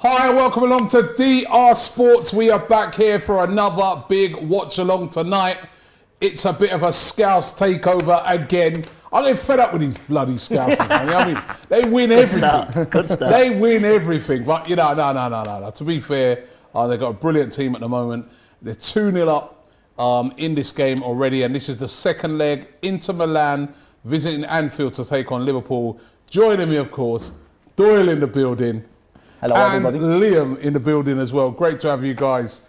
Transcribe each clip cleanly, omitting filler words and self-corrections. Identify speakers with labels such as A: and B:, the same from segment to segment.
A: Hi, welcome along to DR Sports. We are back here for another big watch along tonight. It's a bit of a Scouse takeover again. I get fed up with these bloody Scousers, man. You know what I mean? They win everything.
B: Good stuff.
A: They win everything. But, you know, no. To be fair, they've got a brilliant team at the moment. They're 2-0 up in this game already. And this is the second leg. Inter Milan visiting Anfield to take on Liverpool. Joining me, of course, Doyle in the building.
C: Hello,
A: and
C: everybody.
A: Liam in the building as well. Great to have you guys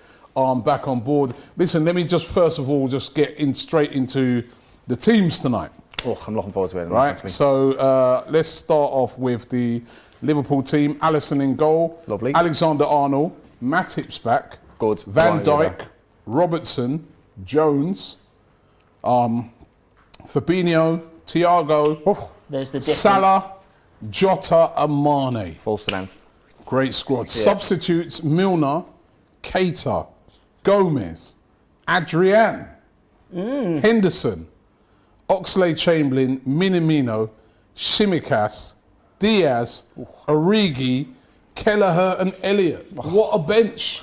A: back on board. Listen, let me just first of all just get straight into the teams tonight.
C: Oh, I'm looking forward to it.
A: Right,
C: Actually.
A: so let's start off with the Liverpool team. Alisson in goal.
C: Lovely.
A: Alexander-Arnold. Matip's back.
C: Good.
A: Van
C: Right, yeah.
A: Dijk. Robertson. Jones. Fabinho. Thiago.
C: Oh,
B: There's the difference.
A: Salah. Jota and Mane.
C: full strength.
A: Great squad.
C: Yeah.
A: Substitutes: Milner, Keita, Gomez, Adrian, Henderson, Oxlade-Chamberlain, Minamino, Tsimikas, Diaz, Origi, Kelleher and Elliott. What a bench.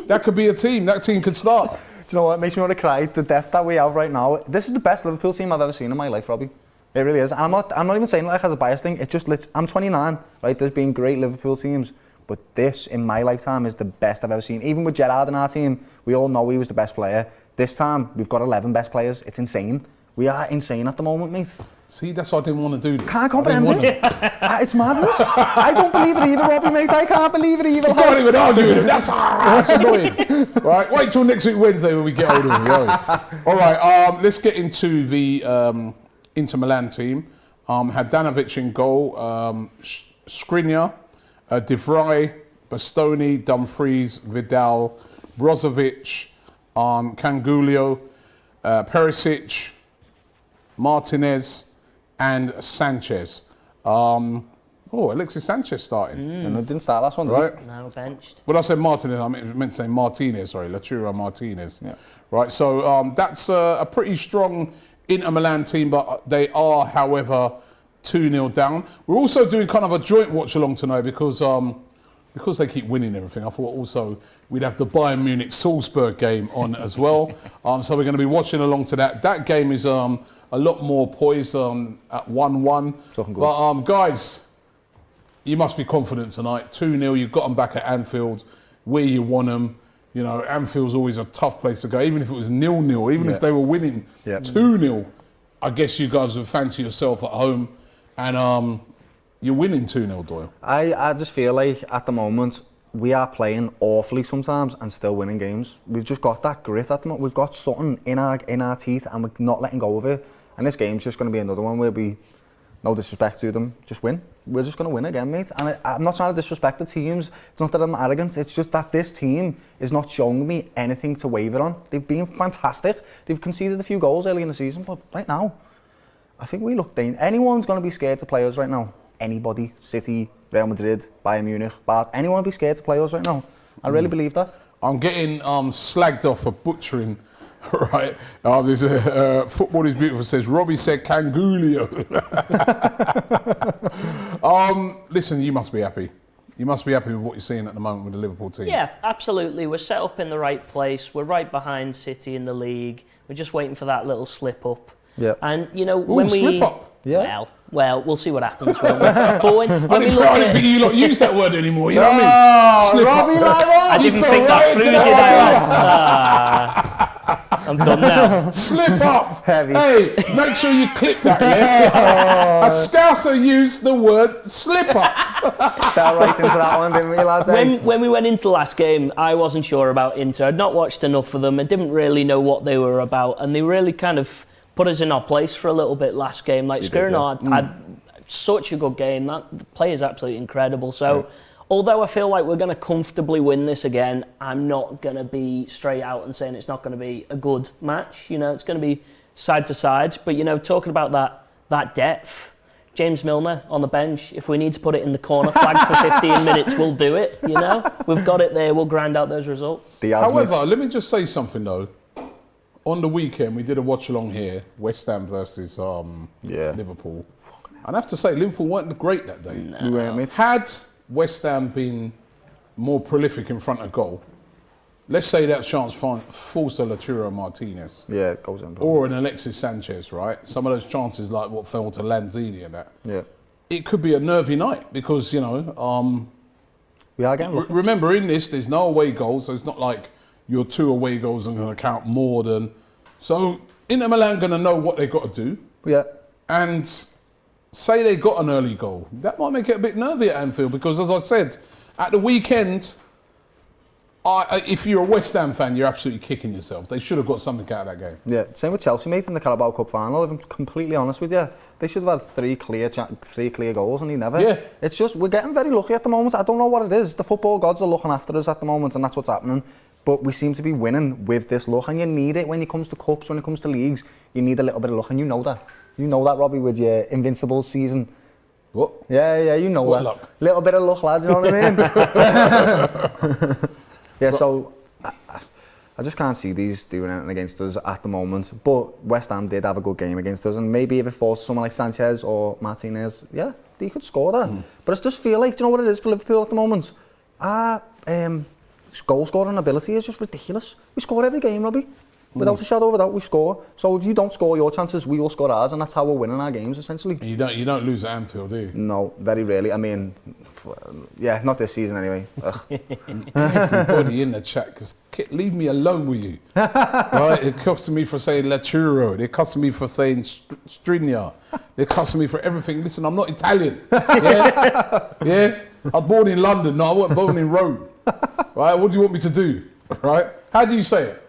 A: That could be a team. That team could start.
C: Do you know what? It makes me want to cry. The depth that we have right now. This is the best Liverpool team I've ever seen in my life, Robbie. It really is. And I'm not even saying it like as a bias thing. It's just, I'm 29, right? There's been great Liverpool teams, but this, in my lifetime, is the best I've ever seen. Even with Gerrard in our team, we all know he was the best player. This time, we've got 11 best players. It's insane. We are insane at the moment, mate.
A: See, that's why I didn't want to do this.
C: Can't comprehend it. It's madness. I don't believe it either, Robbie, mate. I can't believe it either.
A: I can't even argue with him. That's annoying. Right, wait till next week Wednesday when we get hold of him. All right, let's get into the Inter Milan team. Handanovic in goal, Skriniar, De Vrij, Bastoni, Dumfries, Vidal, Brozovic, Canguglio, Perisic, Martinez, and Sanchez. Alexis Sanchez starting.
C: And it didn't start last one, did it?
A: Right.
B: Now benched.
A: When I said Martinez, I meant to say Martinez, sorry, Latura Martinez.
C: Yeah.
A: Right, so that's a pretty strong Inter Milan team, but they are, however, 2-0 down. We're also doing kind of a joint watch along tonight because they keep winning everything. I thought also we'd have the Bayern Munich Salzburg game on as well. So we're going to be watching along to that. That game is a lot more poised at 1-1.
C: Looking good.
A: But guys, you must be confident tonight. 2-0, you've got them back at Anfield where you want them. You know, Anfield's always a tough place to go, even if it was 0-0, even if they were winning 2-0. I guess you guys would fancy yourself at home, and you're winning 2-0, Doyle.
C: I just feel like at the moment we are playing awfully sometimes and still winning games. We've just got that grit at the moment. We've got something in our teeth and we're not letting go of it. And this game's just going to be another one where we, no disrespect to them, just win. We're just going to win again, mate. And I'm not trying to disrespect the teams. It's not that I'm arrogant. It's just that this team is not showing me anything to waver on. They've been fantastic. They've conceded a few goals early in the season, but right now, I think we look dangerous. Anyone's going to be scared to play us right now. Anybody, City, Real Madrid, Bayern Munich, anyone will be scared to play us right now. I really believe that.
A: I'm getting slagged off for butchering, right? There's Football is Beautiful says, Robbie said Canguglio. Listen, you must be happy. You must be happy with what you're seeing at the moment with the Liverpool team.
B: Yeah, absolutely. We're set up in the right place. We're right behind City in the league. We're just waiting for that little slip up.
C: Yeah.
B: And, you know, when we...
A: slip up?
C: Yeah.
B: Well, we'll see what happens. Won't we? But when
A: I
B: we
A: didn't
B: look at
A: think you lot use that word anymore, you know what I mean? Slip
C: Robbie,
A: up.
C: like that.
B: I didn't
A: fell
B: think
A: right
B: that through,
A: into
B: did
A: that.
B: I? I'm done now.
A: Slip up.
C: Heavy.
A: Hey, make sure you clip that, yeah? A Scouser used the word slip up.
C: Fell right into that one, didn't we, lads?
B: When we went into the last game, I wasn't sure about Inter. I'd not watched enough of them. I didn't really know what they were about, and they really kind of put us in our place for a little bit last game. Like Skriniar had such a good game. That play is absolutely incredible. So, although I feel like we're going to comfortably win this again, I'm not going to be straight out and saying it's not going to be a good match. You know, it's going to be side to side. But you know, talking about that depth, James Milner on the bench. If we need to put it in the corner flag for 15 minutes, we'll do it. You know, we've got it there. We'll grind out those results.
A: However, let me just say something though. On the weekend, we did a watch along here, West Ham versus Liverpool. And I have to say, Liverpool weren't great that day.
C: No.
A: Had West Ham been more prolific in front of goal, let's say that chance falls to Lautaro Martinez.
C: Yeah, it goes in.
A: Or an Alexis Sanchez, right? Some of those chances, like what fell to Lanzini and that.
C: Yeah.
A: It could be a nervy night because, you know,
C: we are getting lucky.
A: remember in this, there's no away goals, so it's not like your 2 away goals are going to count more than. So Inter Milan going to know what they've got to do.
C: Yeah.
A: And say they got an early goal. That might make it a bit nervy at Anfield because, as I said, at the weekend, if you're a West Ham fan, you're absolutely kicking yourself. They should have got something out of that game.
C: Yeah, same with Chelsea, mate, in the Carabao Cup final. If I'm completely honest with you, they should have had 3 clear goals and he never.
A: Yeah.
C: It's just, we're getting very lucky at the moment. I don't know what it is. The football gods are looking after us at the moment and that's what's happening. But we seem to be winning with this luck and you need it when it comes to cups, when it comes to leagues. You need a little bit of luck and you know that. You know that, Robbie, with your Invincibles season.
A: What?
C: Yeah, you know
A: what
C: that.
A: Luck?
C: Little bit of luck, lads, you know what I mean? Yeah, so I just can't see these doing anything against us at the moment. But West Ham did have a good game against us, and maybe if it falls to someone like Sanchez or Martinez, yeah, they could score that. But I just feel like, do you know what it is for Liverpool at the moment? Our goal scoring ability is just ridiculous. We score every game, Robbie. Without a shadow of a doubt, we score. So if you don't score your chances, we will score ours, and that's how we're winning our games, essentially.
A: You don't lose at Anfield, do you?
C: No, very rarely. I mean, yeah, not this season anyway.
A: Everybody in the chat, because leave me alone with you. Right? It costs me for saying Lautaro. They cost me for saying Strinia. They cost me for everything. Listen, I'm not Italian. Yeah? I was born in London. No, I wasn't born in Rome. Right? What do you want me to do? Right? How do you say it?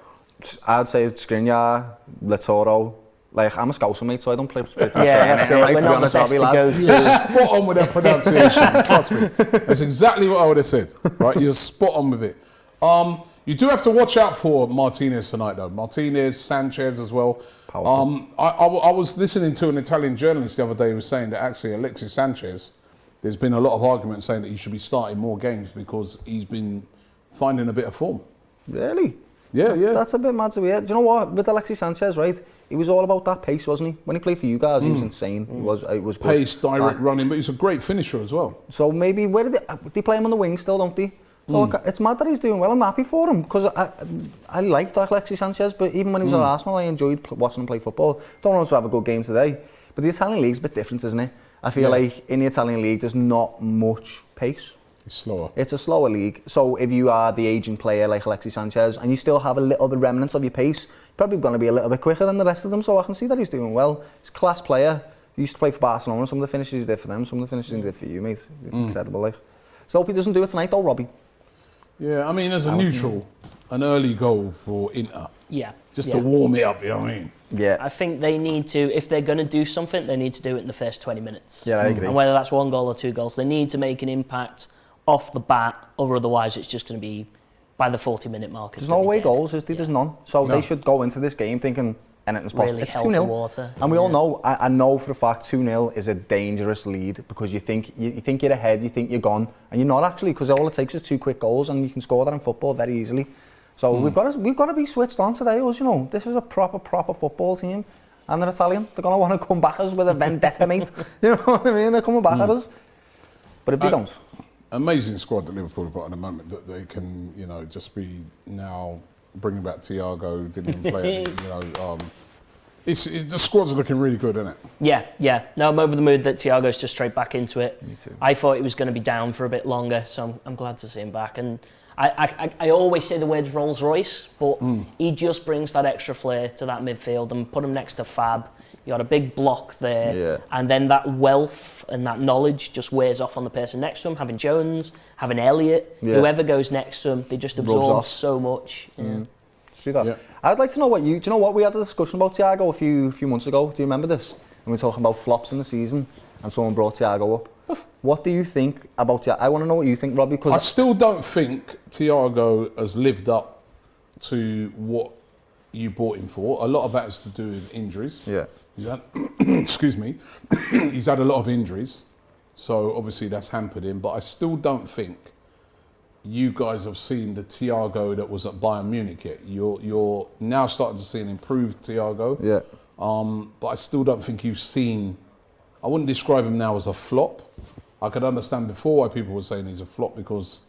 C: I'd say Skriniar, Lautaro. Like, I'm a Scouser, mate, so I don't play for
B: Yeah, that's it. We're not the best to go to.
A: Spot on with that pronunciation. Trust me. That's exactly what I would have said. Right? You're spot on with it. You do have to watch out for Martinez tonight, though. Martinez, Sanchez as well. I was listening to an Italian journalist the other day who was saying that actually Alexis Sanchez, there's been a lot of argument saying that he should be starting more games because he's been finding a bit of form.
C: Really?
A: Yeah,
C: That's a bit mad to hear. Do you know what? With Alexis Sanchez, right? He was all about that pace, wasn't he? When he played for you guys, he was insane. It was good.
A: Pace, direct running, but he's a great finisher as well.
C: So maybe, where did they play him on the wing still, don't they? So it's mad that he's doing well. I'm happy for him because I liked Alexis Sanchez, but even when he was at Arsenal, I enjoyed watching him play football. Don't want him to have a good game today. But the Italian league's a bit different, isn't it? I feel like in the Italian league, there's not much pace.
A: It's slower.
C: It's a slower league. So if you are the aging player like Alexis Sanchez and you still have a little bit remnants of your pace, you're probably going to be a little bit quicker than the rest of them. So I can see that he's doing well. He's a class player. He used to play for Barcelona. Some of the finishes he did for them, some of the finishes he did for you, mate. It's incredible. Like. So hope he doesn't do it tonight though, Robbie.
A: Yeah, I mean, as a neutral, an early goal for Inter.
B: Yeah.
A: Just to warm it up, you know what I mean?
B: Yeah. I think they need to, if they're going to do something, they need to do it in the first 20 minutes.
C: Yeah, I agree.
B: And whether that's 1 goal or 2 goals, they need to make an impact off the bat, or otherwise it's just going to be by the 40-minute mark.
C: There's no away goals, there's none. So they should go into this game thinking anything's possible.
B: Really
C: it's
B: hell
C: 2-0.
B: to water.
C: And we all know, I know for a fact 2-0 is a dangerous lead because you think you're ahead, you think you're gone, and you're not actually, because all it takes is 2 quick goals and you can score that in football very easily. So we've got to be switched on today, us, you know. This is a proper football team. And they're Italian. They're going to want to come back at us with a vendetta, mate. You know what I mean? They're coming back at us. But if they don't...
A: Amazing squad that Liverpool have got at the moment that they can, you know, just be now bringing back Thiago, didn't even play, you know. The squad's looking really good, isn't it?
B: Yeah. No, I'm over the mood that Thiago's just straight back into it.
C: Me too.
B: I thought he was going to be down for a bit longer, so I'm glad to see him back. And I always say the words Rolls Royce, but he just brings that extra flair to that midfield, and put him next to Fab. You got a big block there, and then that wealth and that knowledge just wears off on the person next to him. Having Jones, having Elliott, whoever goes next to him, they just absorb so much.
C: See that? Yeah. I'd like to know do you know what, we had a discussion about Thiago a few months ago. Do you remember this? And we were talking about flops in the season, and someone brought Thiago up. What do you think about Thiago? I want to know what you think, Robbie. Because
A: I still don't think Thiago has lived up to what you bought him for. A lot of that is to do with injuries.
C: Yeah.
A: He's had, excuse me, he's had a lot of injuries, so obviously that's hampered him. But I still don't think you guys have seen the Thiago that was at Bayern Munich yet. You're now starting to see an improved Thiago.
C: Yeah.
A: But I still don't think you've seen. I wouldn't describe him now as a flop. I could understand before why people were saying he's a flop because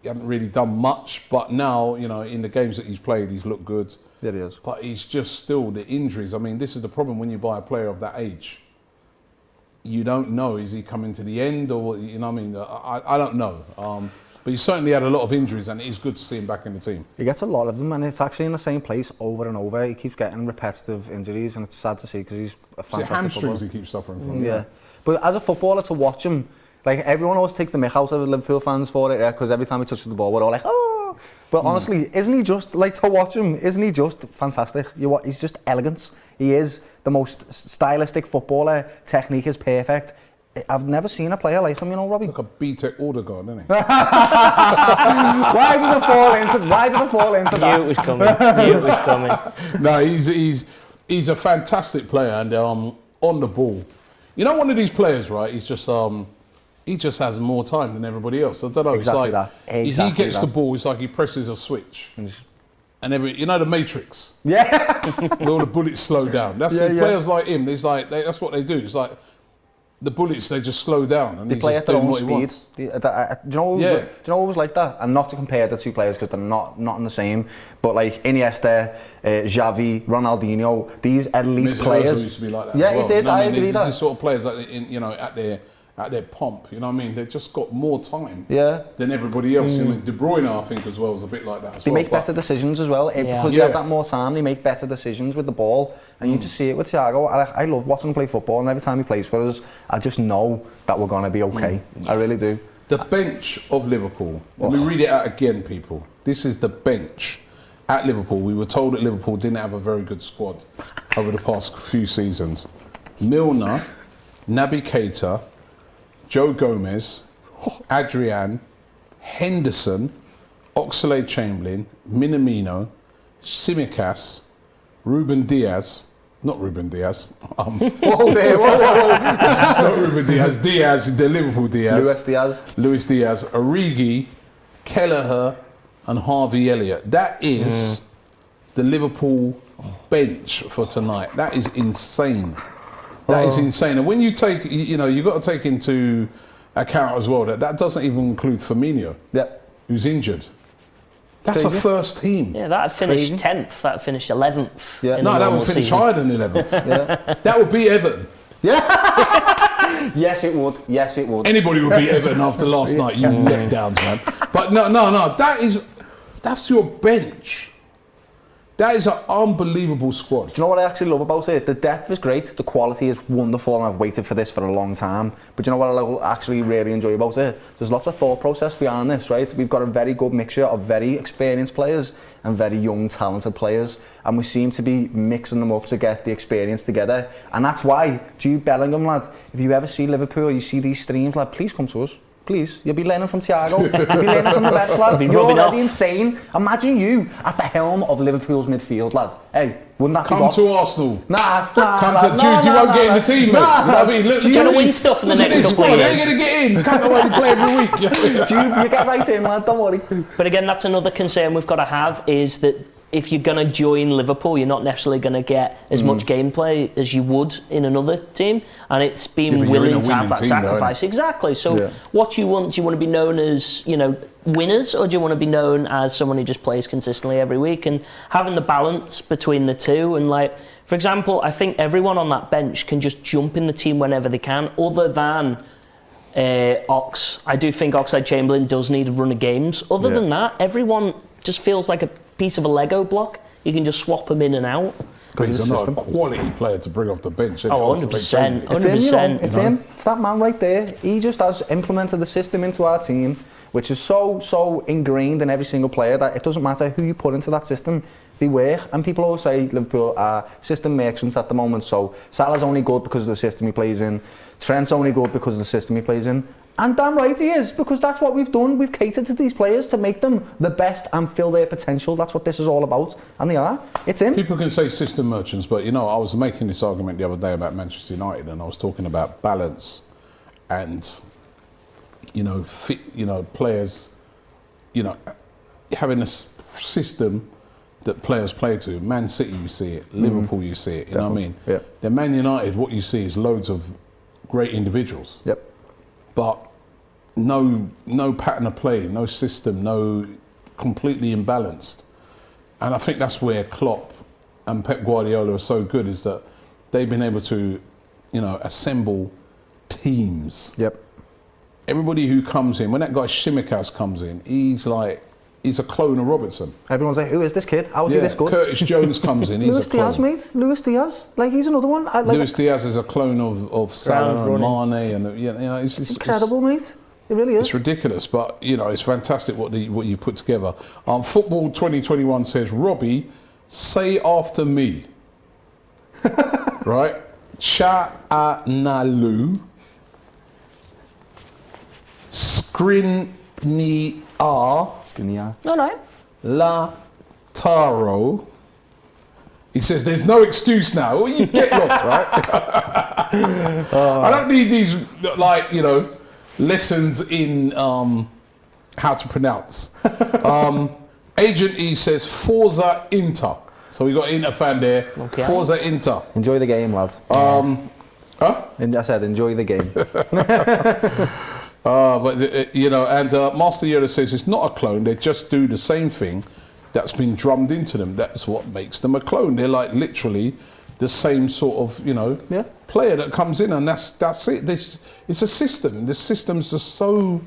A: he hadn't really done much. But now, you know, in the games that he's played, he's looked good.
C: Yeah, he is.
A: But he's just still the injuries. I mean, this is the problem when you buy a player of that age. You don't know, is he coming to the end or, you know what I mean? I don't know. But he certainly had a lot of injuries, and it is good to see him back in the team.
C: He gets a lot of them, and it's actually in the same place over and over. He keeps getting repetitive injuries, and it's sad to see because he's a fantastic
A: hamstrings
C: footballer.
A: he keeps suffering from.
C: Yeah. But as a footballer, to watch him, like everyone always takes the mick out of Liverpool fans for it, yeah, because every time he touches the ball, we're all like, oh. But honestly, isn't he just, like, to watch him, isn't he just fantastic? He's just elegance. He is the most stylistic footballer. Technique is perfect. I've never seen a player like him, you know, Robbie.
A: Like a B-Tech Odegaard, isn't he?
C: Why did it fall into that?
B: Knew it was coming.
A: No, he's a fantastic player, and on the ball, you know, one of these players, right? He's just he just has more time than everybody else. I don't know.
C: Exactly
A: it's like
C: that.
A: he gets the ball. It's like he presses a switch, and you know the Matrix.
C: Yeah.
A: Where all the bullets slow down. That's it. Players like him. That's what they do. It's like the bullets, they just slow down, and
C: they
A: he's
C: play
A: just
C: at their
A: doing
C: own
A: what he
C: speed.
A: wants.
C: Do you know what was like that? And not to compare the two players because they're not in the same, but like Iniesta, Xavi, Ronaldinho, these elite
A: Messi
C: players.
A: used to be like that.
C: Yeah,
A: as well.
C: he did.
A: You know
C: I
A: what
C: agree that.
A: These sort of players, you know, at their pomp. You know what I mean? They've just got more time.
C: Yeah.
A: Than everybody else. You know, De Bruyne, I think, as well, is a bit like that.
C: They make better decisions as well because they have that more time. They make better decisions with the ball, and you just see it with Thiago. I love watching him play football, and every time he plays for us, I just know that we're going to be okay. I really do.
A: The bench of Liverpool. Let me read it out again, people. This is the bench at Liverpool. We were told that Liverpool didn't have a very good squad over the past few seasons. Milner, Naby Keita, Joe Gomez, Adrian, Henderson, Oxlade-Chamberlain, Minamino, Tsimikas, Ruben Diaz, not Ruben Diaz.
C: Whoa there, whoa.
A: Not Ruben Diaz. Diaz, the Liverpool Diaz. Luis Diaz, Origi, Kelleher, and Harvey Elliott. That is the Liverpool bench for tonight. That is insane. That is insane. And when you take, you know, you've got to take into account as well that doesn't even include Firmino, who's injured. That's a first team.
B: Yeah, that had finished 10th, that finished 11th.
C: Yeah.
A: No, that would finish higher than 11th. That would be Everton.
C: Yeah. Yes, it would. Yes, it would.
A: Anybody would beat Everton after last night, you letdowns, man. But no, that's your bench. That is an unbelievable squad.
C: Do you know what I actually love about it? The depth is great, the quality is wonderful, and I've waited for this for a long time. But you know what I actually really enjoy about it? There's lots of thought process behind this, right? We've got a very good mixture of very experienced players and very young, talented players, and we seem to be mixing them up to get the experience together. And that's why, Jude Bellingham, lad, if you ever see Liverpool, you see these streams, lad, please come to us. Please, you'll be learning from Thiago, you'll be learning from the best, lad. You're already insane. Imagine you at the helm of Liverpool's midfield, lad. Hey, wouldn't that be
A: Come to Arsenal.
C: Nah,
A: come to Jude, you won't get in the team, mate. You know what I mean? Look,
B: You're going to win stuff in the next couple of years.
A: They're going to get in. Can't know why you play every week.
C: Jude, you get right in, lad, don't worry.
B: But again, that's another concern we've got to have, is that if you're going to join Liverpool, you're not necessarily going to get as much gameplay as you would in another team, and it's being willing to have that sacrifice. Exactly. So what you want to be known as, you know, winners, or do you want to be known as someone who just plays consistently every week? And having the balance between the two, and like, for example, I think everyone on that bench can just jump in the team whenever they can, other than Ox. I do think Oxlade-Chamberlain does need a run of games. Other than that, everyone just feels like a piece of a Lego block. You can just swap them in and out.
A: He's a quality player to bring off the bench.
B: Oh, 100%. 100%.
C: It's him, you know, it's him. It's that man right there. He just has implemented the system into our team, which is so ingrained in every single player that it doesn't matter who you put into that system, they work. And people always say Liverpool are system merchants at the moment, so Salah's only good because of the system he plays in, Trent's only good because of the system he plays in. And damn right he is, because that's what we've done. We've catered to these players to make them the best and fill their potential. That's what this is all about, and they are. It's in.
A: People can say system merchants, but you know, I was making this argument the other day about Manchester United, and I was talking about balance and, you know, fit, you know, players, you know, having a system that players play to. Man City, you see it. Liverpool, you see it. You know what I mean?
C: Yeah.
A: Then Man United, what you see is loads of great individuals.
C: Yep.
A: But no pattern of play, no system, no completely imbalanced. And I think that's where Klopp and Pep Guardiola are so good, is that they've been able to, assemble teams.
C: Yep.
A: Everybody who comes in, when that guy Shimikas comes in, he's a clone of Robertson.
C: Everyone's like, who is this kid? How is he this good?
A: Curtis Jones comes in, he's
C: Luis
A: a clone.
C: Diaz, mate. Luis Diaz. Like, he's another one.
A: Luis Diaz is a clone of Salah and Mane, and it's
C: incredible, mate. It really is.
A: It's ridiculous, but it's fantastic what you put together. Football 2021 says, Robbie, say after me. Right? Cha'analu Skriniar
B: No.
A: La Taro. He says, there's no excuse now. Well, you get lost, right? I don't need these, lessons in how to pronounce. Agent E says, Forza Inter. So we got Inter fan there.
B: Okay.
A: Forza Inter.
C: Enjoy the game, lads. And I said, enjoy the game.
A: Master Yoda says it's not a clone. They just do the same thing that's been drummed into them. That's what makes them a clone. They're like literally the same sort of, player that comes in, and that's it. It's a system. The systems are so.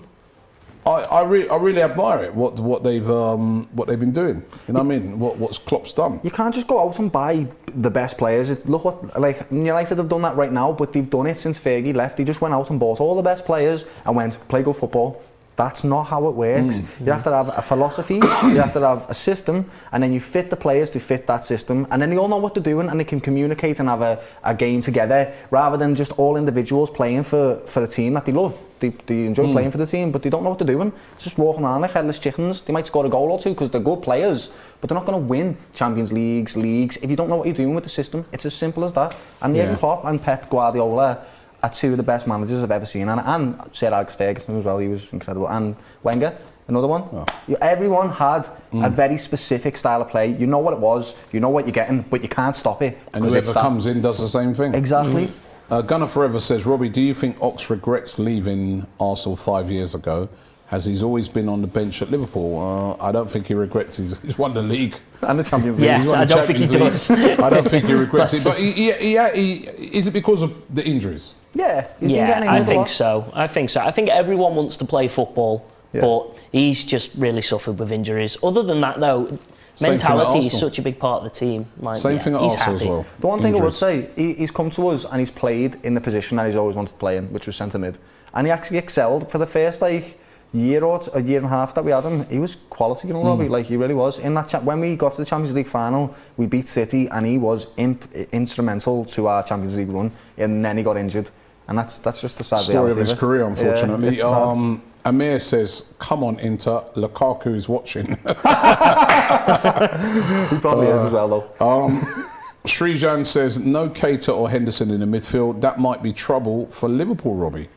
A: I really admire it. What they've been doing. You know what I mean? What's Klopp's done.
C: You can't just go out and buy the best players. Look what United have done that right now, but they've done it since Fergie left. They just went out and bought all the best players and went, play good football. That's not how it works. You have to have a philosophy, you have to have a system, and then you fit the players to fit that system, and then they all know what they're doing and they can communicate and have a game together, rather than just all individuals playing for a team that they love. They enjoy playing for the team, but they don't know what they're doing. It's just walking around like headless chickens. They might score a goal or two because they're good players, but they're not going to win Champions Leagues if you don't know what you're doing with the system. It's as simple as that. And Jurgen Klopp and Pep Guardiola are two of the best managers I've ever seen, and Sir Alex Ferguson as well. He was incredible, and Wenger, another one. Everyone had a very specific style of play. You know what it was, you know what you're getting, but you can't stop it.
A: And whoever comes in does the same thing.
C: Exactly.
A: Gunner Forever says, Robbie, do you think Ox regrets leaving Arsenal 5 years ago, as he's always been on the bench at Liverpool? I don't think he regrets. He's won the league.
C: And the Champions League.
B: Yeah, I don't think he does.
A: I don't think he regrets it. But he is it because of the injuries?
C: Yeah.
B: I think so. I think everyone wants to play football, but he's just really suffered with injuries. Other than that, though, mentality is such a big part of the team.
A: Same thing at Arsenal as well.
C: The one thing I would say, he's come to us and he's played in the position that he's always wanted to play in, which was centre mid, and he actually excelled for the first year and a half that we had him. He was quality, Robbie. Like, he really was. In that when we got to the Champions League final, we beat City, and he was instrumental to our Champions League run. And then he got injured, and that's just the sad
A: story of his career, unfortunately.
C: Yeah,
A: Amir says, "Come on, Inter. Lukaku is watching."
C: He probably is as well, though.
A: Srijan says, "No Keita or Henderson in the midfield. That might be trouble for Liverpool, Robbie."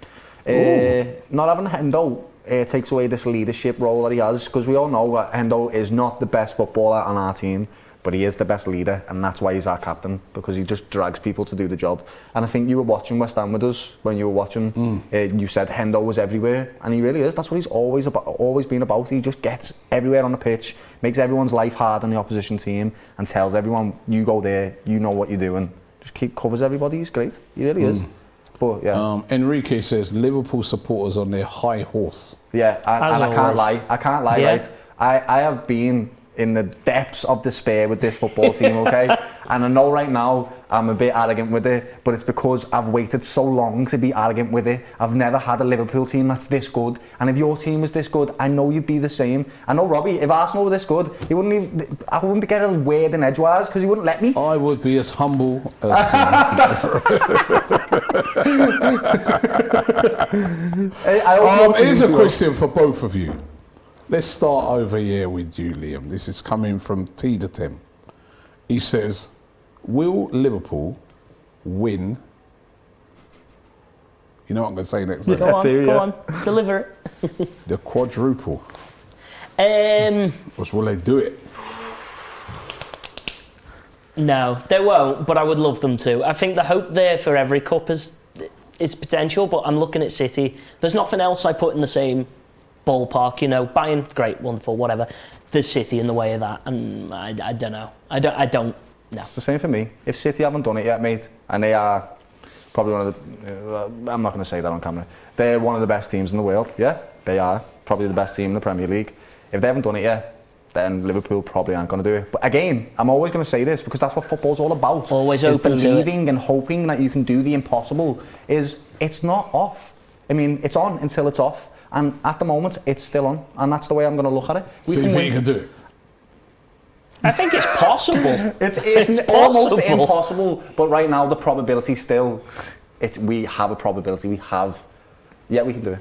C: Not having Hendo takes away this leadership role that he has, because we all know that Hendo is not the best footballer on our team, but he is the best leader, and that's why he's our captain, because he just drags people to do the job. And I think you were watching West Ham with us when you were watching. You said Hendo was everywhere, and he really is. That's what he's always been about. He just gets everywhere on the pitch, makes everyone's life hard on the opposition team, and tells everyone, you go there, you know what you're doing. Just covers everybody. He's great. He really is. But yeah.
A: Enrique says Liverpool supporters on their high horse.
C: Yeah, and I can't lie, right? I have been in the depths of despair with this football team, okay? And I know right now I'm a bit arrogant with it, but it's because I've waited so long to be arrogant with it. I've never had a Liverpool team that's this good, and if your team was this good, I know you'd be the same. I know, Robbie, if Arsenal were this good, I wouldn't be getting a word in edgewise, because he wouldn't let me.
A: I would be as humble as... Here's a question for both of you. Let's start over here with you, Liam. This is coming from T to Tim. He says, will Liverpool win? You know what I'm going to say next?
B: Go on, deliver it.
A: The quadruple. Will they do it?
B: No, they won't, but I would love them to. I think the hope there for every cup is it's potential, but I'm looking at City. There's nothing else I put in the same ballpark. You know, Bayern, great, wonderful, whatever. There's City in the way of that, and I don't know. I don't know.
C: It's the same for me. If City haven't done it yet, mate, and they are probably one of the... I'm not going to say that on camera. They're one of the best teams in the world, yeah? They are probably the best team in the Premier League. If they haven't done it yet, then Liverpool probably aren't going to do it. But again, I'm always going to say this because that's what football's all about.
B: Always open to it.
C: Believing and hoping that you can do the impossible. It's not off. I mean, it's on until it's off. And at the moment, it's still on. And that's the way I'm going to look at it.
A: So you think you can do it?
B: I think it's possible.
C: It's almost impossible. But right now, the probability still... we have a probability. We can do it.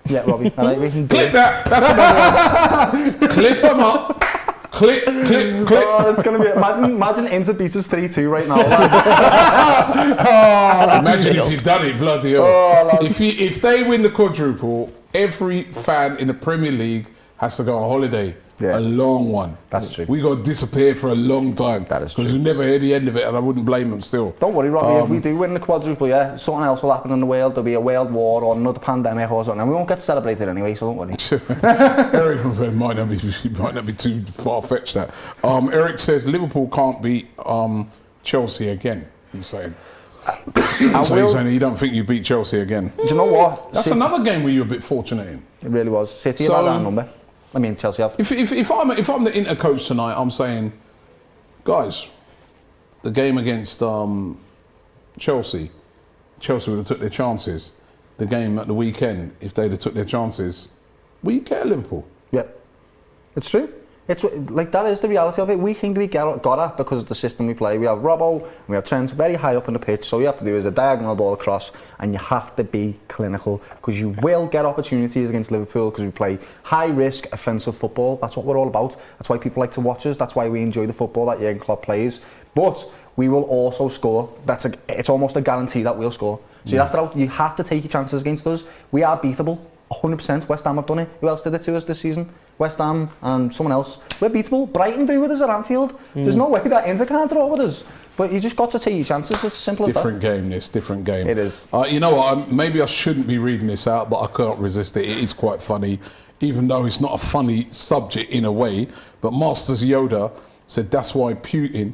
C: Yeah, Robbie. We can do
A: Clip
C: it.
A: that. That's another one. Clip them up. Clip.
C: Oh, it's gonna be. Imagine Inter beats us 3-2 right now.
A: Imagine if you'd done it, bloody hell. If they win the quadruple, every fan in the Premier League has to go on holiday.
C: Yeah.
A: A long one.
C: That's true.
A: We got to disappear for a long time.
C: That is true.
A: Because we never hear the end of it, and I wouldn't blame them still.
C: Don't worry, Robbie. If we do win the quadruple, yeah, something else will happen in the world. There'll be a world war or another pandemic or something, and we won't get to celebrate it anyway. So don't worry.
A: Eric might not be too far fetched. That Eric says Liverpool can't beat Chelsea again. He's saying. So he's saying you don't think you beat Chelsea again.
C: Do you know what?
A: That's another game where you were a bit fortunate in.
C: It really was. City have had that number. I mean, Chelsea have.
A: If I'm the Inter coach tonight, I'm saying, guys, the game against Chelsea would have took their chances. The game at the weekend, if they'd have took their chances, we get Liverpool.
C: Yeah, it's true. It's like that is the reality of it. We think we got at because of the system we play. We have Robbo, and we have Trent very high up on the pitch. So all you have to do is a diagonal ball across, and you have to be clinical because you will get opportunities against Liverpool because we play high risk offensive football. That's what we're all about. That's why people like to watch us. That's why we enjoy the football that Jurgen Klopp plays. But we will also score. It's almost a guarantee that we'll score. So you have to take your chances against us. We are beatable. 100%. West Ham have done it. Who else did it to us this season? West Ham and someone else. We're beatable. Brighton drew with us at Anfield. There's no way that Inter can't draw with us. But you just got to take your chances. It's as simple as that.
A: Different game.
C: It is.
A: You know what? Maybe I shouldn't be reading this out, but I can't resist it. It is quite funny, even though it's not a funny subject in a way. But Masters Yoda said that's why Putin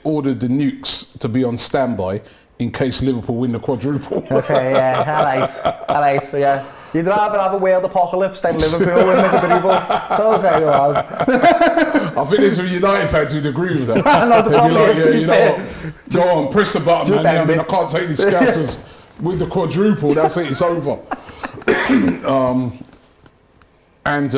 A: ordered the nukes to be on standby in case Liverpool win the quadruple.
C: Okay, yeah, all right, so yeah. You'd rather have a world apocalypse than Liverpool win the quadruple. Okay, well.
A: I think there's some United fans who'd agree with that.
C: I know, the problem is, to be fair,
A: what? Go on, press the button, man. I can't take these scousers with the quadruple. That's it, it's over. And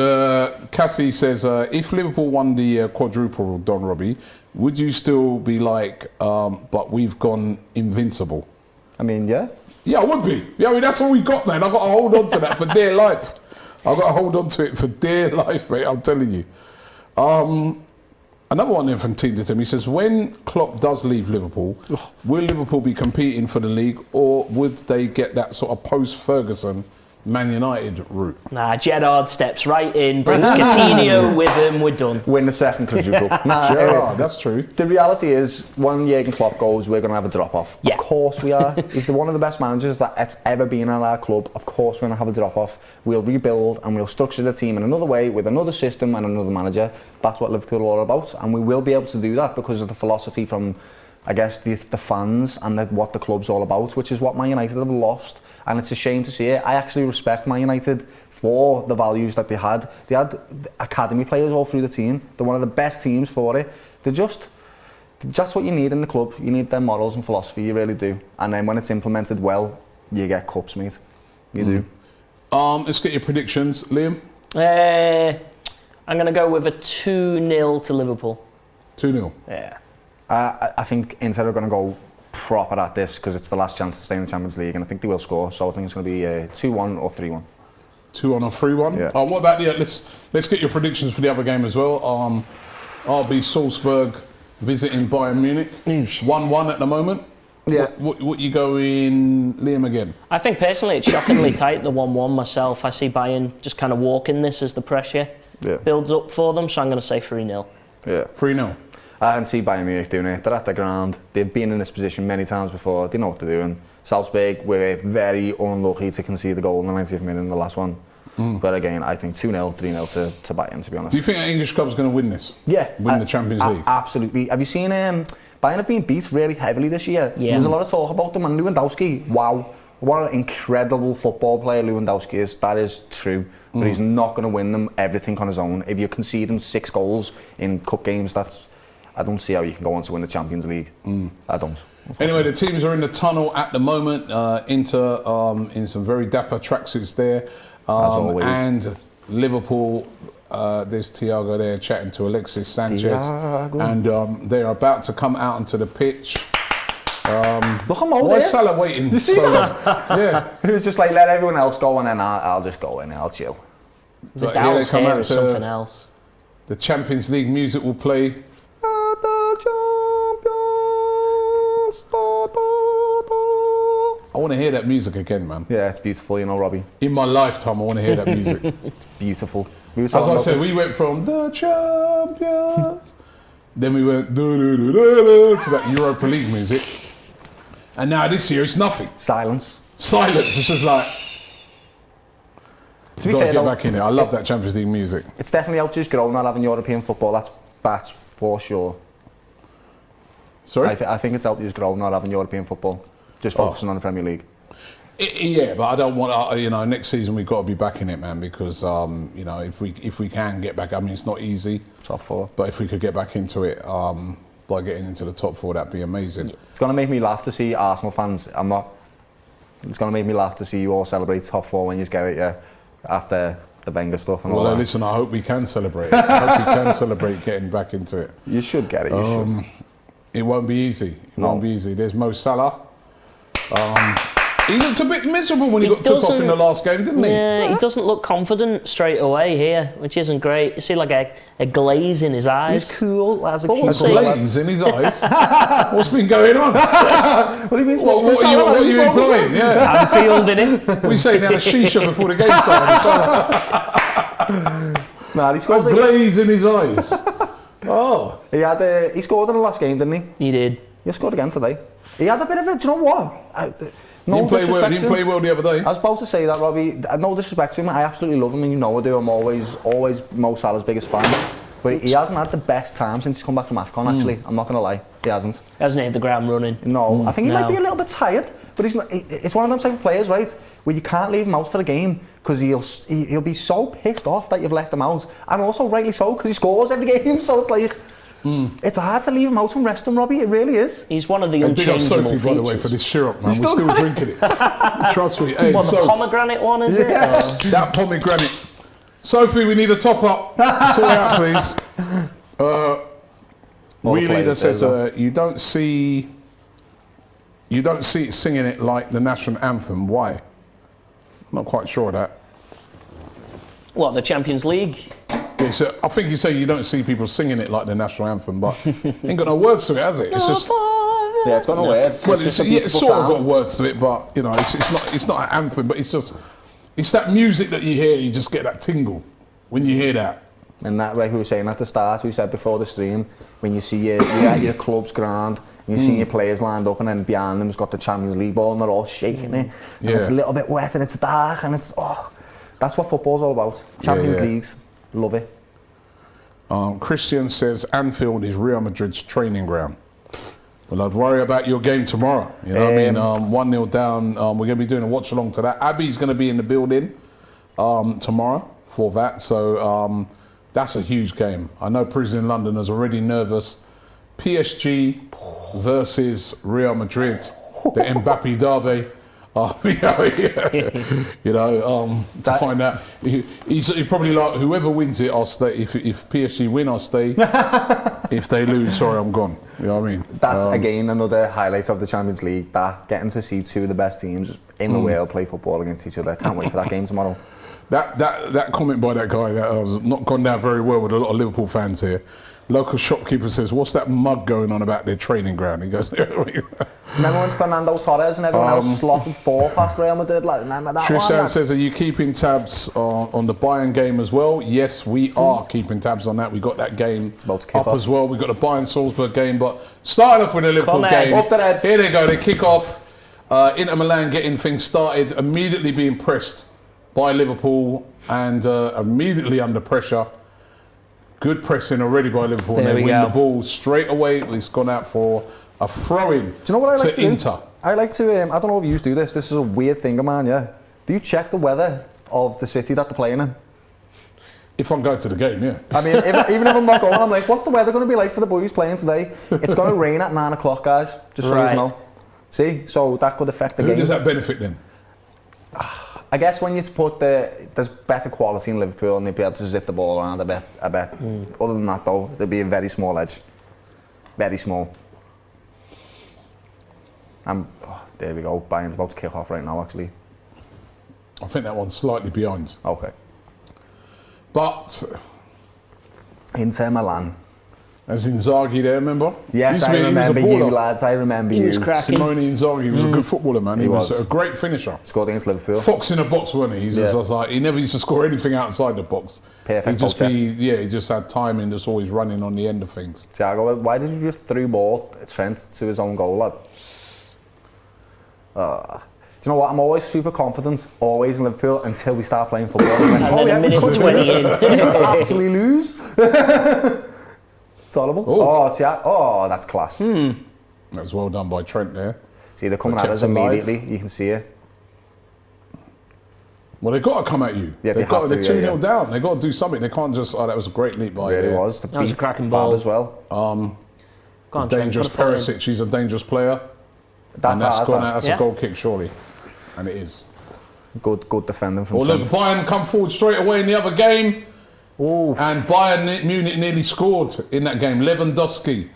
A: Cassie says, if Liverpool won the quadruple, Don Robbie, would you still be like, but we've gone invincible?
C: I mean, yeah.
A: Yeah, I would be. Yeah, I mean, that's all we got, man. I've got to hold on to that for dear life. I've got to hold on to it for dear life, mate, I'm telling you. Another one there from Team to Tim. He says, when Klopp does leave Liverpool, will Liverpool be competing for the league or would they get that sort of post-Ferguson Man United route?
B: Nah, Gerrard steps right in, brings Coutinho with him, we're done.
C: Win the second quadruple.
A: Gerrard, that's true.
C: The reality is, when Jurgen Klopp goes, we're going to have a drop-off.
B: Yeah.
C: Of course we are. He's one of the best managers that's ever been at our club. Of course we're going to have a drop-off. We'll rebuild and we'll structure the team in another way with another system and another manager. That's what Liverpool are all about. And we will be able to do that because of the philosophy from, I guess, the fans and what the club's all about, which is what Man United have lost. And it's a shame to see it. I actually respect Man United for the values that they had. They had academy players all through the team. They're one of the best teams for it. That's what you need in the club. You need their morals and philosophy, you really do. And then when it's implemented well, you get cups, mate. You do.
A: Let's get your predictions, Liam.
B: I'm going to go with a 2-0 to Liverpool.
A: 2-0.
B: Yeah.
C: I think Inter are going to go proper at this because it's the last chance to stay in the Champions League and I think they will score, so I think it's going to be 2-1 or 3-1.
A: 2-1 or 3-1?
C: Yeah.
A: What about let's get your predictions for the other game as well. RB Salzburg visiting Bayern Munich. 1-1 at the moment.
C: Yeah.
A: What you going, Liam, again?
B: I think personally it's shockingly tight, the 1-1 myself. I see Bayern just kind of walking this as the pressure builds up for them, so I'm going to say 3-0.
C: Yeah.
A: 3-0.
C: I can see Bayern Munich doing it. They're at the ground. They've been in this position many times before. They know what they're doing. Salzburg were very unlucky to concede the goal in the 90th minute in the last one. But again, I think 2-0, 3-0 to Bayern, to be honest.
A: Do you think an English club's going to win this?
C: Yeah.
A: Win the Champions League?
C: Absolutely. Have you seen Bayern have been beat really heavily this year?
B: Yeah.
C: There's a lot of talk about them, and Lewandowski, wow. What an incredible football player Lewandowski is. That is true. But he's not going to win them everything on his own. If you concede him 6 goals in cup games, I don't see how you can go on to win the Champions League. I don't.
A: Anyway, the teams are in the tunnel at the moment. Inter in some very dapper tracksuits there.
C: As always.
A: And Liverpool, there's Thiago there chatting to Alexis Sanchez.
C: Thiago.
A: And they're about to come out onto the pitch.
C: Look, I'm over
A: Why
C: there.
A: is Salah waiting?
C: You see that?
A: Yeah.
C: It's just like, let everyone else go, and then I'll just go in, I'll chill.
B: The
A: But here they
B: Dows
A: come
B: here
A: out
B: is
A: to-
B: something else.
A: The Champions League music will play. I want to hear that music again, man.
C: Yeah, it's beautiful, you know, Robbie.
A: In my lifetime, I want to hear that music.
C: It's beautiful. We were
A: As
C: talking
A: I
C: about
A: said,
C: it.
A: we went from the champions, then we went to that Europa League music, and now this year it's nothing.
C: Silence.
A: Silence. It's just like,
C: To be
A: gotta
C: fair,
A: get
C: though,
A: back in it. I love that Champions League music.
C: it's definitely helped us grow not having European football. That's for sure.
A: Sorry.
C: I think it's helped us grow not having European football. Just focusing on the Premier League.
A: Yeah, but I don't want. Next season we've got to be back in it, man. Because if we can get back, I mean, it's not easy.
C: Top 4.
A: But if we could get back into it by getting into the top 4, that'd be amazing.
C: It's going to make me laugh to see Arsenal fans. It's going to make me laugh to see you all celebrate top 4 when you get it, yeah, after the Wenger stuff and all
A: Well,
C: that.
A: listen, I hope we can celebrate it. I hope we can celebrate getting back into it.
C: You should get it, you should.
A: It won't be easy. It
C: No.
A: won't be easy. There's Mo Salah. He looked a bit miserable when he got took off in the
B: doesn't-
A: last game, didn't he?
B: Yeah, he doesn't look confident straight away here, which isn't great. You see like a glaze in his eyes.
C: He's cool as a
B: But we'll
C: cucumber.
B: see.
A: Glaze in his eyes. What's been going on?
C: What do you mean?
A: What are you implying? Yeah.
B: Anfield in it.
A: We saying had a shisha before the game started.
C: Nah, he
A: A
C: scored.
A: glaze in his eyes. Oh.
C: He scored in the last game, didn't he?
B: He did.
C: He scored again today. He had a bit of a. Do you know what? No
A: Didn't play well.
C: disrespect
A: Didn't
C: to
A: play
C: him.
A: well the other day.
C: I was about to say that, Robbie. No disrespect to him. I absolutely love him, and you know I do. I'm always Mo Salah's biggest fan. But he hasn't had the best time since he's come back from AFCON. Actually, I'm not gonna lie, he hasn't.
B: Hasn't hit the ground running.
C: No, I think he might
B: No.
C: be a little bit tired. But he's not. It's one of them type of players, right, where you can't leave him out for the game because he'll be so pissed off that you've left him out, and also rightly so because he scores every game. So it's like. It's hard to leave him out and rest him, Robbie. It really is.
B: He's one of the
A: And big up
B: unchangeable
A: Sophie, by the way, for
B: features.
A: this syrup, man. We're still drinking it. Trust me. Hey,
B: What, the
A: Soph,
B: pomegranate one, is it?
C: Yeah.
B: Or-
A: that pomegranate. Sophie, we need a top up. Sort it out, please. Wee Leader says you don't see it singing it like the national anthem. Why? I'm not quite sure of that.
B: What, the Champions League?
A: Yeah, so I think you say you don't see people singing it like the national anthem, but ain't got no words to it, has it? It's just
C: Yeah, it's got no words.
A: well,
C: just
A: it's
C: a
A: yeah,
C: beautiful
A: it's sort of
C: sound.
A: got words to it, but you know, it's not an anthem, but it's that music that you hear, you just get that tingle when you hear that.
C: And that, like we were saying at the start, we said before the stream, when you see you're at your club's ground, and you see your players lined up, and then behind them's got the Champions League ball, and they're all shaking it, and it's a little bit wet, and it's dark, and that's what football's all about. Champions
A: yeah.
C: Leagues, love it.
A: Christian says Anfield is Real Madrid's training ground. Well, I'd worry about your game tomorrow. You know what I mean? 1-0 down. We're going to be doing a watch along to that. Abby's going to be in the building tomorrow for that. So that's a huge game. I know Prison London is already nervous. PSG versus Real Madrid, the Mbappe derby. To find out, he's probably like, whoever wins it, I'll stay. If PSG win, I'll stay. If they lose, sorry, I'm gone. You know what I mean?
C: That's again another highlight of the Champions League. That getting to see two of the best teams in the world play football against each other. Can't wait for that game tomorrow.
A: That comment by that guy that has not gone down very well with a lot of Liverpool fans here. Local shopkeeper says, "What's that mug going on about their training ground?" He goes,
C: Remember when Fernando Torres and everyone else slotted 4 past Real Madrid? Like, remember that
A: Tristan
C: one?
A: says, "Are you keeping tabs on the Bayern game as well?" Yes, we are keeping tabs on that. We got that game
C: about to kick
A: up
C: off.
A: as well. We got the Bayern Salzburg game, but starting off with the Liverpool
B: Come on,
A: game.
C: up the Reds.
A: Here they go. They kick off. Inter Milan getting things started, immediately being pressed by Liverpool and immediately under pressure. Good pressing already by Liverpool, and they win the ball straight away. It's gone out for a throw-in.
C: Do you know what I like to
A: Inter.
C: do? I like to, I don't know if you do this. This is a weird thing of mine, yeah. Do you check the weather of the city that they're playing in?
A: If I'm going to the game, yeah.
C: I mean, even if I'm not going, I'm like, what's the weather going to be like for the boys playing today? It's going to rain at 9 o'clock, guys. Just so you know. See, so that could affect the game.
A: Who does that benefit then?
C: I guess when you put there's better quality in Liverpool and they'd be able to zip the ball around a bit. Other than that though, there'd be a very small edge. Very small. There we go, Bayern's about to kick off right now actually.
A: I think that one's slightly behind.
C: Okay.
A: But
C: Inter Milan.
A: As Inzaghi there, remember?
C: Yes, I remember you lads, I remember you.
B: He was cracking.
A: Simone Inzaghi was a good footballer, man. He was a great finisher.
C: Scored against Liverpool.
A: Fox in the box, wasn't he? He's just like, he never used to score anything outside the box.
C: Perfect.
A: He just had timing, just always running on the end of things.
C: Thiago, why did you just throw ball Trent to his own goal, lad? Do you know what? I'm always super confident, always in Liverpool, until we start playing football.
B: And then a minute 20 in.
C: Actually lose. It's horrible. Oh, that's class.
A: That was well done by Trent there.
C: See, they're coming at us immediately. You can see it.
A: Well, they've got to come at you.
C: Yeah,
A: they're 2-0 down. They've got to do something. They can't just, that was a great leap by
C: Really was.
B: That was a cracking ball
C: as well.
A: Dangerous Perisic, he's a dangerous player. That's a goal kick, surely. And it is.
C: Good defending from
A: Trent. Look, Bayern come forward straight away in the other game.
C: Ooh.
A: And Bayern Munich nearly scored in that game. Lewandowski.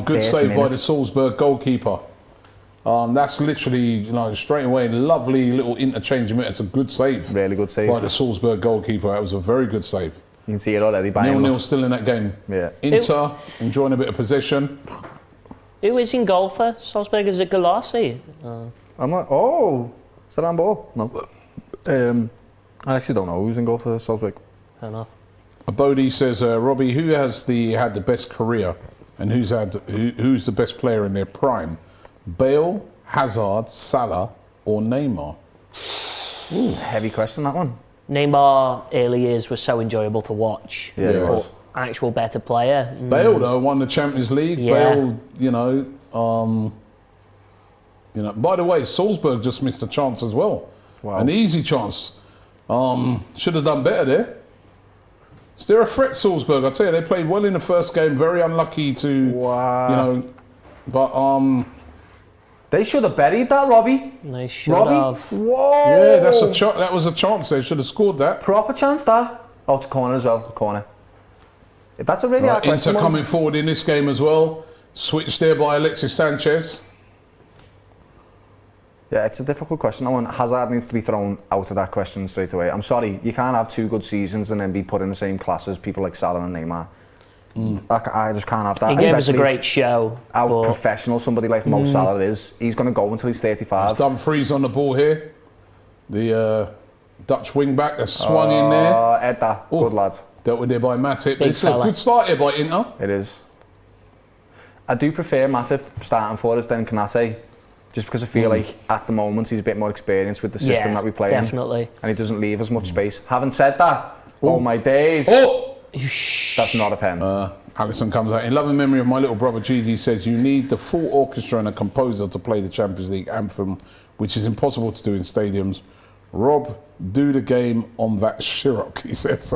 A: Good save by the Salzburg goalkeeper. That's literally, straight away, lovely little interchange. It's a good save.
C: Really good save.
A: By the Salzburg goalkeeper. That was a very good save.
C: You can see it already.
A: 0-0 still in that game.
C: Yeah.
A: Inter enjoying a bit of possession.
B: Who is in goal for Salzburg? Is it Galassi?
C: I'm like, is that on ball? No. I actually don't know who's in goal for Salzburg.
B: I don't know.
A: Bodie says, Robbie, who has had the best career and who's the best player in their prime? Bale, Hazard, Salah, or Neymar?
C: It's a heavy question, that one.
B: Neymar early years was so enjoyable to watch.
C: Yeah, it was.
B: Actual better player.
A: Bale though won the Champions League.
B: Yeah.
A: Bale, by the way, Salzburg just missed a chance as well.
C: Wow.
A: An easy chance. Should have done better there. Is there a threat, Salzburg? I tell you, they played well in the first game. Very unlucky to, but
C: they should have buried that, Robbie.
B: They should have.
C: Whoa!
A: Yeah, that was a chance. They should have scored that.
C: Proper chance, that. Oh, it's a corner as well. Corner. That's a really hard question.
A: Inter coming forward in this game as well. Switched there by Alexis Sanchez.
C: Yeah, it's a difficult question. That one, Hazard needs to be thrown out of that question straight away. I'm sorry, you can't have 2 good seasons and then be put in the same class as people like Salah and Neymar. I just can't have that.
B: He gave us a great show.
C: How professional somebody like Mo Salah is. He's going to go until he's 35.
A: Dumfries on the ball here. The Dutch wing-back has swung in there.
C: Edda, good lad.
A: Dealt with there by Matip. It's a good start here by Inter.
C: It is. I do prefer Matip starting for us than Konate. Just because I feel like at the moment he's a bit more experienced with the system that we play
B: definitely.
C: in. And he doesn't leave as much space. Having said that, oh my days. That's not a pen.
A: Alisson comes out. In loving memory of my little brother Gigi says, you need the full orchestra and a composer to play the Champions League anthem, which is impossible to do in stadiums. Rob, do the game on that Chirac, he says.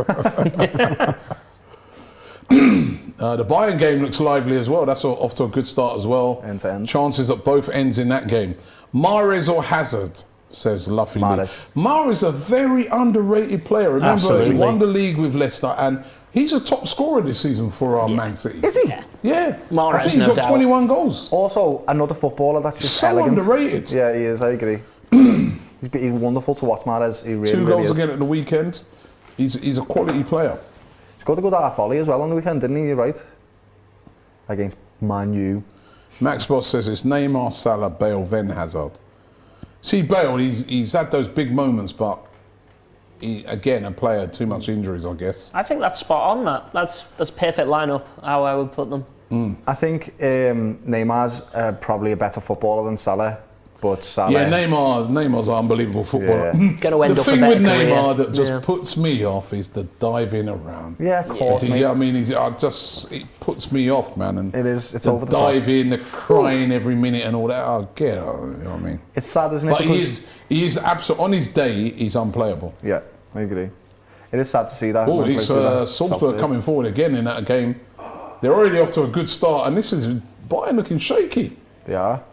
A: The Bayern game looks lively as well. That's off to a good start as well.
C: End to end.
A: Chances at both ends in that game. Mahrez or Hazard, says Luffy. Mahrez a very underrated player. Remember, he won the league with Leicester and he's a top scorer this season for Man City.
C: Is he?
A: Yeah.
B: Mahrez,
A: I think he's got 21 goals.
C: Also, another footballer that's just
A: so
C: elegant.
A: Underrated.
C: Yeah, he is. I agree. He's wonderful to watch, Mahrez. He really,
A: 2 goals
C: is.
A: again at the weekend. He's a quality player.
C: He's got a good volley as well on the weekend, didn't he? You're right. Against Man U.
A: Max Boss says it's Neymar, Salah, Bale, then Hazard. See, Bale, he's had those big moments, but again, a player, too much injuries, I guess.
B: I think that's spot on, that. That's perfect lineup, how I would put them.
C: I think Neymar's probably a better footballer than Salah. but Salah.
A: Yeah, Neymar's an unbelievable footballer.
C: Yeah.
B: Going to end
A: The
B: up a
A: thing
B: better
A: with
B: career.
A: Neymar that just puts me off is the diving around.
C: Yeah, of course, mate.
A: Yeah, I mean, it puts me off, man. And
C: It's
A: the
C: over the top.
A: diving, the crying every minute and all that. Oh, get out, you know what I mean?
C: It's sad, isn't it?
A: But
C: Because
A: he is absolutely, on his day, he's unplayable.
C: yeah, I agree. It is sad to see that.
A: Oh,
C: when
A: it's
C: players do that.
A: Salzburg coming forward again in that game. They're already off to a good start, and this is Bayern looking shaky.
C: They are.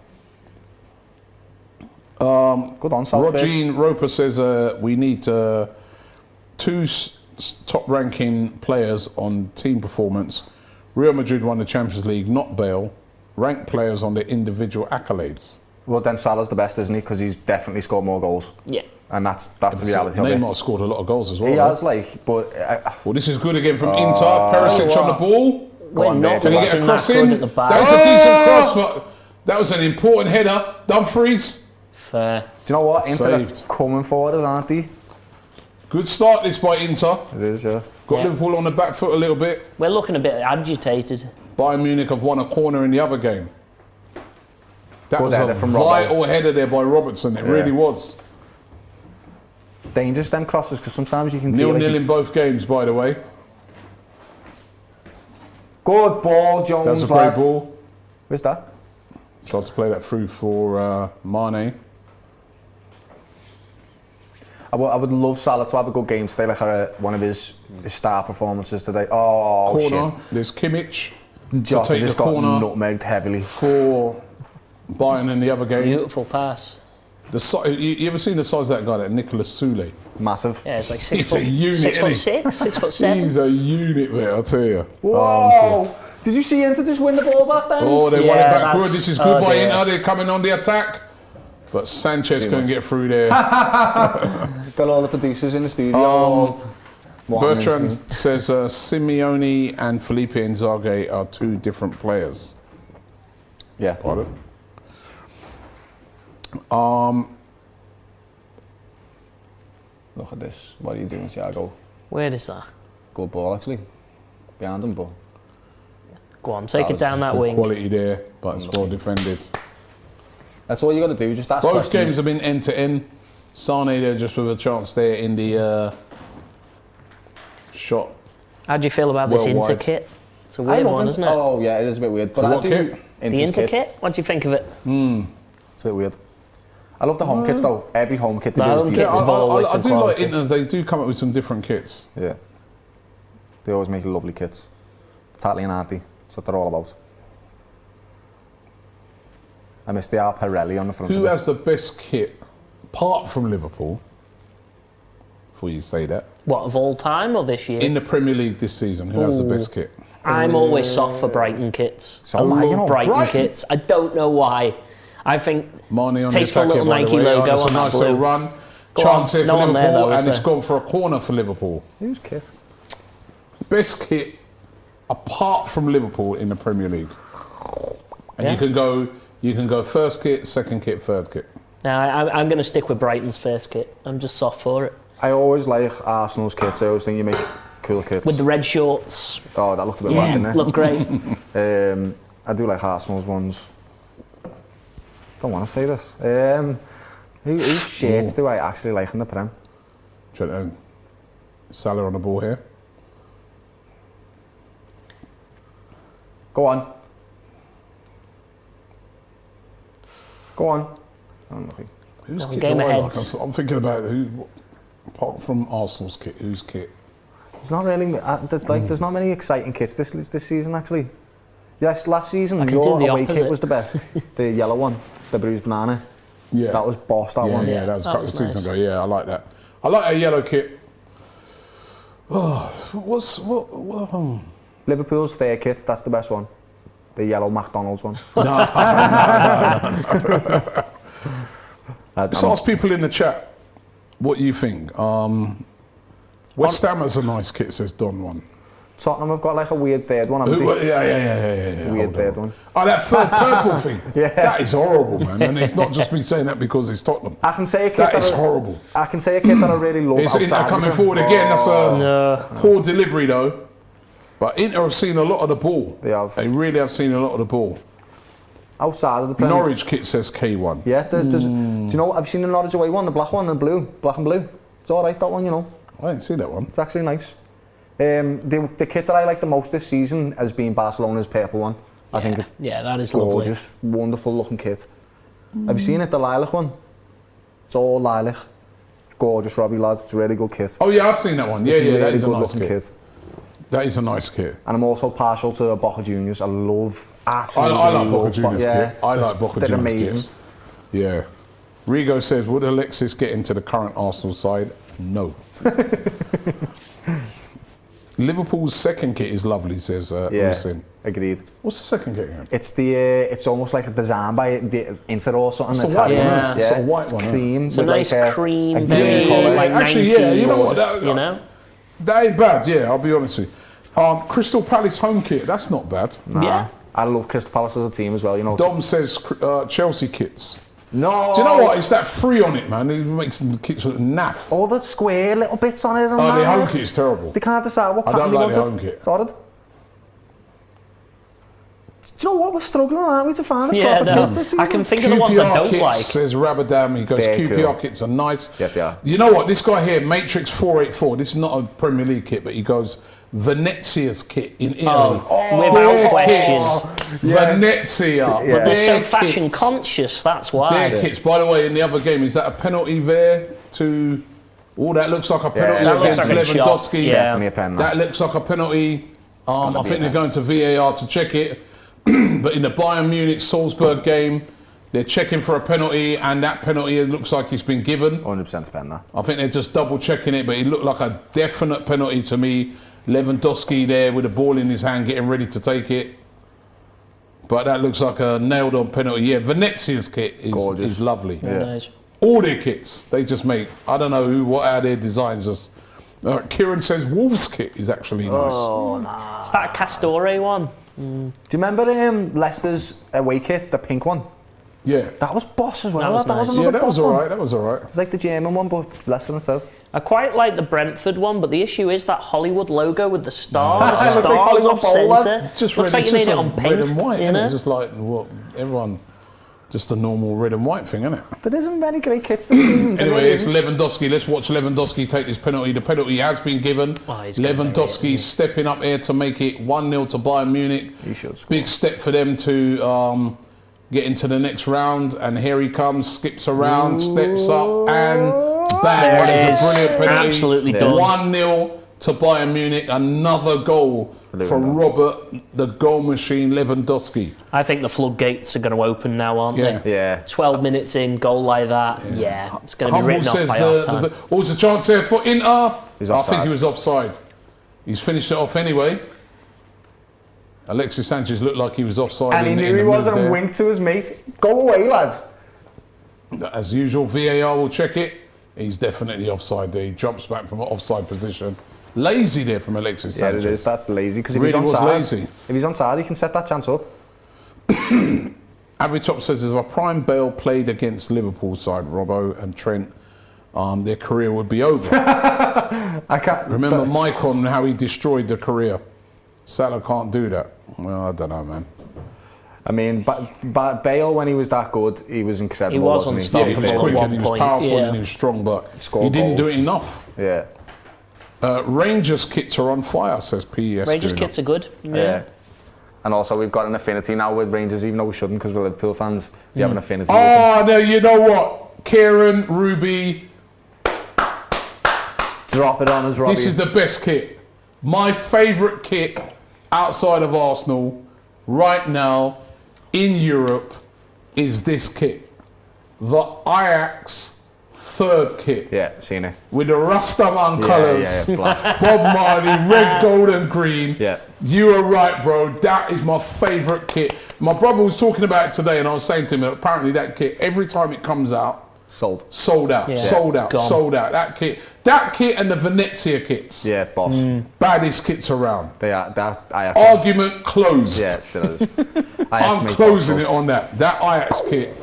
C: Good on, Salzburg.
A: Roger Roper says we need two top-ranking players on team performance. Real Madrid won the Champions League, not Bale. Ranked players on their individual accolades.
C: Well, then Salah's the best, isn't he? Because he's definitely scored more goals.
B: Yeah.
C: And that's the reality of it.
A: Neymar scored a lot of goals as well.
C: He
A: right?
C: has, like, but...
A: Well, this is good again from Inter. Perisic on the ball.
C: Go on, mate.
A: Can he get a
B: looking
A: cross
B: that good
A: in?
B: at the back.
A: That was a decent cross, but that was an important header. Dumfries.
B: Fair.
C: Do you know what? Inter
A: Saved.
C: are coming forward, aren't they?
A: Good start this by Inter.
C: It is, yeah.
A: Got
B: Yeah.
A: Liverpool on the back foot a little bit.
B: We're looking a bit agitated.
A: Bayern Munich have won a corner in the other game. That
C: Good
A: was a
C: header from
A: vital header there by Robertson. It really was.
C: Dangerous, them crosses, because sometimes you can feel
A: 0-0
C: like...
A: in both games, by the way.
C: Good ball, Jones,
A: That's a great
C: lad.
A: ball.
C: Where's that?
A: Tried to play that through for Mane.
C: I would love Salah to have a good game today, like one of his star performances today. Oh,
A: Corner.
C: shit.
A: There's Kimmich
C: Jota
A: take
C: just
A: the
C: got
A: corner.
C: nutmegged heavily.
A: For Bayern in the other game.
B: Beautiful pass.
A: You ever seen the size of that guy, that Nicolas Soule?
C: Massive.
B: Yeah, it's like
A: He's a unit,
B: 6'6", 6'7".
A: He's a unit, mate, I'll tell you.
C: Whoa! Did you see Inter just win the ball back then?
A: Oh, they won it
B: Yeah,
A: back good.
B: that's-
A: This is good by
B: dear.
A: Inter. They're coming on the attack. But Sanchez couldn't get through there.
C: Got all the producers in the studio.
A: Bertrand says Simeone and Felipe Inzaghi are two different players.
C: Yeah.
A: Pardon?
C: Look at this. What are you doing, Thiago?
B: Where is that?
C: Good ball, actually. Behind him, but...
B: Go on, take
C: That
B: it down that
A: Good
B: wing.
A: quality there, but it's well defended.
C: That's all you got to do, just ask
A: Both
C: questions.
A: games have been end-to-end. Sane there just with a chance there in the shot.
B: How do you feel about this
A: Well
B: Inter
A: wide.
B: kit? It's a
C: I
B: weird
C: love
B: one,
C: it.
B: isn't it?
C: Oh, yeah, it is a bit weird. But
A: What
C: I do...
A: kit?
B: the
C: Inter's
B: Inter kit? What do you think of it?
C: It's a bit weird. I love the home kits, though. Every home kit they
B: The
C: do is
B: home
C: beautiful.
B: kits have always
A: I
B: been
A: do like
B: quality.
A: Inter. They do come up with some different kits.
C: Yeah. They always make lovely kits. Italian, aren't they? That's what they're all about. I miss the Pirelli on the front
A: Who
C: of it.
A: has the best kit, apart from Liverpool? Before you say that,
B: What, of all time or this year?
A: in the Premier League this season, who has the best kit?
B: I'm always soft for Brighton kits.
C: So
B: I
C: am I,
B: love
C: you know,
B: Brighton
A: Brighton.
B: kits. I don't know why. I think
A: Mane on
B: Tasteful
A: the attack here,
B: little
A: by the
B: Nike
A: way.
B: logo
A: That's a
B: on that
A: nice little
B: blue.
A: run.
B: Go
A: Chance
B: on,
A: here for
B: no one
A: Liverpool,
B: there though, is
A: and it's
B: there?
A: gone for a corner for Liverpool.
C: Who's kit?
A: Best kit, apart from Liverpool in the Premier League. And
B: Yeah.
A: you can go first kit, second kit, third kit.
B: No, I'm going to stick with Brighton's first kit. I'm just soft for it.
C: I always like Arsenal's kits. I always think you make cool kits.
B: With the red shorts.
C: Oh, that looked a bit bad, didn't it?
B: Look great.
C: I do like Arsenal's ones. Don't want to say this. Whose shirts do I actually like in the Prem?
A: Salah on the ball here.
C: Go on. Go on. Oh, nothing.
A: Whose
B: No,
A: kit
B: game
A: do I
B: ahead.
A: like? I'm thinking about who, apart from Arsenal's kit, whose kit?
C: It's not really there's not many exciting kits this season actually. Yes, last season
B: could
C: your
B: do the
C: away kit
B: opposite.
C: was the best. The yellow one, the bruised banana.
A: Yeah,
C: That was boss. That one.
A: Yeah, that was a
B: that
A: couple of
B: was
A: seasons
B: nice.
A: ago. Yeah, I like that. I like a yellow kit. Oh,
C: Liverpool's fair kit. That's the best one. The yellow McDonald's one.
A: Let's ask people in the chat what you think. West Ham has a nice kit, says Don one.
C: Tottenham have got like a weird third one. haven't they?
A: Yeah.
C: Weird
A: Hold
C: third
A: on.
C: one.
A: Oh, that third purple thing.
C: Yeah.
A: That is horrible, man. And it's not just me saying that because it's Tottenham.
C: I can say a kit
A: That is
C: I-
A: horrible.
C: I can say a kit that I really love.
A: It's Inter
C: outside
A: coming
C: of
A: forward again. That's a
B: No.
A: poor delivery, though. But Inter have seen a lot of the ball.
C: They have.
A: They really have seen a lot of the ball.
C: outside of the Premier.
A: Norwich kit says K1.
C: Yeah, do you know, have you seen the Norwich away one, the black one, and blue, black and blue? It's alright, that one, you know.
A: I didn't see that one.
C: It's actually nice. The kit that I like the most this season has been Barcelona's purple one. I think it's
B: that is
C: gorgeous, wonderful looking kit. Have you seen it, the lilac one? It's all lilac. It's gorgeous, Robbie, lads. It's a really good kit.
A: Oh yeah, I've seen that one. Yeah,
C: Really
A: that is a
C: good
A: nice
C: looking
A: kit. That is a nice kit.
C: And I'm also partial to Boca Juniors. I love, absolutely
A: I like
C: love
A: Boca Juniors kit. I like Boca
C: they're
A: Juniors
C: amazing.
A: kits. Yeah. Rigo says, would Alexis get into the current Arsenal side? No. Liverpool's second kit is lovely, says Hussein.
C: Agreed.
A: What's the second kit again?
C: It's it's almost like a design by the Inter or something.
A: It's a white one.
B: Yeah.
A: It's a white one.
C: Cream.
B: It's a nice cream,
C: a
B: very
C: colour.
B: like
A: Actually,
B: 90s,
A: yeah, you know what?
B: you know?
A: That ain't bad, yeah, I'll be honest with you. Crystal Palace home kit, that's not bad.
C: Nah.
B: Yeah.
C: I love Crystal Palace as a team as well, you know.
A: Dom says Chelsea kits.
C: No.
A: Do you know what? It's that free on it, man. It makes the kits look naff.
C: All the square little bits on it. And
A: Oh, the
C: that.
A: home kit is terrible.
C: They can't decide what
A: I
C: pattern
A: don't
C: they
A: like the
C: wanted.
A: home kit.
C: It's horrid. Do you know what? We're struggling, aren't we, to find a
B: Yeah,
C: proper
B: no.
C: kit this season?
B: I can think of the ones I
A: QPR
B: don't
A: kits,
B: like.
A: says Rabadam. He goes,
C: They're
A: QPR
C: cool.
A: kits are nice.
C: Yeah, they are.
A: You know what? This guy here, Matrix 484, this is not a Premier League kit, but he goes, Venezia's kit in Italy.
B: Without
A: their
B: question.
A: kits. Venezia.
C: Yeah.
B: But they're so
A: Their
B: fashion
A: kits.
B: conscious, that's why.
A: Their kits. By the way, in the other game, is that a penalty there to... Oh, that looks like a penalty
C: that looks
A: against
B: like a chop.
A: Lewandowski.
B: Yeah.
C: Definitely a pen.
A: That looks like a penalty. I
C: be
A: think
C: a
A: they're going to VAR to check it. But in the Bayern Munich-Salzburg game, they're checking for a penalty, and that penalty looks like it's been given.
C: 100% a pen, that.
A: I think they're just double-checking it, but it looked like a definite penalty to me. Lewandowski there with the ball in his hand, getting ready to take it. But that looks like a nailed-on penalty. Yeah, Venezia's kit is lovely.
B: Yeah. Nice.
A: All their kits, they just make, I don't know what are their designs. Just Kieran says Wolves kit is actually nice.
C: Oh, nah.
B: Is that a Castore one?
C: Do you remember Leicester's away kit, the pink one?
A: Yeah.
C: That was boss as well.
B: That was nice.
C: another
A: Yeah, that
C: boss
A: was all
C: one.
A: right. That was all right.
C: It's like the German one, but Leicester instead.
B: I quite like the Brentford one, but the issue is that Hollywood logo with the star.
A: No.
B: The
A: It looks
C: like
B: stars
C: Hollywood
B: off
C: Bowl, lad.
B: centre.
A: Just
B: Looks
A: red,
B: like you
A: it's
B: made it
A: just
B: on
A: a
B: paint.
A: red and white,
B: you
A: isn't
B: know?
A: it? Just like what everyone, just a normal red and white thing, isn't it?
C: There isn't many great kits this season.
A: Anyway, it's Lewandowski. Let's watch Lewandowski take this penalty. The penalty has been given.
B: Oh, he's gonna make it,
A: Lewandowski stepping up here to make it 1-0 to Bayern Munich.
C: He should score.
A: Big step for them to get into the next round. And here he comes, skips around, steps up, and bang!
B: There it
A: That is
B: is.
A: a brilliant penalty.
B: Absolutely done.
A: 1-0 to Bayern Munich. Another goal for Robert, the goal machine, Lewandowski.
B: I think the floodgates are going to open now, aren't
A: Yeah.
B: they?
C: Yeah.
B: 12 minutes in, goal like that. Yeah, it's going to be
A: Humble
B: written off
A: says
B: by half time.
A: there's a chance here for Inter.
C: He's
A: I
C: offside.
A: think he was offside. He's finished it off anyway. Alexis Sanchez looked like he was offside.
C: And he
A: in
C: knew
A: the
C: he
A: move
C: wasn't
A: there.
C: and winked to his mate. Go away, lads.
A: As usual, VAR will check it. He's definitely offside there. He jumps back from an offside position. Lazy there from Alexis
C: Yeah,
A: Sanchez.
C: it is. That's lazy. Because if
A: Really
C: he's
A: was
C: onside,
A: lazy.
C: if he's onside, he can set that chance up.
A: Avitop says if a prime Bale played against Liverpool side, Robbo and Trent, their career would be over.
C: I can't
A: Remember Mike on how he destroyed the career. Salah can't do that. Well, I don't know, man.
C: I mean, but Bale, when he was that good, he was incredible.
B: He was
C: wasn't
A: Yeah,
B: unstoppable.
A: he was
B: At
A: quick
B: one
A: and he was
B: point,
A: powerful
B: yeah.
A: and he was strong, but
C: Score
A: he didn't do
C: goals.
A: it enough.
C: Yeah.
A: Rangers kits are on fire, says PES.
B: Rangers
A: Junior.
B: kits are good.
C: Yeah. And also, we've got an affinity now with Rangers, even though we shouldn't, because we're Liverpool fans. We have an affinity. with them.
A: Oh, no, you know what? Kieran, Ruby,
C: Drop it on us, Robbie.
A: this is the best kit. My favourite kit outside of Arsenal right now in Europe is this kit. The Ajax third kit.
C: Yeah, seen it.
A: With the Rastaman
C: Yeah,
A: colours.
C: yeah, black.
A: Bob Marley, red, gold and green.
C: Yeah.
A: You are right, bro. That is my favourite kit. My brother was talking about it today and I was saying to him that apparently that kit, every time it comes out,
C: Sold.
A: sold out,
B: Yeah.
A: sold
B: It's
A: out,
B: gone.
A: sold out. That kit and the Venezia kits.
C: Yeah, boss.
A: Baddest kits around.
C: They are. That Ajax.
A: Argument closed.
C: Yeah, it is.
A: I'm closing it on that. That Ajax kit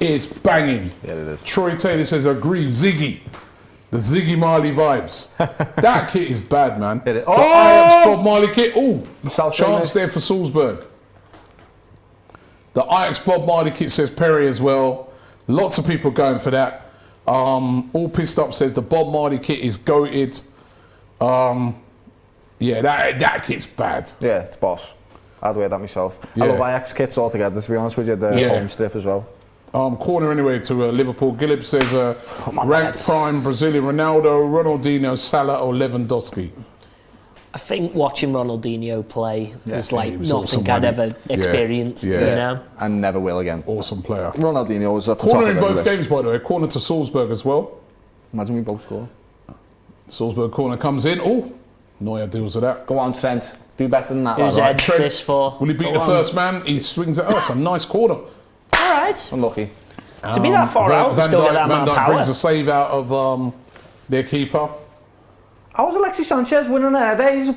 A: is banging.
C: Yeah, it is.
A: Troy Taylor says, agree, Ziggy. The Ziggy Marley vibes. That kit is bad, man.
C: It is.
A: The Ajax Bob Marley kit. Oh,
C: South
A: chance
C: End.
A: there for Salzburg. The Ajax Bob Marley kit says Perry as well. Lots of people going for that. All Pissed Up says the Bob Marley kit is goated. Yeah, that kit's bad.
C: Yeah, it's boss. I'd wear that myself.
A: Yeah.
C: I love Ajax kits altogether, to be honest with you. The home strip as well.
A: Corner anyway to Liverpool. Gillip says ranked
C: lads.
A: prime Brazilian Ronaldo, Ronaldinho, Salah or Lewandowski.
B: I think watching Ronaldinho play is like
A: he was
B: nothing
A: awesome,
B: I'd
A: wasn't
B: ever
A: he?
B: experienced,
A: Yeah.
B: you know?
C: And never will again.
A: Awesome player.
C: Ronaldinho was at the top
A: Corner
C: of
A: in
C: every
A: both
C: list.
A: games, by the way. Corner to Salzburg as well.
C: Imagine we both score.
A: Salzburg corner comes in. Oh, Neuer deals with that.
C: Go on, Trent. Do better than that.
B: Who's
C: lad.
B: edged
A: Trent,
B: this for?
A: Will he beat the first man? He swings it. Oh, it's a nice corner.
B: All right.
C: Unlucky.
B: To be that far out, still get that
A: Van
B: amount of
A: Dijk
B: power.
A: brings a save out of their keeper.
C: How was Alexis Sanchez winning there? He's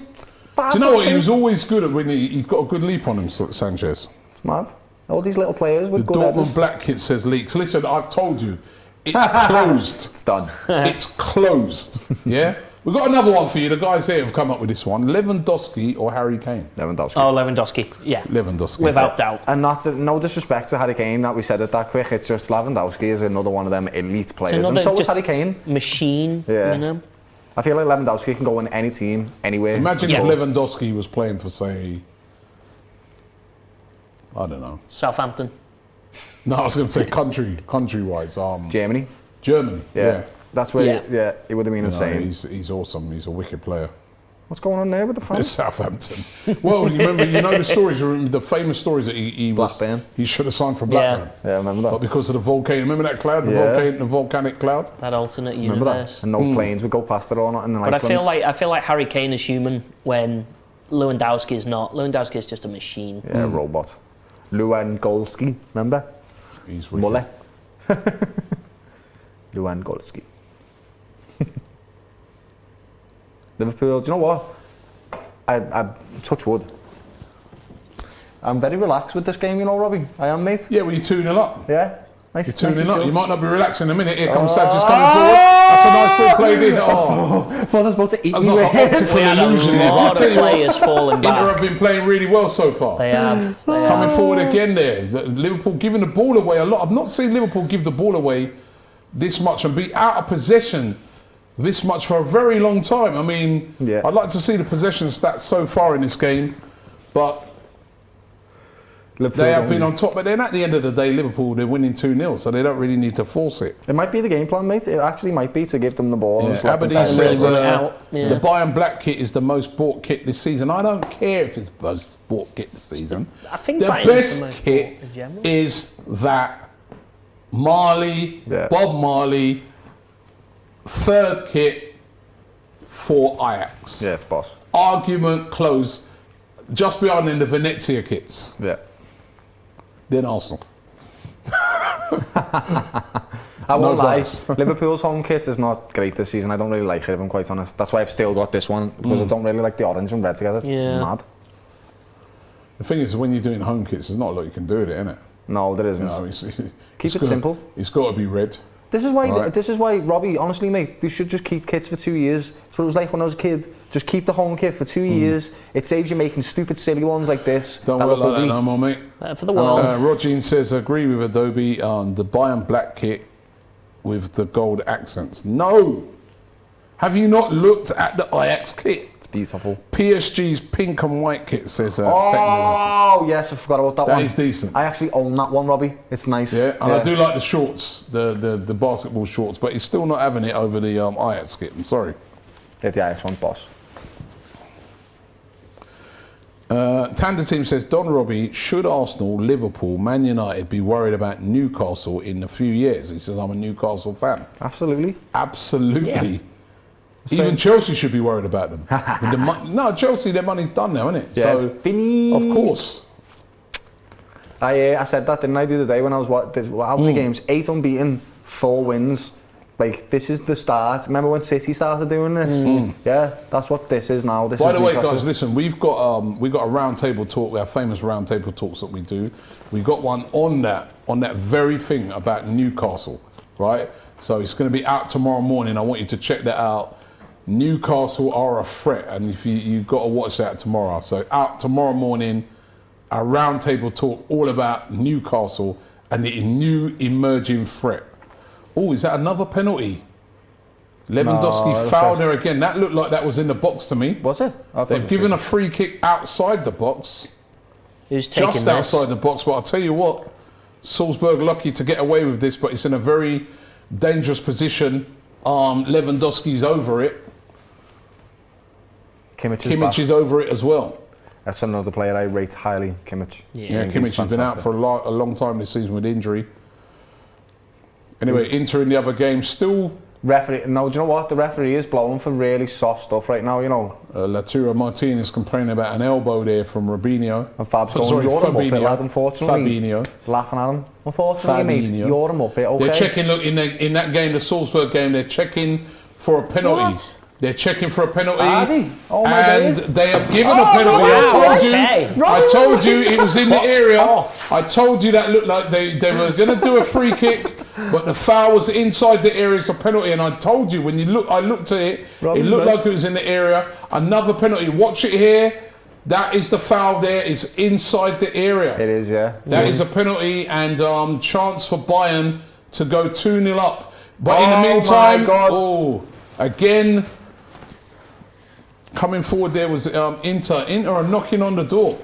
C: bad.
A: Do you know what? He was always good at winning. He's got a good leap on him, Sanchez.
C: It's mad. All these little players with
A: The
C: good
A: Dortmund
C: headers.
A: Black Kit says leaks. Listen, I've told you, it's closed.
C: It's done.
A: It's closed. Yeah? We've got another one for you. The guys here have come up with this one. Lewandowski or Harry Kane?
C: Lewandowski.
B: Oh, Lewandowski, yeah.
A: Lewandowski.
B: Without doubt.
C: And no disrespect to Harry Kane that we said it that quick. It's just Lewandowski is another one of them elite players. And
B: another
C: so is
B: just-
C: Harry Kane.
B: Machine,
C: Yeah.
B: you know?
C: I feel like Lewandowski can go in any team, anywhere.
A: Imagine
B: Yeah.
A: if Lewandowski was playing for, say, I don't know.
B: Southampton.
A: No, I was going to say country-wise.
C: Germany.
A: Germany. Yeah.
C: That's where,
B: Yeah.
C: it would have been
A: No,
C: insane.
A: he's awesome. He's a wicked player.
C: What's going on there with the
A: It's
C: fans?
A: Southampton. Well, you remember, the stories, the famous stories that he
C: Blackburn.
A: He should have signed for Blackburn.
C: Yeah, I remember
A: But
C: that.
A: because of the volcano, remember that cloud, the volcanic cloud?
B: That alternate
C: Remember
B: universe.
C: that? And no planes would go past it or not in
B: But
C: Iceland.
B: I feel like Harry Kane is human when Lewandowski is not. Lewandowski is just a machine.
C: Yeah, robot. Lewandowski, remember?
A: He's wicked.
C: Mulle. Lewandowski. Liverpool, do you know what? I touch wood. I'm very relaxed with this game, you know, Robbie. I am, mate.
A: Yeah, well, you're 2-0 up.
C: Yeah. Nice.
A: You're 2-0
C: and
A: up.
C: chill.
A: You might not be relaxing in a minute. Here comes Sanchez coming forward. That's a nice ball played in. Oh,
C: I thought I was supposed to eat
A: that's
C: me
A: not
C: with
A: an optical
B: We had a
A: illusion there. But I'll
B: lot
A: tell
B: of
A: you what,
B: players falling
A: Inter have
B: back.
A: been playing really well so far.
B: They have.
A: Coming forward again there. Liverpool giving the ball away a lot. I've not seen Liverpool give the ball away this much and be out of possession this much for a very long time. I mean,
C: Yeah.
A: I'd like to see the possession stats so far in this game, but
C: Liverpool
A: they have
C: don't
A: been
C: need-
A: on top. But then at the end of the day, Liverpool, they're winning 2-0, so they don't really need to force it.
C: It might be the game plan, mate. It actually might be to give them the ball. and just let them
A: Aberdeen
C: take it.
A: says
B: Really run it out, yeah.
A: the Bayern Black kit is the most bought kit this season. I don't care if it's the most bought kit this season.
B: I think
A: The
B: Bayern's
A: best
B: the most
A: kit
B: bought in general.
A: is that Marley,
C: Yeah.
A: Bob Marley, third kit for Ajax.
C: Yeah, it's boss.
A: Argument closed. Just behind in the Venezia kits.
C: Yeah.
A: Then Arsenal.
C: I won't lie.
A: dice.
C: Liverpool's home kit is not great this season. I don't really like it, if I'm quite honest. That's why I've still got this one, because I don't really like the orange and red together. It's
B: Yeah.
C: mad.
A: The thing is, when you're doing home kits, there's not a lot you can do with it, innit?
C: No, there isn't.
A: No,
C: Keep it simple.
A: It's got to be red.
C: This is why.
A: Right.
C: This is why, Robbie. Honestly, mate, they should just keep kits for 2 years. So it was like when I was a kid. Just keep the home kit for 2 years. It saves you making stupid, silly ones like this.
A: Don't
C: that
A: work
C: look
A: like that
C: ugly.
A: no more, mate.
B: For the world.
A: Rogin says, agree with Adobe. The Bayern Black kit with the gold accents. No! Have you not looked at the Ajax kit?
C: It's beautiful.
A: PSG's pink and white kit, says Technical.
C: Oh yes, I forgot about that one.
A: That is decent.
C: I actually own that one, Robbie. It's nice.
A: Yeah, and I do like the shorts, the basketball shorts, but he's still not having it over the Ajax kit. I'm sorry.
C: Yeah, the Ajax one's boss.
A: Tanda Team says, Don Robbie, should Arsenal, Liverpool, Man United be worried about Newcastle in a few years? He says, I'm a Newcastle fan.
C: Absolutely.
A: Absolutely.
C: Yeah.
A: Even Chelsea should be worried about them. With the no, Chelsea, their money's done now, isn't it?
C: Yeah,
A: So,
C: it's finished.
A: of course.
C: I said that, didn't I, the other day when I was how many games? 8 unbeaten, 4 wins. Like, this is the start. Remember when City started doing this? Yeah, that's what this is now. This
A: By
C: is
A: the way,
C: Newcastle.
A: guys, listen, we've got a round table talk. We have famous round table talks that we do. We got one on that very thing about Newcastle, right? So it's going to be out tomorrow morning. I want you to check that out. Newcastle are a threat, and if you got to watch that tomorrow. So out tomorrow morning. a roundtable talk all about Newcastle and the new emerging threat. Oh, is that another penalty? Lewandowski fouled there again. That looked like that was in the box to me.
C: Was it?
A: They've given a free kick outside the box.
B: Who's taking
A: Just
B: this?
A: outside the box, but I'll tell you what, Salzburg lucky to get away with this, but it's in a very dangerous position. Lewandowski's over it. Kimmich is over it as well.
C: That's another player I rate highly, Kimmich.
A: Yeah, Kimmich has been out for a long time this season with injury. Anyway, Inter in the other game still...
C: Referee, no, do you know what? The referee is blowing for really soft stuff right now, you know.
A: Lautaro Martinez complaining about an elbow there from Robinho.
C: And Fab's going, you're a muppet, lad, unfortunately.
A: Fabinho.
C: Laughing at him. Unfortunately, mate, you're a muppet, okay?
A: They're checking, look, in that game, the Salzburg game, they're checking for a penalty.
B: What?
A: They're checking for a penalty.
C: Are they? Oh my
A: and
C: days.
A: they have given a penalty. I told you it was in the area. I told you that looked like they were going to do a free kick, but the foul was inside the area. It's a penalty. And I told you, I looked at it, it looked like it was in the area. Another penalty. Watch it here. That is the foul there. It's inside the area.
C: It is, yeah.
A: That is a penalty and chance for Bayern to go 2-0 up. But in the meantime, again... Coming forward there was Inter. Inter are knocking on the door.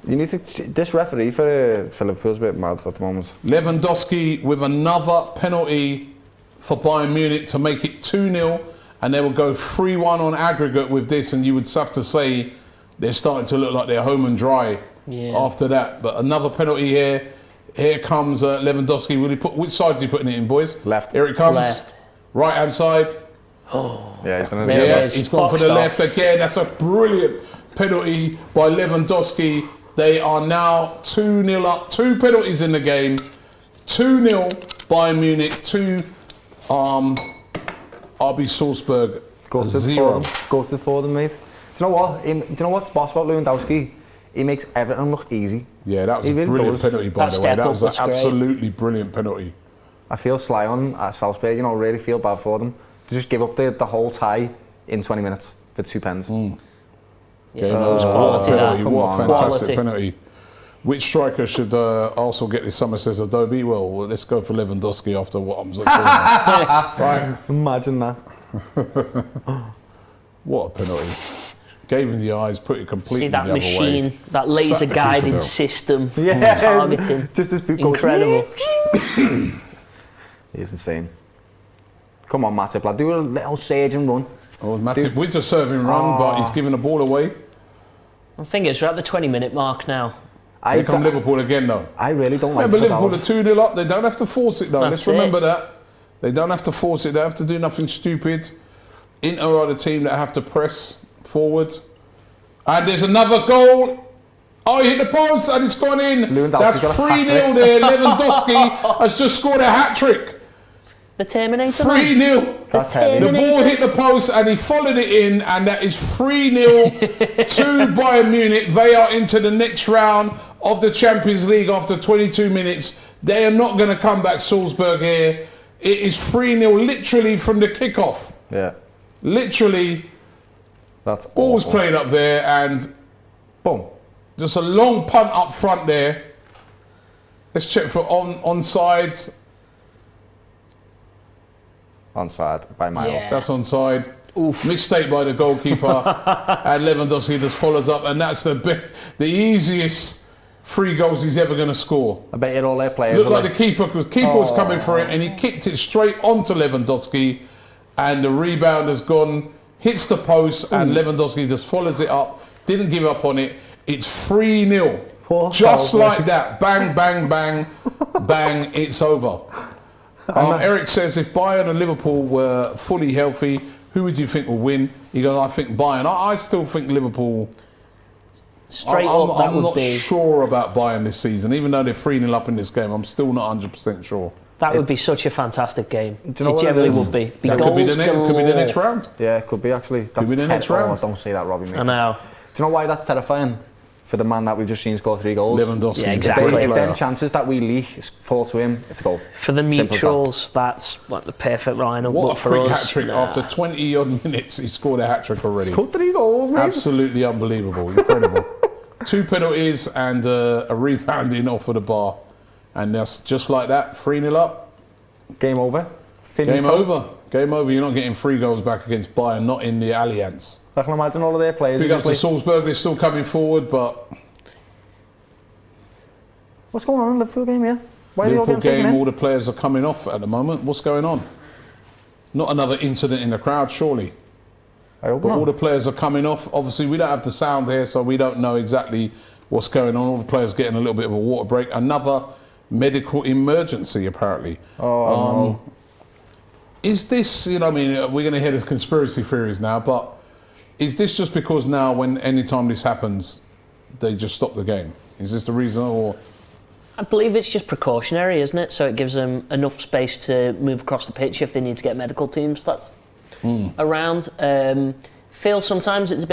C: You need to... This referee for Liverpool's a bit mad at the moment.
A: Lewandowski with another penalty for Bayern Munich to make it 2-0, and they will go 3-1 on aggregate with this, and you would have to say they're starting to look like they're home and dry after that. But another penalty here. Here comes Lewandowski. Which side is he putting it in, boys?
C: Left.
A: Here it comes.
B: Left.
A: Right-hand side.
B: Oh,
C: yeah, he's done
B: it.
A: He's gone for the left again. That's a brilliant penalty by Lewandowski. They are now 2-0 up. 2 penalties in the game. 2-0 Bayern Munich to RB Salzburg.
C: Go to 0. Go to for them, mate. Do you know what's boss about Lewandowski? He makes Everton look easy.
A: Yeah, that was a brilliant penalty, by the way. That was an absolutely brilliant penalty.
C: I feel sly on at Salzburg, you know, really feel bad for them. To just give up the whole tie in 20 minutes for 2 pens.
B: Yeah, it was quality.
A: What a fantastic penalty. Which striker should also get this summer, says Adobe? Well, let's go for Lewandowski after what I'm saying. Right.
C: Imagine that.
A: What a penalty. Gave him the eyes, put it completely
B: the other way. See that machine, that laser guided system, targeting.
C: Just as
B: incredible.
C: He's insane. Come on, Matip, lad, do a little surging run.
A: Oh, Matip with a serving run, but he's giving the ball away.
B: The thing is, we're at the 20-minute mark now.
A: Here come Liverpool again, though.
C: I really don't like
A: Liverpool are 2-0 up. They don't have to force it, though. Let's remember that. They don't have to force it. They have to do nothing stupid. Inter are the team that have to press forward. And there's another goal. Oh, he hit the post and it's gone in. That's 3-0 there. Lewandowski has just scored a hat-trick.
B: The Terminator.
A: 3-0. The ball hit the post and he followed it in, and that is 3-0 to Bayern Munich. They are into the next round of the Champions League after 22 minutes. They are not going to come back, Salzburg here. It is 3-0 literally from the kickoff.
C: Yeah.
A: Literally.
C: That's
A: ball's played up there and
C: boom.
A: Just a long punt up front there. Let's check for onside.
C: Onside by miles.
A: Yeah. That's onside. Oof. Mistake by the goalkeeper. And Lewandowski just follows up, and that's the easiest 3 goals he's ever going to score.
C: I bet all their players
A: looked like the keeper was coming for it, and he kicked it straight onto Lewandowski, and the rebound has gone, hits the post, and Lewandowski just follows it up, didn't give up on it. It's 3-0. Just like that. Bang, bang, bang, bang, it's over. Eric says, if Bayern and Liverpool were fully healthy, who would you think will win? He goes, I think Bayern. I still think Liverpool.
B: Straight up,
A: I'm not sure about Bayern this season. Even though they're 3-0 up in this game, I'm still not 100% sure.
B: That would be such a fantastic game. Do you know it generally would be.
A: That could be the next round.
C: Yeah, it could be actually.
A: Could be the next round.
C: Don't say that, Robbie. Mate.
B: I know.
C: Do you know why that's terrifying? For the man that we've just seen score 3 goals.
A: Lewandowski.
B: Yeah, exactly.
C: If them chances that we leak fall to him, it's a goal.
B: For the mutuals, that's like the perfect lineup.
A: What a
B: for
A: quick
B: us,
A: hat-trick. After 20 odd minutes, he scored a hat-trick already.
C: Scored 3 goals, mate.
A: Absolutely unbelievable. Incredible. 2 penalties and a rebounding off of the bar. And that's just like that, 3-0 up.
C: Game over.
A: Game over. Game over. You're not getting 3 goals back against Bayern, not in the Allianz.
C: I can imagine all of their players.
A: Big up to Salzburg, they're still coming forward, but...
C: What's going on in the Liverpool game, yeah? Why
A: Liverpool game, all the players are coming off at the moment. What's going on? Not another incident in the crowd, surely.
C: I hope
A: But
C: not.
A: all the players are coming off. Obviously, we don't have the sound here, so we don't know exactly what's going on. All the players getting a little bit of a water break. Another medical emergency, apparently.
C: No.
A: Is this, you know, I mean, we're going to hear the conspiracy theories now, but is this just because now, anytime this happens, they just stop the game? Is this the reason, or?
B: I believe it's just precautionary, isn't it? So it gives them enough space to move across the pitch if they need to get medical teams. That's around. Feel sometimes it's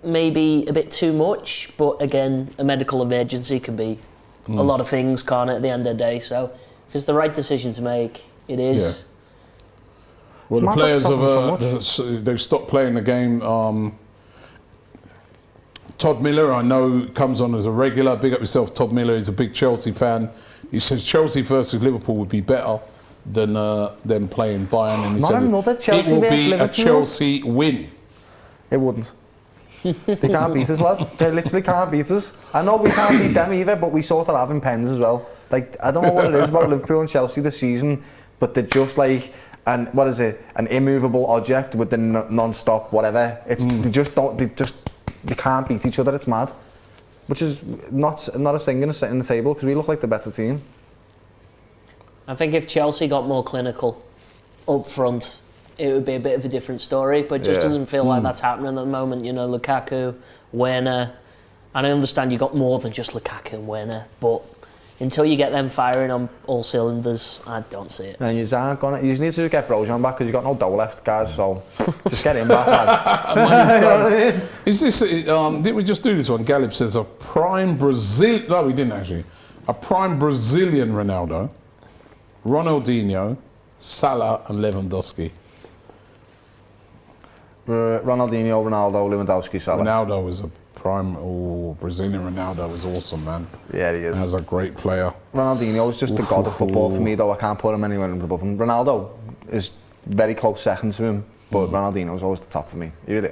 B: maybe a bit too much, but again, a medical emergency can be a lot of things, can't it, at the end of the day? So if it's the right decision to make, it is.
A: Yeah. Well, the players they've stopped playing the game. Todd Miller, I know, comes on as a regular. Big up yourself, Todd Miller. He's a big Chelsea fan. He says Chelsea versus Liverpool would be better than them playing Bayern. And he said it will be a Chelsea win.
C: It wouldn't. They can't beat us, lads. They literally can't beat us. I know we can't beat them either, but we sort of have in pens as well. Like, I don't know what it is about Liverpool and Chelsea this season, but they're just like, an immovable object with the non-stop whatever. It's they can't beat each other. It's mad, which is not a thing in the table because we look like the better team.
B: I think if Chelsea got more clinical up front, it would be a bit of a different story, but it just doesn't feel like that's happening at the moment. You know, Lukaku, Werner, and I understand you got more than just Lukaku and Werner, but until you get them firing on all cylinders, I don't see it.
C: And you need to get Brojan back because you got no dough left, guys. So just get him back.
A: You know what I mean? Is this? Didn't we just do this one? Gallup says a prime Brazil. No, we didn't actually. A prime Brazilian Ronaldo, Ronaldinho, Salah, and Lewandowski.
C: Ronaldinho, Ronaldo, Lewandowski, Salah.
A: Ronaldo was a prime. Oh, Brazilian Ronaldo was awesome, man.
C: Yeah, he is.
A: As a great player.
C: Ronaldinho is just the god of football for me, though. I can't put him anywhere above him. Ronaldo is very close second to him, but Ronaldinho is always the top for me. He's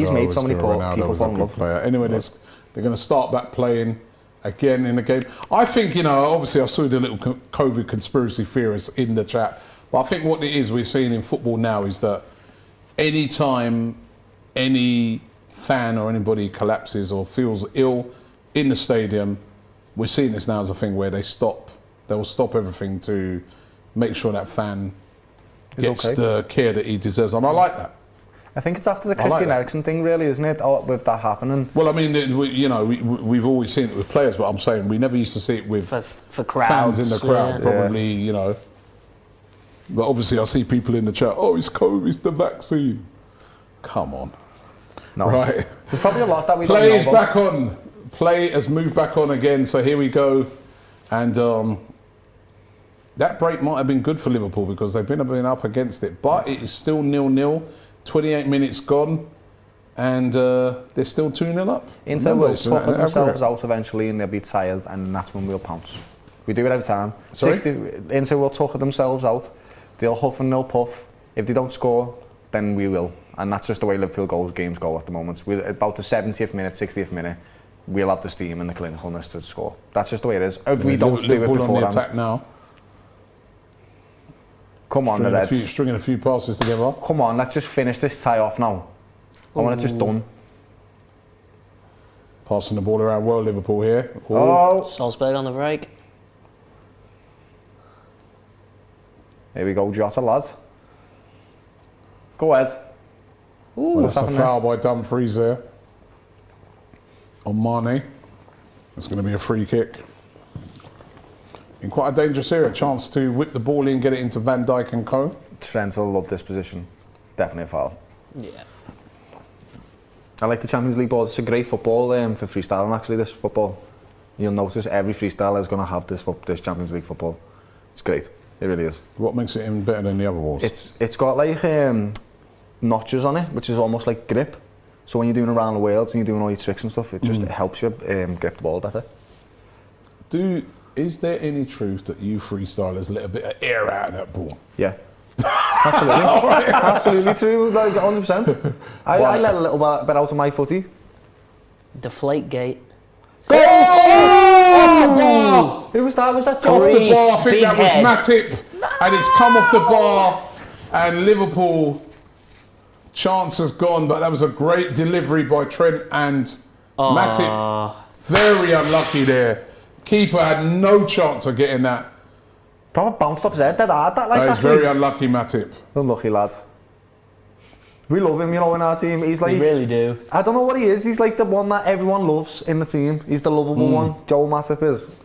C: made so many people fall in love.
A: Anyway, they're going to start back playing again in the game. I think, you know, obviously I saw the little COVID conspiracy theorists in the chat, but I think what it is we're seeing in football now is that anytime any fan or anybody collapses or feels ill in the stadium, we're seeing this now as a thing where they'll stop everything to make sure that fan gets the care that he deserves, and I like that.
C: I think it's after the Christian Eriksen thing, really, isn't it? With that happening.
A: Well, I mean, we've always seen it with players, but I'm saying we never used to see it with
B: for crowds,
A: fans in the crowd.
B: Yeah.
A: Probably, you know. But obviously, I see people in the chat. Oh, it's COVID, it's the vaccine. Come on.
C: No.
A: Right.
C: There's probably a lot that we
A: Play
C: don't know
A: is
C: about.
A: back on. Play has moved back on again. So here we go, and that break might have been good for Liverpool because they've been up against it, but it is still 0-0. 28 minutes gone, and they're still 2-0 up.
C: Inter will tucker themselves out eventually, and they'll be tired, and that's when we'll pounce. We do it every time. Inter will tucker themselves out. They'll huff and they'll puff. If they don't score, then we will, and that's just the way Liverpool games go at the moment. About the 70th minute, 60th minute, we'll have the steam and the clinicalness to score. That's just the way it is. If we don't do it
A: Liverpool on the
C: beforehand.
A: attack now.
C: Come on, the Reds.
A: Stringing a few passes together.
C: Come on, let's just finish this tie off now. I want it just done.
A: Passing the ball around well, Liverpool here.
B: Salzburg on the break.
C: Here we go, Jota, lads. Go ahead.
A: That's a foul by Dumfries there. On Mane. It's going to be a free kick. In quite a dangerous area, a chance to whip the ball in, get it into Van Dijk and co.
C: Trent will love this position. Definitely a foul.
B: Yeah.
C: I like the Champions League ball. It's a great football for freestyling, actually, this football. You'll notice every freestyler is going to have this Champions League football. It's great. It really is.
A: What makes it even better than the other balls?
C: It's got like notches on it, which is almost like grip. So when you're doing around the world and you're doing all your tricks and stuff, it just it helps you grip the ball better.
A: Is there any truth that you freestylers let a bit of air out of that ball?
C: Yeah. Absolutely. Absolutely true, like 100%. I let a little bit out of my footy.
B: Deflate gate.
A: Go! Off the bar!
C: Who was that? Was that
A: Off
C: Joe?
A: the bar, I think
B: Big
A: that
B: head.
A: was Matip. And it's come off the bar. And Liverpool, chance has gone, but that was a great delivery by Trent and Matip. Very unlucky there. Keeper had no chance of getting that.
C: Probably bounced off his head, dead hard, that like
A: That is
C: actually.
A: very unlucky, Matip.
C: Unlucky lad. We love him, you know, in our team. He's like,
B: We really do.
C: I don't know what he is. He's like the one that everyone loves in the team. He's the lovable one. Joel Matip is.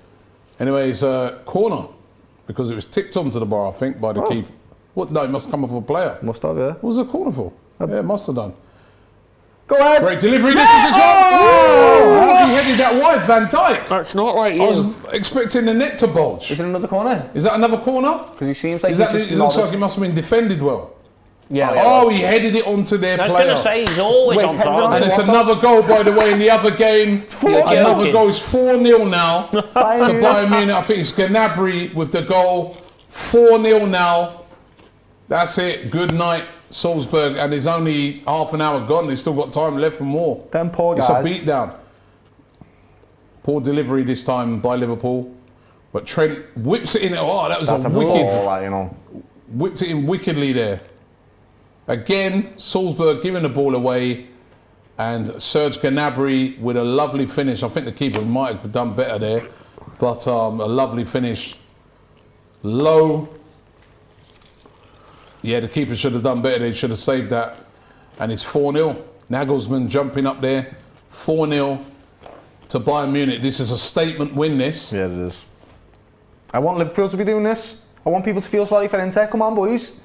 A: Anyway, it's a corner because it was tipped onto the bar, I think, by the keeper. What? No, it must come off a player.
C: Must have, yeah.
A: What was the corner for? Yeah, it must have done.
C: Go ahead.
A: Great delivery. This is the shot. Oh! How's he headed that wide, Van Dijk?
B: That's not like
A: I was expecting the net to bulge.
C: Is it another corner?
A: Is that another corner?
C: Because he seems like
A: Is
C: he's
A: that?
C: just
A: It looks like
C: nodded.
A: he must have been defended well.
B: Yeah.
A: Oh, he headed it onto their
B: I was
A: player.
B: going to say, he's always
C: Wait,
B: on
C: headed
B: top.
C: on
A: And it's
C: What?
A: another goal, by the way, in the other game.
B: You're
A: Another
B: joking.
A: goal is 4-0 now to
C: Bayern.
A: Bayern Munich. I think it's Gnabry with the goal. 4-0 now. That's it. Good night, Salzburg. And there's only half an hour gone. They've still got time left for more.
C: Them poor
A: It's a
C: guys.
A: beatdown. Poor delivery this time by Liverpool. But Trent whips it in. Oh, that was
C: That's
A: a
C: a
A: wicked.
C: ball, like, you know.
A: Whipped it in wickedly there. Again, Salzburg giving the ball away. And Serge Gnabry with a lovely finish. I think the keeper might have done better there. But a lovely finish. Low. Yeah, the keeper should have done better. They should have saved that. And it's 4-0. Nagelsmann jumping up there. 4-0 to Bayern Munich. This is a statement win, this.
C: Yeah, it is. I want Liverpool to be doing this. I want people to feel sorry for Inter. Come on, boys.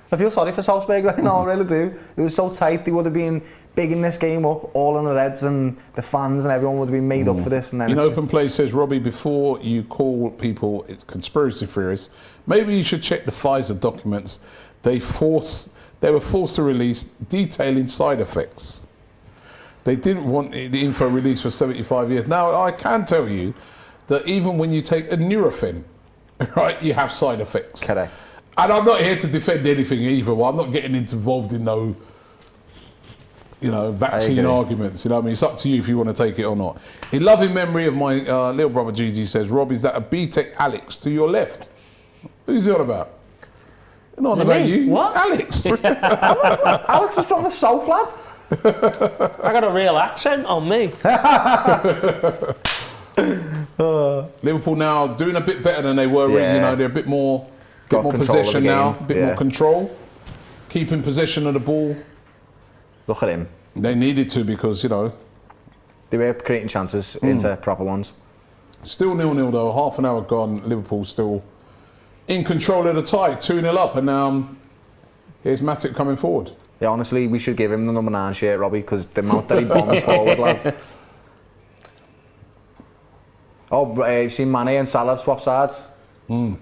C: I feel sorry for Salzburg right now, I really do. It was so tight. They would have been bigging this game up, all in the Reds, and the fans and everyone would have been made up for this. And then
A: In
C: it's-
A: Open Play says, Robbie, before you call people it's conspiracy theorists, maybe you should check the Pfizer documents. They were forced to release detailing side effects. They didn't want the info released for 75 years. Now, I can tell you that even when you take a Nurofen, right, you have side effects.
C: Correct.
A: And I'm not here to defend anything either. Well, I'm not getting involved in no, vaccine arguments. You know what I mean? It's up to you if you want to take it or not. In loving memory of my little brother Gigi says, Rob, is that a BTEC Alex to your left? Who's he on about? Not
B: Is it
A: about
B: me?
A: you.
B: What?
A: Alex.
C: Alex is from the South, lad.
B: I got a real accent on me.
A: Liverpool now doing a bit better than they were.
C: Yeah.
A: They're a bit more
C: Got control of the
A: possession now,
C: game.
A: a bit
C: Yeah.
A: more control, keeping possession of the ball.
C: Look at him.
A: They needed to because,
C: They were creating chances into proper ones.
A: still 0-0 though, half an hour gone, Liverpool still in control of the tie, 2-0 up, and now here's Matip coming forward.
C: Yeah, honestly, we should give him the number 9 shirt, Robbie, because the amount that he bombs forward, lad. Oh, you've seen Mane and Salah swap sides? That's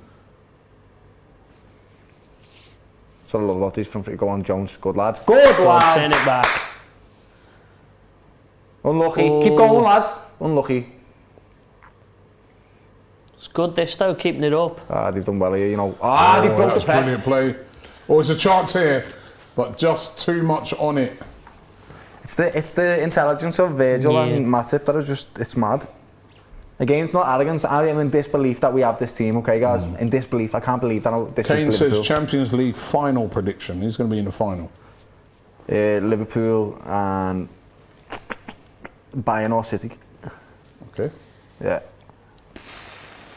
C: what I love about these from free. Go on, Jones. Good lads. Good
B: Turn
C: lads.
B: it back.
C: Unlucky. Keep going, lads. Unlucky.
B: It's good this though, keeping it up.
C: They've done well here, you know. They've broke the
A: That's
C: press.
A: brilliant play. Oh, there's a chance here, but just too much on it.
C: It's the intelligence of Virgil
B: Yeah.
C: and Matip that is just, it's mad. Again, it's not arrogance. I am in disbelief that we have this team, okay, guys? In disbelief. I can't believe that this
A: Kane
C: is
A: says
C: Liverpool.
A: Champions League final prediction. He's going to be in the final.
C: Liverpool and Bayern or City.
A: Okay.
C: Yeah.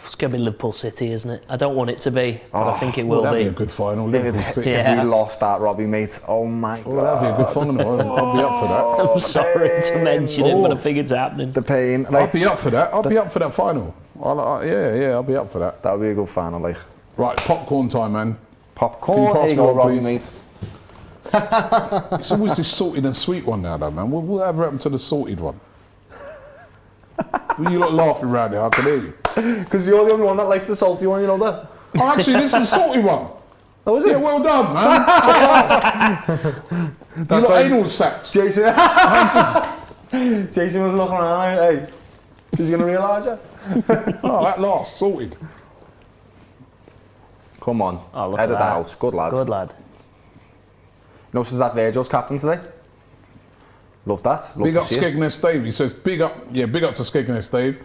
B: It's going to be Liverpool City, isn't it? I don't want it to be, but I think it will
A: That'd be a
B: be.
A: good final.
C: If,
A: Liverpool City.
B: Yeah.
C: we lost that, Robbie, mate, oh my
A: Well, that'd be a
C: God.
A: good final. I'll be up for that.
B: I'm sorry to mention it, but I think it's happening.
C: The pain.
A: I'll
C: Like,
A: be up for that. I'll be up for that final. I'll be up for that.
C: that would be a good final, like.
A: Right, popcorn time, man. Can you
C: Popcorn,
A: pass
C: there you
A: me
C: go,
A: one,
C: Robbie,
A: please?
C: mate.
A: It's always this salted and sweet one now, though, man. Whatever happened to the salted one? You lot laughing around there, I can hear you.
C: Because you're the only one that likes the salty one, you know that?
A: Oh, actually, this is the salty one.
C: Oh, was it?
A: Yeah, well done, man. You lot anal sacked.
C: Jason was looking around like, hey, is he going to realise it?
A: Oh, that last, sorted.
C: Come on,
B: Oh, look
C: headed
B: at
C: that
B: that.
C: out. Good lad.
B: Good lad.
C: Notices that Virgil's captain today. Love that. Love
A: Big
C: to
A: up
C: see it.
A: Skegness Dave. He says, big up to Skegness Dave.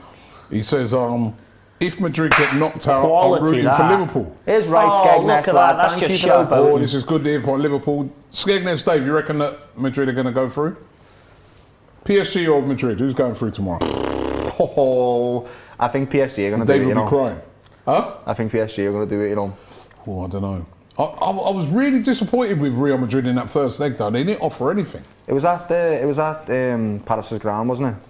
A: He says, if Madrid get knocked out,
B: Quality,
A: I'm rooting for
B: that.
A: Liverpool.
C: Here's right,
B: Oh,
C: Skegness,
B: look at
C: lad.
B: that. That's
C: Thank
B: just
C: you for that.
B: showboat.
A: Oh, this is good to hear for Liverpool. Skegness Dave, you reckon that Madrid are going to go through? PSG or Madrid? Who's going through tomorrow?
C: Oh, I think PSG are going to do
A: Dave
C: it, you
A: will be
C: know.
A: crying. Huh?
C: I think PSG are going to do it, you know.
A: Oh, I don't know. I was really disappointed with Real Madrid in that first leg, though. They didn't offer anything.
C: It was at Paris's ground, wasn't it?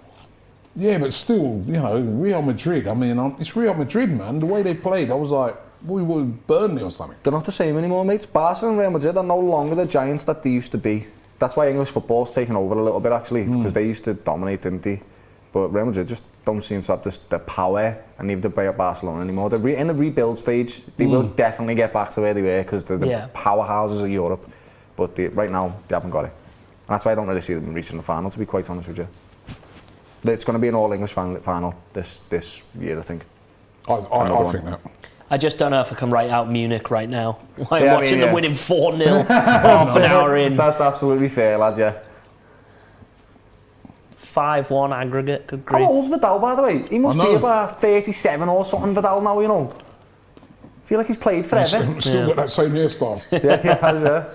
A: Yeah, but still, you know, Real Madrid. I mean, it's Real Madrid, man. The way they played, I was like, we would Burnley or something.
C: They're not the same anymore, mates. Barca and Real Madrid are no longer the giants that they used to be. That's why English football's taken over a little bit, actually, because they used to dominate, didn't they? But Real Madrid just don't seem to have the power, and neither do Barcelona anymore. They're in the rebuild stage. They will definitely get back to where they were, because they're the powerhouses of Europe. But right now, they haven't got it. And that's why I don't really see them reaching the final, to be quite honest with you. It's going to be an all-English final this year, I think.
A: I think that.
B: I just don't know if I can write out Munich right now. I'm
C: Yeah,
B: watching them winning 4-0 half an hour in.
C: That's absolutely fair, lads, yeah.
B: 5-1 aggregate, good
C: How
B: grief.
C: old's Vidal, by the way? He must be about 37 or something, Vidal, now, you know. I feel like he's played forever.
A: Still got that same hairstyle.
C: Yeah, he has, yeah.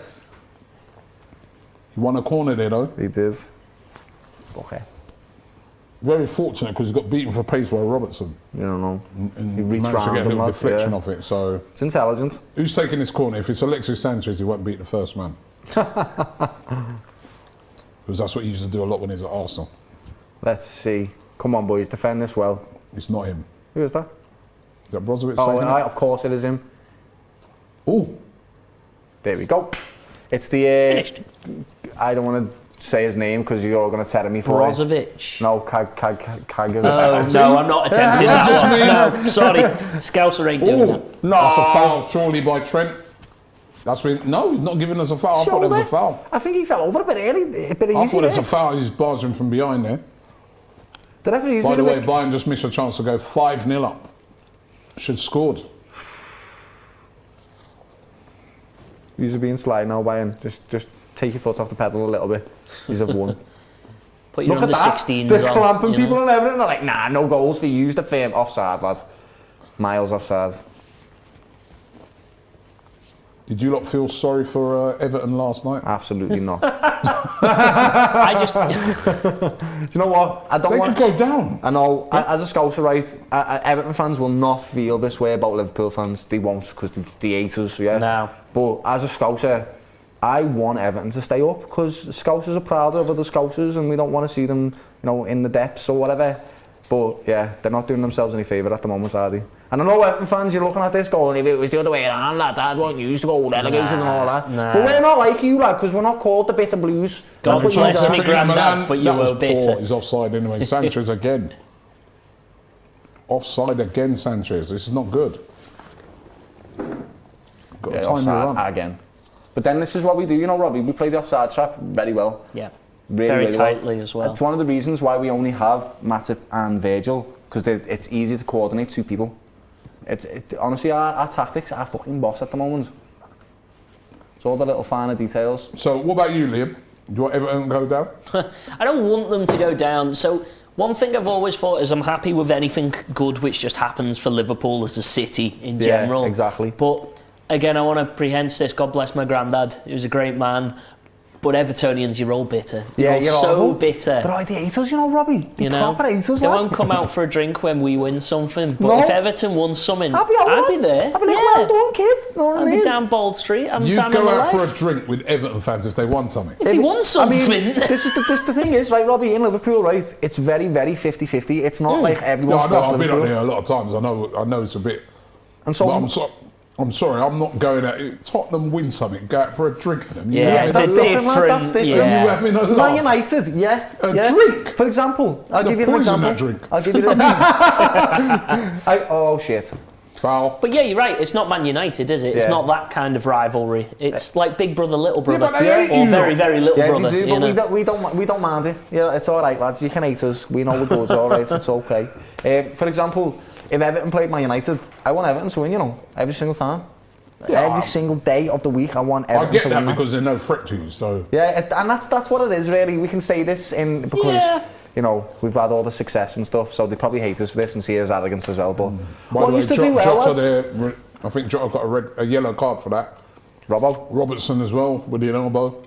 A: He won a corner there, though.
C: He did. Okay.
A: Very fortunate because he got beaten for pace by Robertson.
C: You don't know.
A: And
C: He reached
A: managed to
C: round
A: get a
C: him,
A: little
C: lads,
A: deflection
C: yeah.
A: off it. So
C: It's intelligent.
A: who's taking this corner? If it's Alexis Sanchez, he won't beat the first man. Because that's what he used to do a lot when he was at Arsenal.
C: Let's see. Come on, boys, defend this well.
A: It's not him.
C: Who is that?
A: Is that Brozovic?
C: Oh, of course it is him.
A: Oh,
C: There we go. It's the...
B: Finished.
C: I don't want to say his name because you're going to tell me for it.
B: Brozovic.
C: No,
B: Oh, no, I'm not attempting that one. No, sorry. Scouser ain't doing that.
C: No.
A: that's a foul, surely by Trent. That's been no, he's not giving us a foul. I thought it was a foul.
C: I think he fell over a bit early, a bit easy.
A: I thought it's
C: there.
A: a foul. He's barging from behind there.
C: The referee's
A: By
C: made
A: the
C: a
A: way,
C: bit-
A: Bayern just missed a chance to go 5-0 up. Should have scored.
C: You're being sly now, Bayern. Just take your foot off the pedal a little bit. You've won.
B: Put your
C: Look at
B: under
C: that.
B: 16s
C: They're
B: on.
C: clamping
B: you know.
C: people and everything. They're like, nah, no goals for you. The firm offside, lads. Miles offside.
A: Did you lot feel sorry for Everton last night?
C: Absolutely not.
B: I just.
C: Do you know what? I don't
A: They
C: want.
A: could go down.
C: I know, as a Scouser, right, Everton fans will not feel this way about Liverpool fans. They won't, because they hate us, yeah?
B: No.
C: But as a Scouser, I want Everton to stay up, because Scousers are proud of other Scousers, and we don't want to see them, in the depths or whatever. But, yeah, they're not doing themselves any favour at the moment, are they? And I know Everton fans, you're looking at this going, if it was the other way around, lad, I'd want you to go relegated and all that.
B: Nah.
C: But we're not like you, lad, because we're not called the bitter blues.
B: God
C: That's what you
B: bless
C: are.
B: me, granddad, but you
A: that was
B: were bitter.
A: poor. He's offside anyway. Sanchez again. Offside again, Sanchez. This is not good. Got to time your run.
C: Offside again. But then this is what we do, Robbie. We play the offside trap very well.
B: Yeah.
C: Really,
B: Very
C: really
B: tightly
C: well.
B: as well.
C: It's one of the reasons why we only have Matip and Virgil, because it's easy to coordinate two people. Honestly, our tactics are fucking boss at the moment. It's all the little finer details.
A: So, what about you, Liam? Do you want Everton to go down?
B: I don't want them to go down. So one thing I've always thought is I'm happy with anything good which just happens for Liverpool as a city in general.
C: Yeah, exactly.
B: But again, I want to prehense this. God bless my granddad. He was a great man. But Evertonians, you're all bitter. You're all so bitter.
C: They're ideators, Robbie.
B: You know, they won't come out for a drink when we win something. But
C: No.
B: if Everton won something,
C: I'd be
B: there.
C: I'd be like, well done, kid. Know what I
B: I'd
C: mean?
B: be down Bold Street. I'm
A: You
B: time
A: go
B: in my
A: out for
B: life.
A: a drink with Everton fans if they won something.
B: If he won something.
C: I mean, this the thing is, right, Robbie, in Liverpool, right, it's very, very 50-50. It's not like
A: Yeah,
C: everyone's
A: I know. I've been
C: Liverpool.
A: up there a lot of times. I know it's a bit.
C: And so,
A: But I'm sorry. I'm not going out. Tottenham win something. Go out for a drink with them.
B: Yeah, it's a
C: that's different, lad, that's
B: different.
C: different.
B: Yeah.
A: You having a
C: Man
A: laugh.
C: United, yeah.
A: A
C: yeah.
A: drink?
C: For example, I'll
A: They'll
C: give you an
A: poison
C: example.
A: that drink.
C: I'll give you oh shit.
A: Foul.
B: But yeah, you're right. It's not Man United, is it? It's
C: Yeah.
B: not that kind of rivalry. It's like big brother, little brother,
A: but they hate
B: or
A: you.
B: very, very little
C: Yeah,
B: brother.
C: they do,
B: you
C: but
B: know?
C: we don't mind it. Yeah, it's all right, lads. You can hate us. We know we're good. It's all right. It's okay. For example, if Everton played Man United, I want Everton to win. You know, every single time.
A: Yeah.
C: Every single day of the week, I want Everton
A: I get
C: to
A: that
C: win.
A: because they're no threat to you, so...
C: Yeah, and that's what it is, really. We can say this because, you know, we've had all the success and stuff, so they probably hate us for this and see us arrogance as well. But
A: By the way, Jota, I think Jota got a yellow card for that. Robertson as well, with the elbow.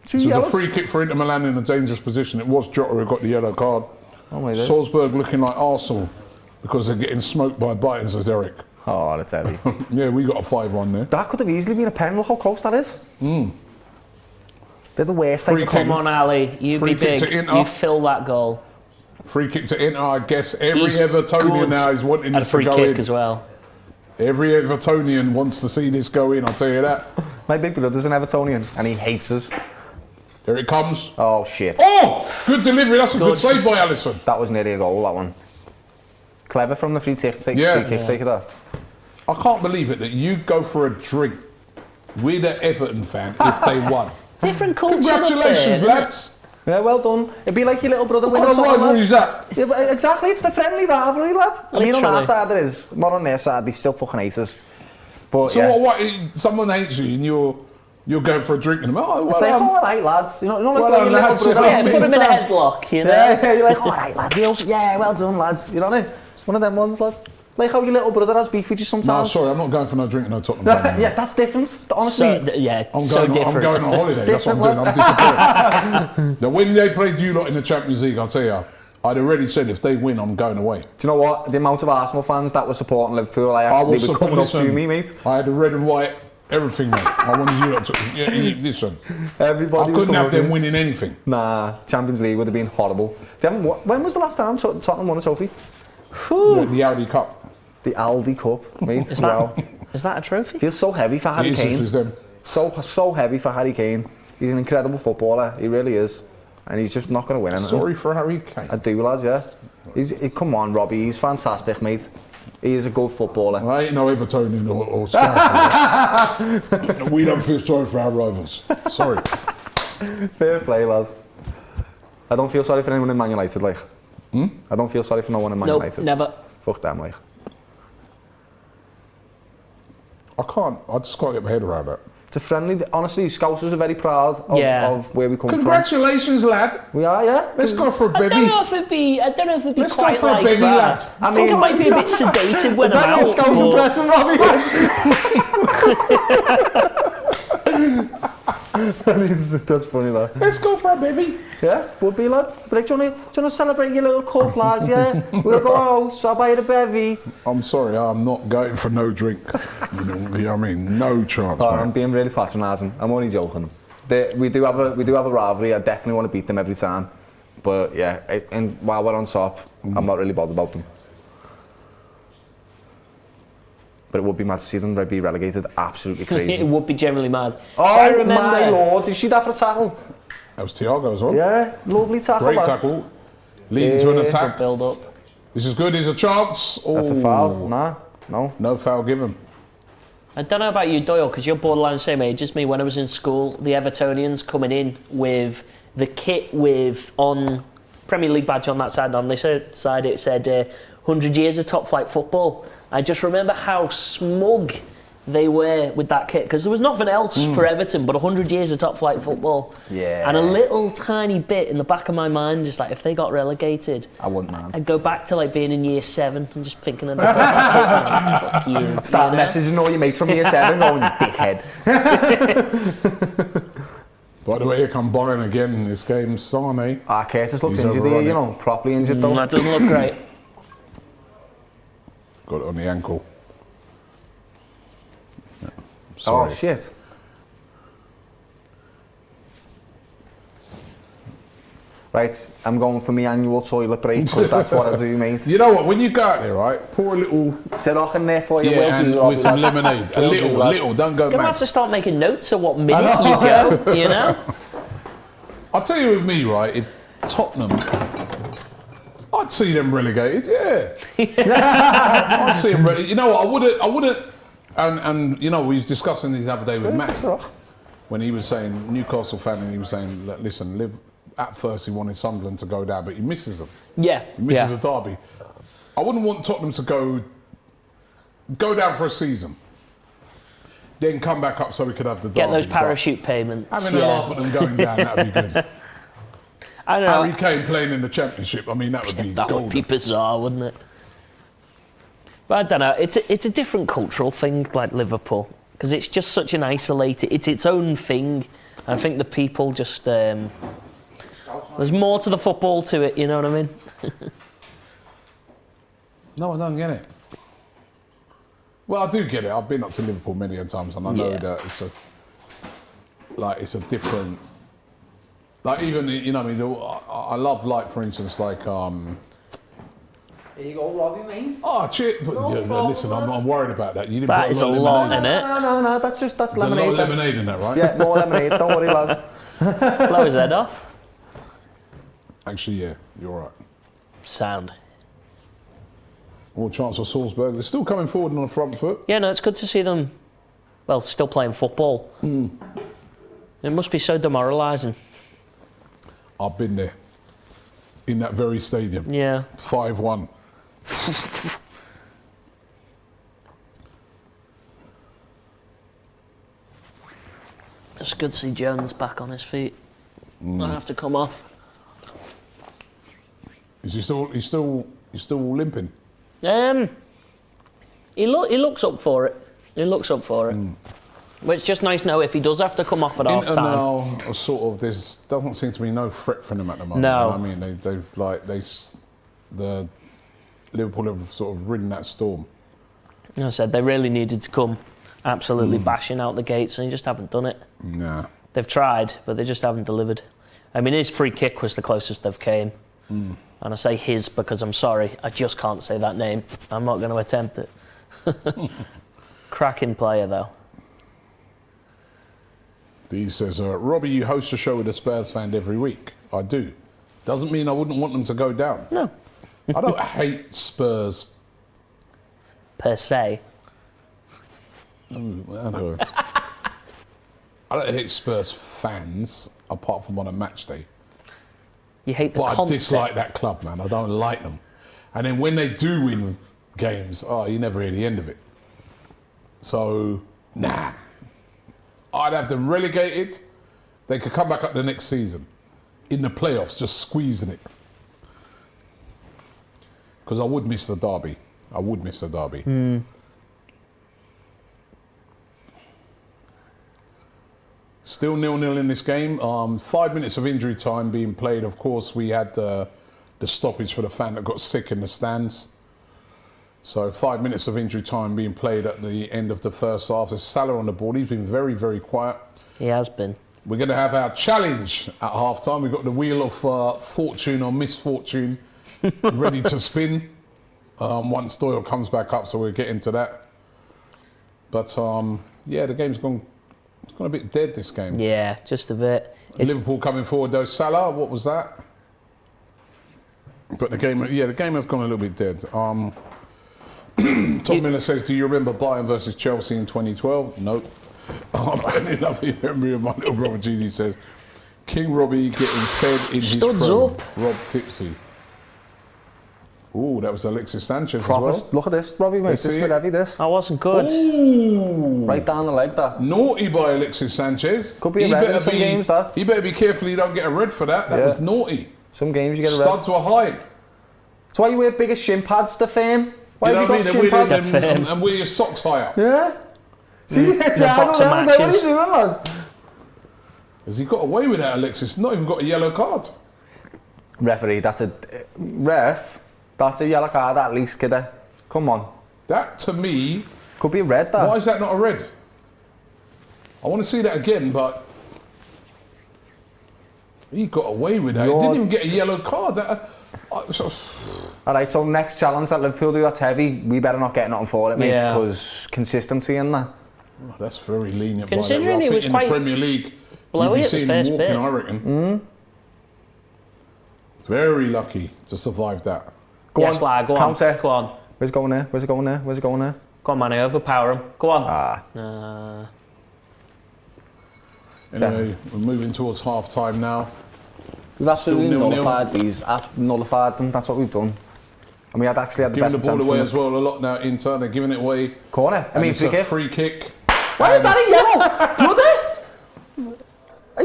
A: So it was a free kick for Inter Milan in a dangerous position. It was Jota who got the yellow card. Salzburg looking like Arsenal because they're getting smoked by Bayern, says Eric.
C: Oh, that's heavy.
A: Yeah, we got a 5-1 there.
C: That could have easily been a pen. Look how close that is. They're the worst.
B: Come on, Ali. You be big. You fill that goal.
A: Free kick to Inter. I guess every Evertonian now is wanting this to go in.
B: Free kick as well.
A: Every Evertonian wants to see this go in, I'll tell you that.
C: My big brother's an Evertonian and he hates us.
A: Here it comes.
C: Oh, shit.
A: Oh! Good delivery. That's a good save by Alisson.
C: That was nearly a goal, that one. Clever from the free kick taker that.
A: I can't believe it that you go for a drink with an Everton fan if they won.
B: Different culture.
A: Congratulations, lads.
C: Yeah, well done. It'd be like your little brother winning
A: What kind of rivalry is that?
C: Yeah, but exactly, it's the friendly rivalry, lads. I mean, on our
B: Literally.
C: side it is. Not on their side, they still fucking hate us. But
A: So
C: yeah.
A: what? Someone hates you and you're going for a drink and them. Oh, well
C: It's like, all right, lads. You know, like
A: Well
C: your
A: done,
C: little
A: lads.
C: brother.
B: Yeah, put him in a headlock, you know.
C: Yeah, you're like, all right, lads. Yeah, well done, lads. You know what I mean? It's one of them ones, lads. Like how your little brother has beef with you sometimes.
A: No, sorry, I'm not going for no drink and no Tottenham fan.
C: Yeah, that's different. Honestly.
A: I'm
B: different.
A: going on holiday, that's what I'm doing. I'm disappointed. Now, when they played you lot in the Champions League, I'll tell you, I'd already said if they win, I'm going away.
C: Do you know what? The amount of Arsenal fans that were supporting Liverpool, they were coming up to me, mate.
A: I had the red and white, everything, mate. I wanted you lot to... listen,
C: Everybody
A: I couldn't have them winning anything.
C: Nah, Champions League would have been horrible. When was the last time Tottenham won a trophy?
A: The Audi Cup.
C: The Aldi Cup, mate.
B: Is that a trophy?
C: Feels so heavy for Harry Kane.
A: Them.
C: So heavy for Harry Kane. He's an incredible footballer. He really is. And he's just not going to win anything.
A: Sorry for Harry Kane.
C: I do, lads, yeah. Come on, Robbie. He's fantastic, mate. He is a good footballer.
A: I ain't no Evertonian or Scout. We don't feel sorry for our rivals. Sorry.
C: Fair play, lads. I don't feel sorry for anyone in Man United, like. I don't feel sorry for no one in Man United.
B: Never.
C: Fuck them, like.
A: I just can't get my head around that.
C: It's a friendly, honestly, Scousers are very proud of where we come
A: Congratulations, lad.
C: We are, yeah.
A: Let's go for a bevy.
B: I don't know if it'd be
A: Let's
B: quite
A: go for a
B: like
A: bevy,
B: that.
A: lad.
B: I think it might be a bit sedated when I'm out.
C: Scouse impression, Robbie. That's funny, lad.
A: Let's go for a bevy.
C: Yeah, would be, lad. But like, do you want to celebrate your little cup, lads, yeah? We'll go out, so I'll buy you the bevy.
A: I'm sorry, I'm not going for no drink. You know what I mean? No chance,
C: Oh,
A: man.
C: I'm being really patronising. I'm only joking. We do have a rivalry. I definitely want to beat them every time. But yeah, and while we're on top, I'm not really bothered about them. But it would be mad to see them be relegated. Absolutely crazy.
B: It would be generally mad.
C: Oh,
B: so I remember,
C: my lord. Did you see that for a tackle?
A: That was Thiago as well.
C: Yeah, lovely tackle.
A: Great
C: man.
A: tackle. Leading to an attack.
B: Build up.
A: This is good. There's a chance.
C: That's a foul. Nah, no.
A: No foul given.
B: I don't know about you, Doyle, because you're borderline the same age as me. When I was in school, the Evertonians coming in with the kit with on Premier League badge on that side, and on this side it said 100 years of top flight football. I just remember how smug they were with that kit, because there was nothing else for Everton but 100 years of top flight football.
C: Yeah.
B: And a little tiny bit in the back of my mind, just like if they got relegated,
C: I wouldn't, man.
B: I'd go back to like being in year 7 and just thinking of fuck you.
C: Start messaging all your mates from year 7 going, dickhead.
A: By the way, here come Bayern again in this game. Sane.
C: Curtis looks
A: He's
C: injured here,
A: overrun
C: you
A: it.
C: know, properly injured though.
B: That doesn't look great.
A: Got it on the ankle. Yeah,
C: Oh,
A: sorry.
C: shit. Right, I'm going for my annual toilet break because that's what I do, mate.
A: You know what? When you go out there, right, pour a little,
C: Sit off in there for you, will
A: and
C: do, Robbie.
A: with some lemonade. A little. Don't go
B: Gonna
A: mad.
B: have to start making notes of what minute you go, you know?
A: I'll tell you with me, right, if Tottenham, I I'd see them relegated, yeah. I'd see them relegated. You know what, I wouldn't, and you know, we was discussing this the other day with Matt, when he was saying, Newcastle fan, and he was saying, listen, at first he wanted Sunderland to go down, but he misses them.
B: Yeah.
A: He misses a derby. I wouldn't want Tottenham to go down for a season, then come back up so we could have the derby.
B: Get those parachute payments.
A: Having a laugh at them going down, that'd be good.
B: I don't know.
A: Harry Kane playing in the Championship, I mean, that would be
B: That
A: golden.
B: would be bizarre, wouldn't it? But I don't know. It's a different cultural thing, like Liverpool, because it's just such an isolated. It's its own thing. I think the people just there's more to the football to it. You know what I mean?
A: No, I don't get it. Well, I do get it. I've been up to Liverpool many a times, and I know that it's a different. Like even, you know, I mean, I love, like, for instance, like
D: There you go, Robbie, mate.
A: oh, cheer. Listen, I'm worried about that. You didn't
B: That
A: put
B: is
A: a
B: a
A: lot
B: lot
A: of
B: in
A: lemonade.
B: it.
C: No, that's
A: There's a lot
C: lemonade.
A: of lemonade in that, right?
C: Yeah, more lemonade. Don't worry, lads.
B: Blow his head off.
A: Actually, yeah, you're right.
B: Sound.
A: More chance for Salzburg. They're still coming forward on the front foot.
B: Yeah, no, it's good to see them. Well, still playing football. It must be so demoralising.
A: I've been there. In that very stadium.
B: Yeah.
A: 5-1.
B: It's good to see Jones back on his feet. Don't have to come off.
A: Is he still? He's still limping.
B: He looks up for it. He looks up for it. But it's just nice now if he does have to come off at half
A: Inter
B: time.
A: now are sort of, there's doesn't seem to be no threat for them at the moment.
B: No.
A: You know what I mean, the Liverpool have sort of ridden that storm.
B: As I said, they really needed to come absolutely bashing out the gates, and they just haven't done it.
A: Nah.
B: They've tried, but they just haven't delivered. I mean, his free kick was the closest they've came. And I say his because I'm sorry, I just can't say that name. I'm not going to attempt it. Cracking player, though.
A: He says, Robbie, you host a show with a Spurs fan every week. I do. Doesn't mean I wouldn't want them to go down.
B: No.
A: I don't hate Spurs.
B: Per se.
A: I don't hate Spurs fans, apart from on a match day.
B: You hate the
A: But I
B: concept.
A: dislike that club, man. I don't like them. And then when they do win games, you never hear the end of it. So, nah. I'd have them relegated. They could come back up the next season. In the playoffs, just squeezing it. Because I would miss the derby. Still 0-0 in this game. 5 minutes of injury time being played. Of course, we had the stoppage for the fan that got sick in the stands. So 5 minutes of injury time being played at the end of the first half. There's Salah on the board. He's been very, very quiet.
B: He has been.
A: We're going to have our challenge at half time. We've got the wheel of fortune or misfortune ready to spin once Doyle comes back up. So we'll get into that. But yeah, the game's gone a bit dead, this game.
B: Yeah, just a bit.
A: Liverpool coming forward though. Salah, what was that? But the game has gone a little bit dead. Tom Miller says, do you remember Bayern versus Chelsea in 2012? Nope. And in lovely memory of my little brother Genie says, King Robbie getting fed in
B: Studs
A: his throne.
B: up.
A: Rob Tipsy. Ooh, that was Alexis Sanchez
C: Proper.
A: as well.
C: Look at this, Robbie, mate. This is
A: see
C: a bit
A: it?
C: heavy, this.
B: I wasn't good.
A: Ooh.
C: Right down the leg, that.
A: Naughty by Alexis Sanchez.
C: Could be a red in some games, that.
A: He better be careful you don't get a red for that. That
C: Yeah.
A: was naughty.
C: Some games you get a red.
A: Studs were high.
C: That's why you wear bigger shin pads to fame. Why
A: Do you
C: have
A: know
C: you
A: what I
C: got
A: mean?
C: shin pads?
A: And wear your socks higher.
C: Yeah. See, it's
B: The
C: Thiago
B: boxer
C: there, what are you
B: matches.
C: doing, lads?
A: Has he got away with that, Alexis? Not even got a yellow card.
C: Referee, that's a yellow card at least, kidder. Come on.
A: That, to me,
C: Could be a red, that.
A: why is that not a red? I want to see that again, but he got away with that. He didn't even get a yellow card.
C: All right, so next challenge that Liverpool do, that's heavy. We better not get nothing for it, mate,
B: Yeah.
C: because consistency in that.
A: That's very lenient.
B: Considering
A: by
B: he
A: that. I
B: was
A: think in
B: quite
A: the Premier League,
B: blowy
A: you'd be
B: at the
A: seeing him
B: first
A: walking,
B: bit.
A: I reckon. Very lucky to survive that.
C: Go
B: Yes,
C: on,
B: lad, go on.
C: counter.
B: Go on.
C: Where's it going there? Where's it going there? Where's it going there?
B: Go on, Manny, overpower him. Go on.
A: Anyway, we're moving towards half time now.
C: We've absolutely
A: Still 0-0.
C: nullified these. Nullified them. That's what we've done. And we had actually had the
A: Giving
C: best
A: the ball
C: chance
A: away
C: from
A: as well a lot now. Inter, they're giving it away.
C: corner. I
A: And
C: mean,
A: it's
C: free
A: a
C: kick.
A: free kick.
C: Why is that a yellow? Bloody!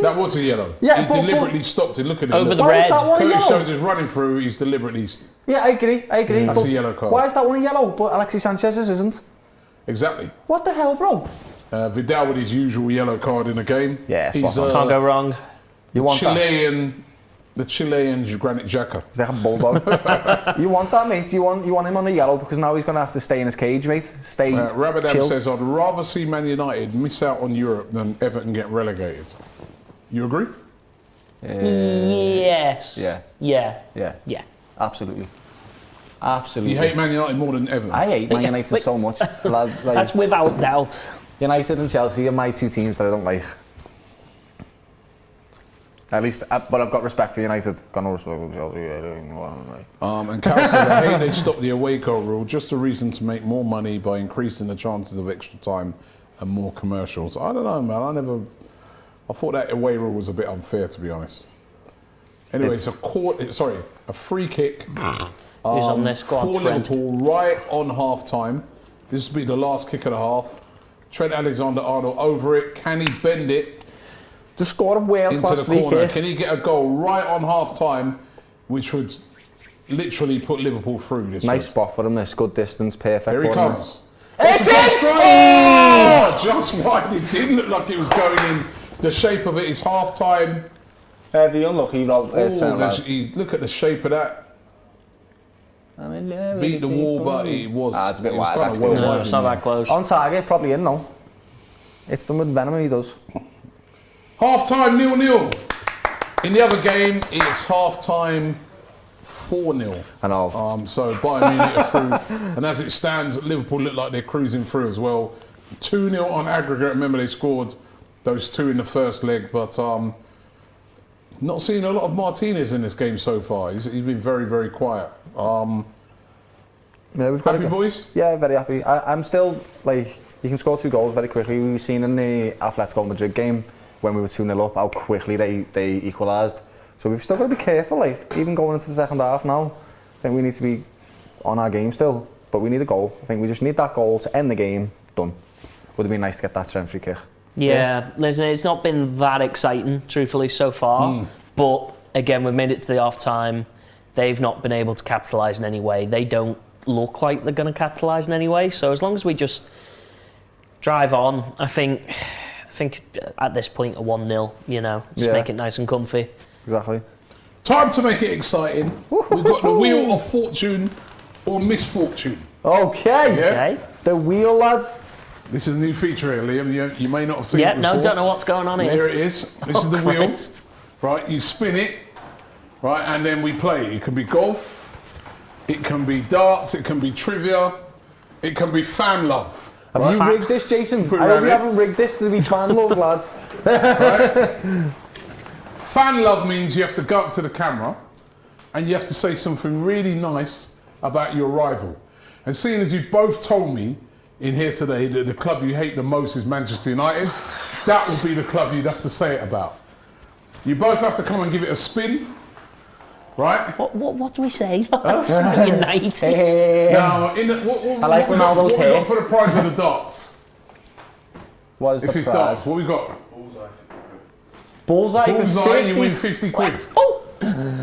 A: That was a yellow.
C: Yeah,
A: he
C: but-
A: deliberately stopped it. Look at it.
B: Over
A: look.
B: the
C: Why is
B: red.
C: that one a
A: Curtis
C: yellow?
A: Jones is running through. He's deliberately.
C: Yeah, I agree.
A: That's
C: but
A: a yellow card.
C: Why is that one a yellow, but Alexis Sanchez's isn't?
A: Exactly.
C: What the hell, bro?
A: Vidal with his usual yellow card in a game.
C: Yeah,
A: he's
C: spot on.
B: Can't go wrong.
C: You want that?
A: The Chilean Granit Xhaka.
C: He's like a bulldog. You want that, mate? You want him on the yellow because now he's going to have to stay in his cage, mate. Stay
A: Rabadam
C: chill.
A: says, I'd rather see Man United miss out on Europe than Everton get relegated. You agree?
B: Yes.
C: Yeah.
B: Yeah.
C: Yeah.
B: Yeah.
C: Absolutely. Absolutely.
A: You hate Man United more than Everton?
C: I hate Man
B: Yeah,
C: United
B: wait.
C: so much. Like,
B: That's without doubt.
C: United and Chelsea are my two teams that I don't like. At least, but I've got respect for United. Got no respect for Chelsea.
A: And Cal says, I hate they stopped the away goal rule, just a reason to make more money by increasing the chances of extra time and more commercials. I don't know, man. I thought that away rule was a bit unfair, to be honest. Anyway, it's a free kick.
B: Who's on this? Go on,
A: for
B: Trent.
A: Liverpool right on half time. This will be the last kick of the half. Trent Alexander-Arnold over it. Can he bend it
C: Just score a world
A: into
C: class
A: the
C: free
A: corner?
C: kick.
A: Can he get a goal right on half time, which would literally put Liverpool through this?
C: Nice
A: race?
C: spot for him. This good distance, perfect.
A: Here he
C: for him.
A: comes.
C: It's
A: That's a
C: in!
A: strike. Oh! Just wide. It didn't look like it was going in. The shape of it is half time.
C: The unlucky Rob.
A: Look at the shape of that. Beat the wall, but it was.
C: It's a bit
A: it was
C: wide,
A: kind of
C: actually.
A: well
B: No,
A: wide
B: it's
A: in
B: not
A: there.
B: that close.
C: On target, probably in though. It's them with venom, he does.
A: Half time 0-0. In the other game, it's half time 4-0.
C: I know.
A: So Bayern Munich are through, and as it stands, Liverpool look like they're cruising through as well. 2-0 on aggregate. Remember, they scored those two in the first leg, but not seeing a lot of Martinez in this game so far. He's been very, very quiet.
C: Yeah, we've got
A: Happy boys?
C: Yeah, very happy. I'm still like, you can score 2 goals very quickly. We've seen in the Atletico Madrid game when we were 2-0 up how quickly they equalised. So we've still got to be careful. Like even going into the second half now, I think we need to be on our game still. But we need a goal. I think we just need that goal to end the game. Done. Would have been nice to get that Trent free kick.
B: Yeah, listen, it's not been that exciting, truthfully, so far. But again, we've made it to the half time. They've not been able to capitalise in any way. They don't look like they're going to capitalise in any way. So as long as we just drive on, I think at this point a 1-0, you know, just make it nice and comfy.
C: Exactly.
A: Time to make it exciting. We've got the wheel of fortune or misfortune.
C: Okay.
A: Yeah.
B: Okay.
C: The wheel, lads.
A: This is a new feature here, Liam. You may not have seen
B: Yeah,
A: it before.
B: no, don't know what's going on
A: Here
B: here.
A: it is. This is the wheel.
B: Christ.
A: Right, you spin it, right, and then we play. It can be golf, it can be darts, it can be trivia, it can be fan love.
C: Have you rigged this, Jason?
A: Put it
C: I hope
A: around
C: you
A: it.
C: haven't rigged this to be fan love, lads.
A: Fan love means you have to go up to the camera and you have to say something really nice about your rival. And seeing as you both told me in here today that the club you hate the most is Manchester United, that would be the club you'd have to say it about. You both have to come and give it a spin, right?
B: What do we say? United.
A: Now,
C: I like
A: what
C: Ronaldo's
A: we
C: hair.
A: got for the prize of the darts?
C: What is
A: If
C: the
A: it's
C: prize?
A: darts, what we got?
C: Bullseye for
A: Bullseye,
C: 50.
A: you win 50 quid,
B: Oh,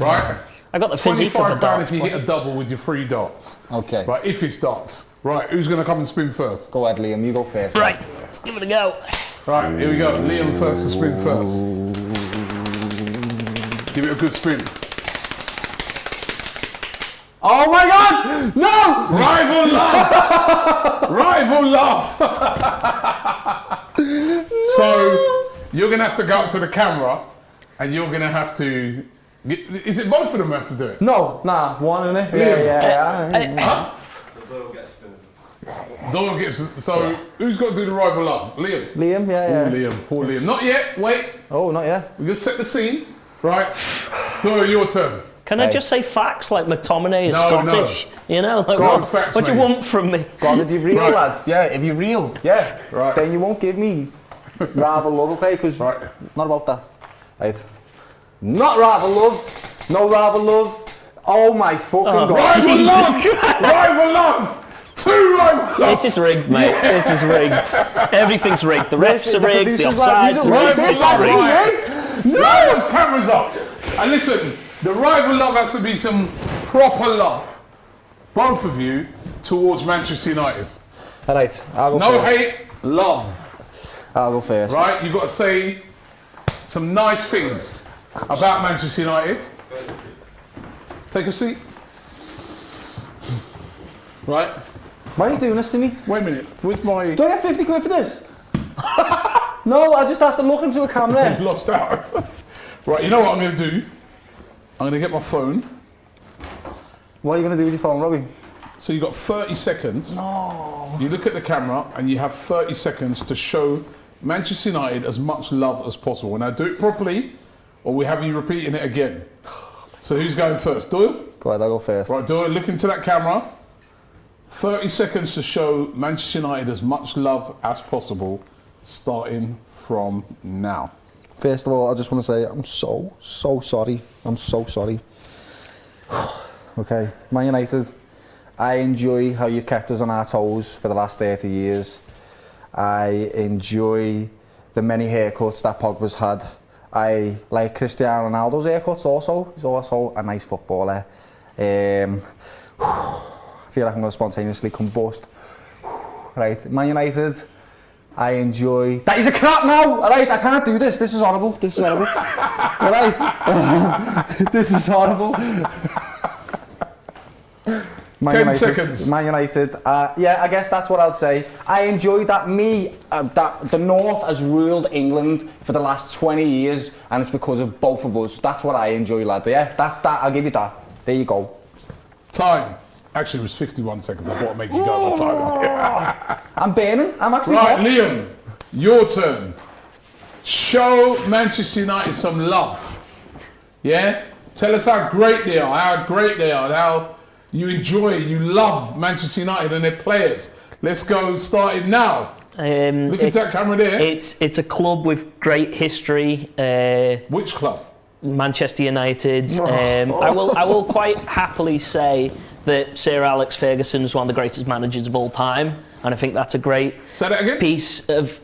A: right?
B: I got the physique of a
A: £25
B: darts
A: if you hit
B: player.
A: a double with your 3 darts.
C: Okay.
A: Right, if it's darts. Right, who's going to come and spin first?
C: Go ahead, Liam. You go first.
B: Right, let's give it a go.
A: Right, here we go. Liam first to spin first. Give it a good spin.
C: Oh my God! No!
A: Rival love! Rival love! So, you're going to have to go up to the camera and you're going to have to... Is it both of them who have to do it?
C: No, nah, one in it.
A: Liam.
C: Yeah.
A: Huh? Doyle gets... So, who's got to do the rival love? Liam?
C: Liam, yeah.
A: Liam, poor Liam. Not yet, wait.
C: Oh, not yet.
A: We're going to set the scene. Right. Doyle, your turn.
B: Can I just say facts like McTominay is
A: No,
B: Scottish? You know, like
A: Go on, facts,
B: what do you
A: mate.
B: want from me?
C: God, if you're real,
A: Right.
C: lads, yeah, if you're real, yeah,
A: Right.
C: then you won't give me rather love, okay? Because
A: Right.
C: not about that. Right. Not rather love, no rather love. Oh my fucking God.
A: Rival
B: Jesus
A: love! Rival love! 2 rival loves!
B: This is rigged, mate. This is rigged. Everything's rigged. The refs are rigged. The
C: producers are-
B: offsides
C: these
B: are
C: are
B: rigged.
C: rigged.
B: It's
C: This
B: rigged.
C: is
A: Rival's cameras up. And listen, the rival love has to be some proper love, both of you, towards Manchester United.
C: All right, I'll go
A: No
C: first.
A: hate, love.
C: I'll go first.
A: Right? You've got to say some nice things about Manchester United. Take a seat. Right?
C: Why are you doing this to me?
A: Wait a minute. Where's my...
C: Do I get 50 quid for this? No, I just have to look into a camera.
A: Lost out. Right, you know what I'm going to do? I'm going to get my phone.
C: What are you going to do with your phone, Robbie?
A: So you've got 30 seconds. No. You look at the camera and you have 30 seconds to show Manchester United as much love as possible. Now do it properly or we have you repeating it again. So who's going first? Doyle?
C: Go ahead, I'll go first.
A: Right, Doyle, look into that camera. 30 seconds to show Manchester United as much love as possible, starting from now.
C: First of all, I just want to say I'm so sorry. I'm so sorry. Okay, Man United, I enjoy how you've kept us on our toes for the last 30 years. I enjoy the many haircuts that Pogba's had. I like Cristiano Ronaldo's haircuts also. He's also a nice footballer. I feel like I'm going to spontaneously combust. Right, Man United, I enjoy... That is a crap now! Alright, I can't do this. This is horrible. This is horrible. Alright? This is horrible. Man
A: 10
C: United,
A: seconds.
C: Man United. Yeah, I guess that's what I'd say. I enjoy that that the North has ruled England for the last 20 years, and it's because of both of us. That's what I enjoy, lad. Yeah, that I'll give you that. There you go.
A: Time. Actually, it was 51 seconds. I thought I'd make you go on time.
C: I'm burning. I'm actually
A: Right,
C: hot.
A: Liam, your turn. Show Manchester United some love. Yeah? Tell us how great they are, and how you enjoy, you love Manchester United and their players. Let's go, starting now. Look at that camera there.
B: It's a club with great history.
A: Which club?
B: Manchester United. I will quite happily say that Sir Alex Ferguson is one of the greatest managers of all time, and I think that's a great
A: Say that again?
B: piece of...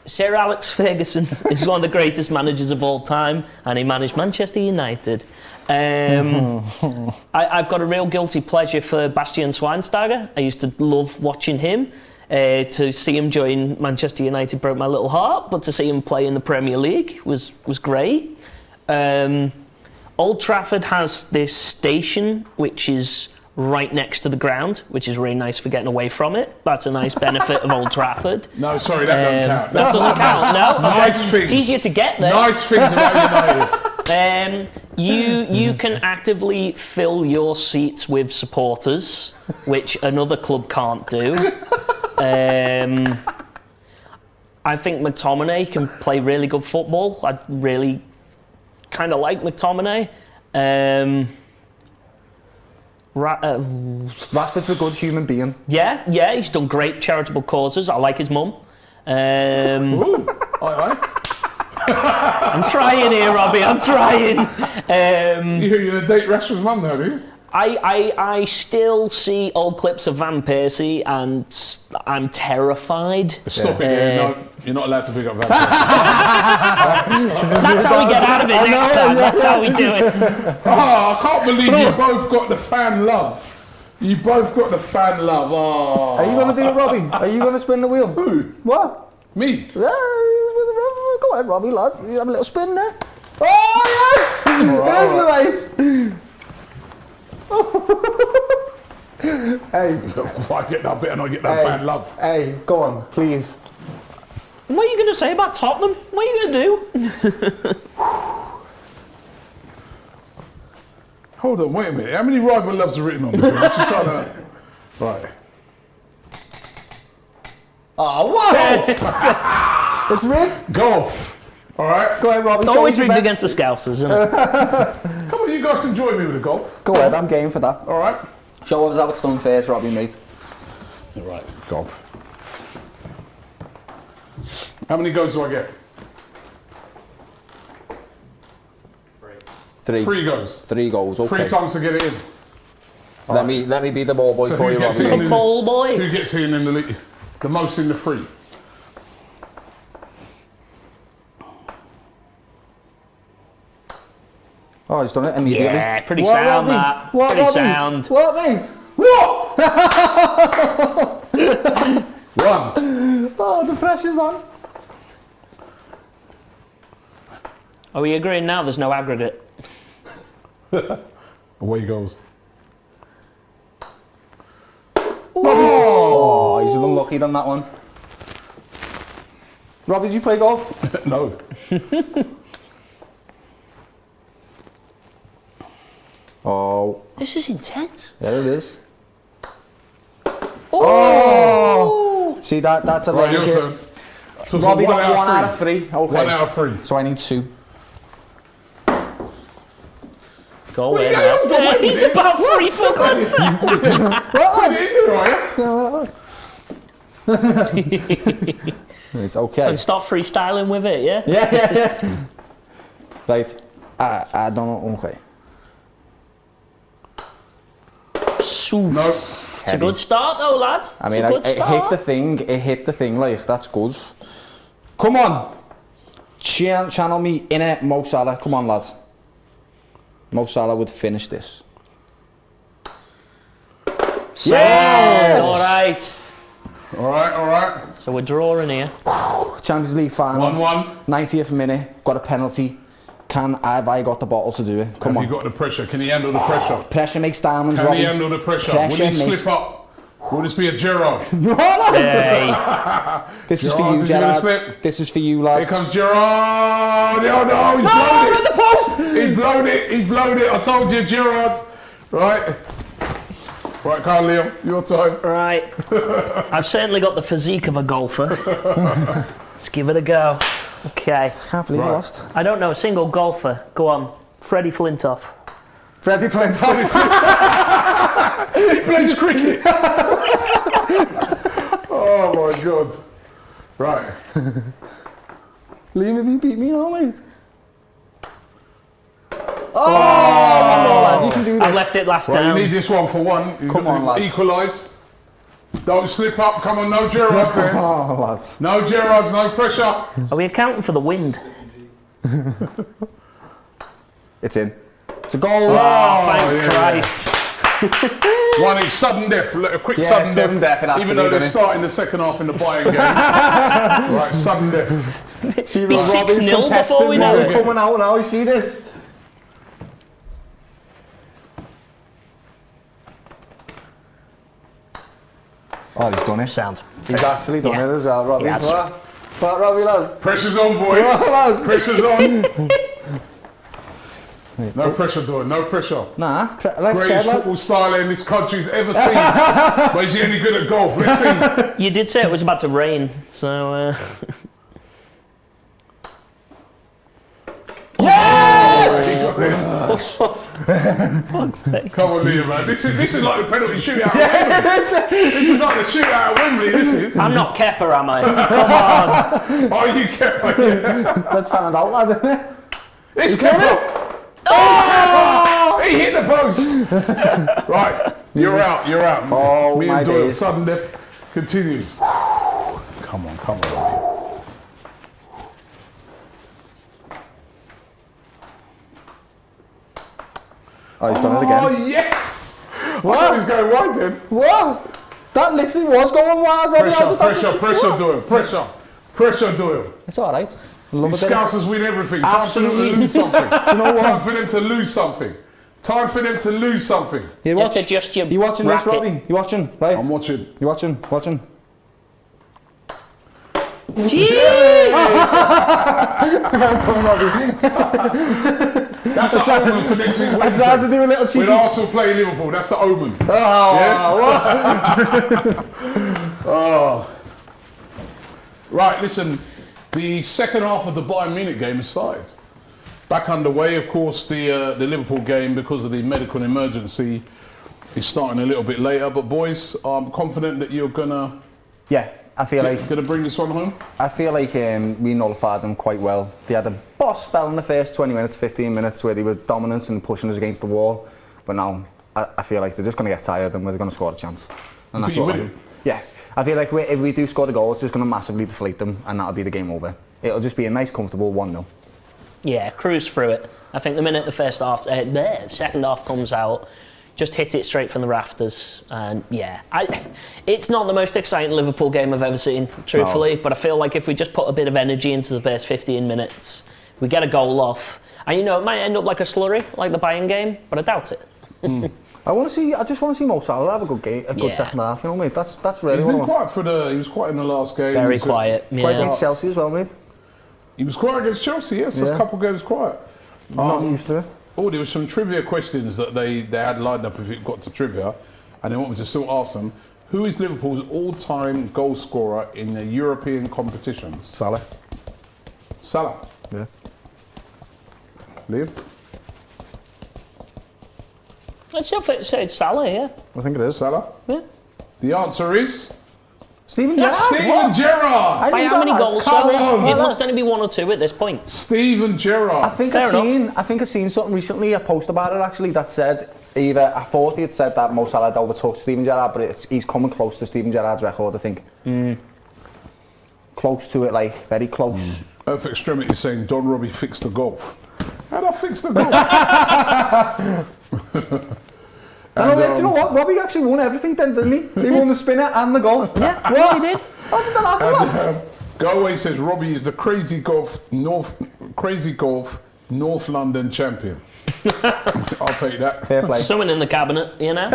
B: Sir Alex Ferguson is one of the greatest managers of all time, and he managed Manchester United. I've got a real guilty pleasure for Bastian Schweinsteiger. I used to love watching him. To see him join Manchester United broke my little heart, but to see him play in the Premier League was great. Old Trafford has this station which is right next to the ground, which is really nice for getting away from it. That's a nice benefit of Old Trafford.
A: No, sorry, that doesn't count.
B: That doesn't count, no?
A: Nice things.
B: It's easier to get there.
A: Nice things about United.
B: You can actively fill your seats with supporters, which another club can't do. I think McTominay can play really good football. I really kind of like McTominay.
C: Rashford's a good human being.
B: Yeah, he's done great charitable causes. I like his mum.
A: Ooh, aye.
B: I'm trying here, Robbie. I'm trying.
A: You're going to date Rashford's mum now, do you?
B: I still see old clips of Van Persie and I'm terrified.
A: Stop it there. No, you're not allowed to pick up Van
B: That's how we get out of it next time. That's how we do it.
A: Oh, I can't believe you both got the fan love. You both got the fan love. Oh.
C: Are you going to do it, Robbie? Are you going to spin the wheel?
A: Who?
C: What?
A: Me?
C: Yeah, go ahead, Robbie, lad. You have a little spin there. Oh, yes! That's right. Hey.
A: If I get that bit and I get that fan love.
C: Hey, go on, please.
B: What are you going to say about Tottenham? What are you going to do?
A: Hold on, wait a minute. How many rival loves are written on this? I'm just trying to... Right.
C: Oh, what? It's rigged.
A: Golf. All right.
C: Go ahead, Robbie.
B: Always rigged against the Scousers, isn't it?
A: Come on, you you guys can join me with the golf.
C: Go ahead, I'm game for that.
A: All right.
C: Show us how it's done first, Robbie, mate.
A: All right, golf. How many goes do I get?
C: 3.
A: 3 goes.
C: 3 goals, okay.
A: 3 times to get it in.
C: Let me be the ball boy
A: So
C: for
A: who
C: you,
A: gets
C: Robbie.
A: in?
B: The ball boy.
A: Who gets in the league? The most in the 3.
C: Oh, he's done it immediately.
B: Yeah, pretty
C: What,
B: sound
C: Robbie?
B: that.
C: What,
B: Pretty
C: Robbie?
B: sound.
C: What, mate?
A: What? 1.
C: Oh, the pressure's on.
B: Are we agreeing now there's no aggregate?
A: Away goes.
C: Oh, he's unlucky on that one. Robbie, did you play golf?
A: No.
C: Oh,
B: This is intense.
C: there it is.
B: Oh!
C: See, that's a
A: Right, your
C: leg
A: turn. So it's
C: Robbie
A: a
C: got 1 out of 3. Okay.
A: 1 out of 3.
C: So I need 2.
B: Go away,
A: you
B: lad.
A: got away with
B: He's
A: it?
B: about 3 foot closer.
A: Put it in there, are you?
C: It's okay.
B: And stop freestyling with it, yeah?
C: Yeah. Right. I don't know. Okay.
A: No.
B: It's a good start though, lads.
C: I mean, it hit the thing. It hit the thing. Like, that's good. Come on. Channel me in it, Mo Salah. Come on, lads. Mo Salah would finish this.
B: Yes! All right.
A: All right.
B: So we're drawing here.
C: Champions League final.
A: 1-1.
C: 90th minute. Got a penalty. Have I got the bottle to do it? Come
A: Have
C: on.
A: you got the pressure? Can he handle the pressure?
C: Pressure makes diamonds,
A: Can
C: Robbie.
A: he handle the pressure? Will
C: Pressure
A: he
C: makes-
A: slip up? Will this be a Gerrard?
B: Hey.
C: This is for
A: Gerrard,
C: you,
A: is he gonna
C: Gerard.
A: slip?
C: This is for you,
A: Here
C: lad.
A: comes Gerrard. Oh no, he's blown it.
C: the post!
A: He blown it. I told you, Gerrard. Right. Right, Carl Liam, your time.
B: Right. I've certainly got the physique of a golfer. Let's give it a go. Okay.
C: Can't believe I
A: Right.
C: lost.
B: I don't know a single golfer. Go on. Freddie Flintoff.
C: Freddie Flintoff.
A: He plays cricket. Oh my God. Right.
C: Liam, have you beat me now, mate? Oh, lad, you can do
B: I
C: this.
B: left it last
A: Right, you
B: time.
A: need this one for 1.
C: Come on, lads.
A: Equalise. Don't slip up. Come on, no Gerrards here.
C: Oh, lads.
A: No Gerrards, no pressure.
B: Are we accounting for the wind?
C: It's in. It's a goal.
B: Oh, thank
A: yeah.
B: Christ.
A: 1 is sudden death, a quick
C: Yeah,
A: sudden
C: sudden death, it has
A: Even
C: to be,
A: though they're
C: doesn't it?
A: starting the second half in the Bayern game. Right, sudden death.
C: See,
B: Be
C: Robbie's
B: 6-0 before we know
C: competitive
B: it.
C: coming out now, you see this? Oh, he's done it.
B: Sound.
C: He's actually done
B: Yeah.
C: it as well, Robbie.
B: He has.
C: What, Robbie, lad?
A: Pressure's on, boys.
C: Lad.
A: Pressure's on. No pressure, Doyle. No pressure.
C: Nah, like I said,
A: Greatest
C: lad.
A: football styler in this country's ever seen. But is he any good at golf? Let's see.
B: You did say it was about to rain, so...
A: Come on, Liam, man. This is like the penalty shootout at Wembley. This is like the shootout at Wembley, this is.
B: I'm not Kepper, am I? Come on.
A: Oh, you kept yeah.
C: Let's find out, lad, isn't it?
A: It's Kepa. Oh! He hit the post. Right, you're out.
C: Oh,
A: Me
C: my
A: and Doyle,
C: days.
A: sudden death continues. Come on, Robbie.
C: Oh, he's done it again.
A: Oh, yes! I thought he was going wide then.
C: What? That literally was going wild, Robbie. How did that just-
A: Pressure, Doyle. Pressure, Doyle.
C: It's all right. Love
A: These
C: a bit of-
A: Scousers win everything. Time for them
C: Absolutely.
A: to lose something.
C: Do you know what?
A: Time for them to lose something. Time for them to lose something.
C: You
B: Just
C: watch.
B: adjust your
C: You watching this,
B: bracket.
C: Robbie? You watching? Right.
A: I'm watching.
C: You watching? Watching.
A: That's the omen for next week
C: I
A: Wednesday.
C: tried to do a little cheeky.
A: When Arsenal play Liverpool, that's the omen. Oh. Right, listen. The second half of the Bayern Munich game has started. Back underway, of course, the Liverpool game, because of the medical emergency, is starting a little bit later. But boys, I'm confident that you're gonna
C: I feel like
A: bring this one home.
C: I feel like we nullified them quite well. They had a boss spell in the first 20 minutes, 15 minutes where they were dominant and pushing us against the wall. But now I feel like they're just going to get tired and we're going to score a chance. And that's what I feel like if we do score the goal, it's just going to massively deflate them and that'll be the game over. It'll just be a nice, comfortable 1-0.
B: Yeah, cruise through it. I think the minute the second half comes out, just hit it straight from the rafters. And it's not the most exciting Liverpool game I've ever seen, truthfully, but I feel like if we just put a bit of energy into the first 15 minutes, we get a goal off. And it might end up like a slurry, like the Bayern game, but I doubt it.
C: I just want to see Mo Salah have a good game, a good second half, you know, mate. That's really
A: He's
C: what I
A: been
C: want.
A: quiet he was quiet in the last game.
B: Very quiet.
C: Quiet against Chelsea as well, mate.
A: He was quiet against Chelsea, yes. There's a couple of games quiet.
C: Not used to it.
A: Oh, there were some trivia questions that they had lined up if it got to trivia, and they want me to still ask them. Who is Liverpool's all-time goal scorer in the European competitions?
C: Salah.
A: Salah.
C: Yeah.
A: Liam?
B: Let's say it's Salah, yeah.
C: I think it is.
A: Salah?
B: Yeah.
A: The answer is
C: Steven Gerrard.
A: Steven Gerrard.
B: By how many goals?
A: Come on.
B: It must only be 1 or 2 at this point.
A: Steven Gerrard.
C: I think I've seen something recently, a post about it actually, that said I thought he had said that Mo Salah had overtook Steven Gerrard, but he's coming close to Steven Gerrard's record, I think. Close to it, like very close.
A: Earth Extremity is saying Don Robbie fixed the golf. How'd I fix the golf?
C: Do you know what? Robbie actually won everything then, didn't he? He won the spinner and the golf.
B: Yeah,
C: what?
B: he did.
C: How did that happen?
A: Go Away says Robbie is the crazy golf North London champion. I'll take that.
C: Fair play.
B: Someone in the cabinet, you know.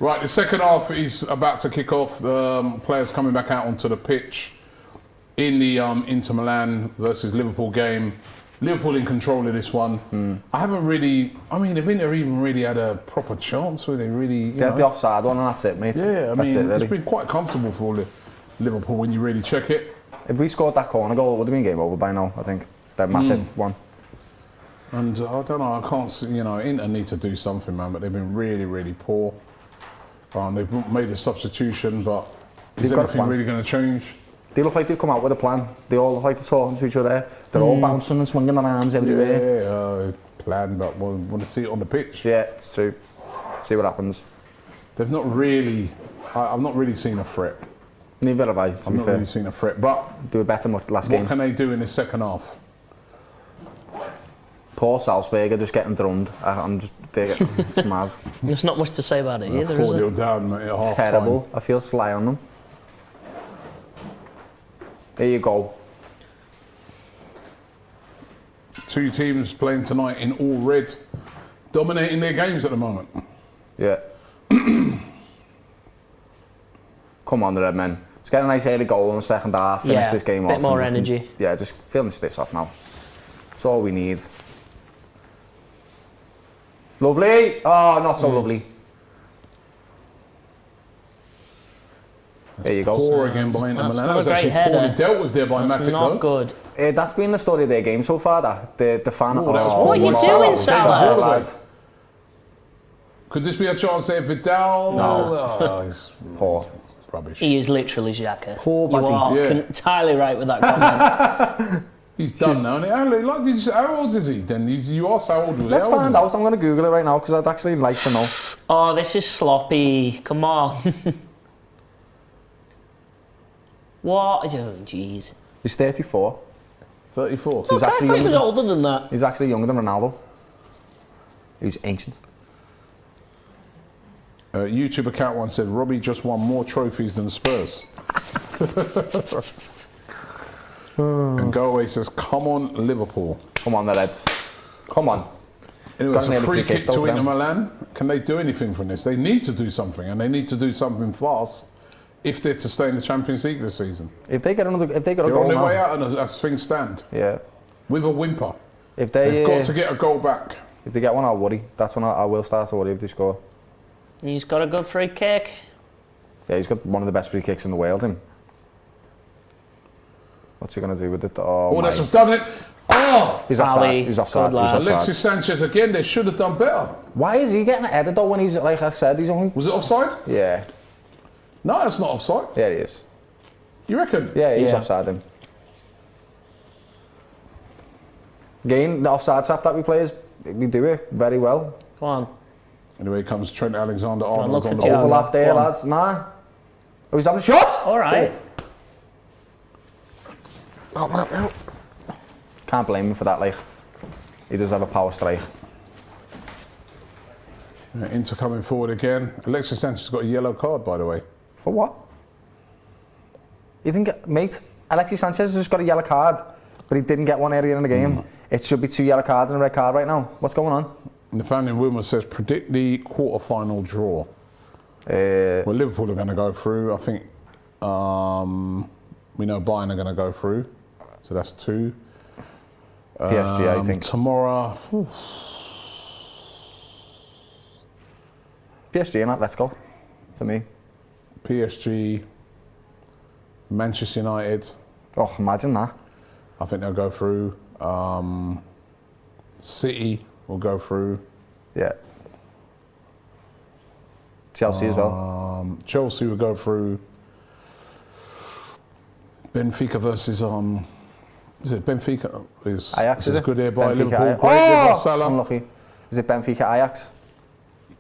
A: Right, the second half is about to kick off. Players coming back out onto the pitch in the Inter Milan versus Liverpool game. Liverpool in control of this one. They've never even really had a proper chance where they really...
C: They had the offside one and that's it, mate.
A: Yeah,
C: Really.
A: It's been quite comfortable for Liverpool when you really check it.
C: If we scored that corner goal, it would have been game over by now, I think. That massive one.
A: And I don't know, I can't see, Inter need to do something, man, but they've been really, really poor. They've made a substitution, but is anything really going to change?
C: They look like they've come out with a plan. They all look like they're talking to each other. They're all bouncing and swinging their arms everywhere.
A: Yeah, plan, but we want to see it on the pitch.
C: Yeah, it's true. See what happens.
A: They've not really... I've not really seen a threat.
C: Neither have I, to
A: I've
C: be
A: not
C: fair.
A: really seen a threat, but...
C: They were better last game.
A: What can they do in the second half?
C: Poor Salzburg are just getting drummed. It's mad.
B: There's not much to say about it either, is
A: 4-0
B: it?
A: down at half
C: Terrible.
A: time.
C: I feel sly on them. There you go.
A: Two teams playing tonight in all red, dominating their games at the moment.
C: Yeah. Come on, the Red Men. Let's get a nice early goal in the second half, finish this game off.
B: Bit more energy.
C: Just finish this off now. That's all we need. Lovely. Oh, not so lovely. There you go.
A: Poor again by Inter
B: That's
A: Milan.
B: not
A: That was
B: a great
A: actually
B: header.
A: poorly dealt with there by
B: That's
A: Matic,
B: not
A: though.
B: good.
C: That's been the story of their game so far, the fan.
A: Ooh, that was
B: What are you doing, Salah?
C: Lad.
A: Could this be a chance there, Vidal?
C: No.
A: Oh, he's
C: Poor.
A: rubbish.
B: He is literally Xhaka.
C: Poor
B: You
C: buddy.
B: are
A: Yeah.
B: entirely right with that comment.
A: He's done now. How old is he then? You asked how old was he?
C: Let's
A: How old
C: find
A: is he?
C: out. I'm going to Google it right now because I'd actually like to know.
B: Oh, this is sloppy. Come on. What? Oh, jeez.
C: He's 34.
A: 34.
C: So he's
B: Okay, I
C: actually
B: thought he was
C: younger.
B: older than that.
C: He's actually younger than Ronaldo. He's ancient.
A: YouTube account one said Robbie just won more trophies than Spurs. And Go Away says, come on, Liverpool.
C: Come on, the Reds. Come on.
A: Anyway,
C: Got
A: it's
C: an
A: a
C: early
A: free
C: free
A: kick
C: kick,
A: to
C: though,
A: Inter
C: for them.
A: Milan. Can they do anything from this? They need to do something, and they need to do something fast if they're to stay in the Champions League this season.
C: If they get a
A: They're
C: goal
A: on their
C: now,
A: way out, and as things stand,
C: yeah.
A: with a whimper.
C: If
A: They've got to get a goal back.
C: if they get one, I'll worry. That's when I will start to worry if they score.
B: He's got a good free kick.
C: Yeah, he's got one of the best free kicks in the world. Him. What's he gonna do with it?
A: Oh,
C: my.
A: that's done it. Oh!
C: He's offside.
B: Ali,
C: He's offside.
B: good lad.
C: He's offside.
A: Alexis Sanchez again, they should have done better.
C: Why is he getting headed though when he's, like I said, he's only...
A: Was it offside?
C: Yeah.
A: No, that's not offside.
C: Yeah, he is.
A: You reckon?
C: Yeah, he's
B: Yeah.
C: offside him. Again, the offside trap that we play is, we do it very well.
B: Come on.
A: Anyway, comes Trent
B: look
A: Alexander-Arnold
B: for
A: on the
B: Thiago.
C: Overlap there,
B: Go on.
C: lads. Nah. Oh, he's having a shot?
B: All right.
C: Can't blame him for that, like. He does have a power strike.
A: Inter coming forward again. Alexis Sanchez got a yellow card, by the way.
C: For what? You didn't get... Mate, Alexis Sanchez has just got a yellow card, but he didn't get one earlier in the game. It should be 2 yellow cards and a red card right now. What's going on?
A: Nathaniel Wilmer says, predict the quarter-final draw. Well, Liverpool are going to go through. I think we know Bayern are going to go through. So that's 2.
C: PSG, I think.
A: Tomorrow,
C: PSG and that, let's go. For me.
A: PSG, Manchester United.
C: Oh, imagine that.
A: I think they'll go through. City will go through.
C: Yeah. Chelsea as well.
A: Chelsea will go through. Benfica versus is it Benfica?
C: Ajax, is it?
A: Good here by
C: Benfica,
A: Liverpool.
C: Ajax.
A: Great here by
C: Oh!
A: Salah.
C: Unlucky. Is it Benfica Ajax?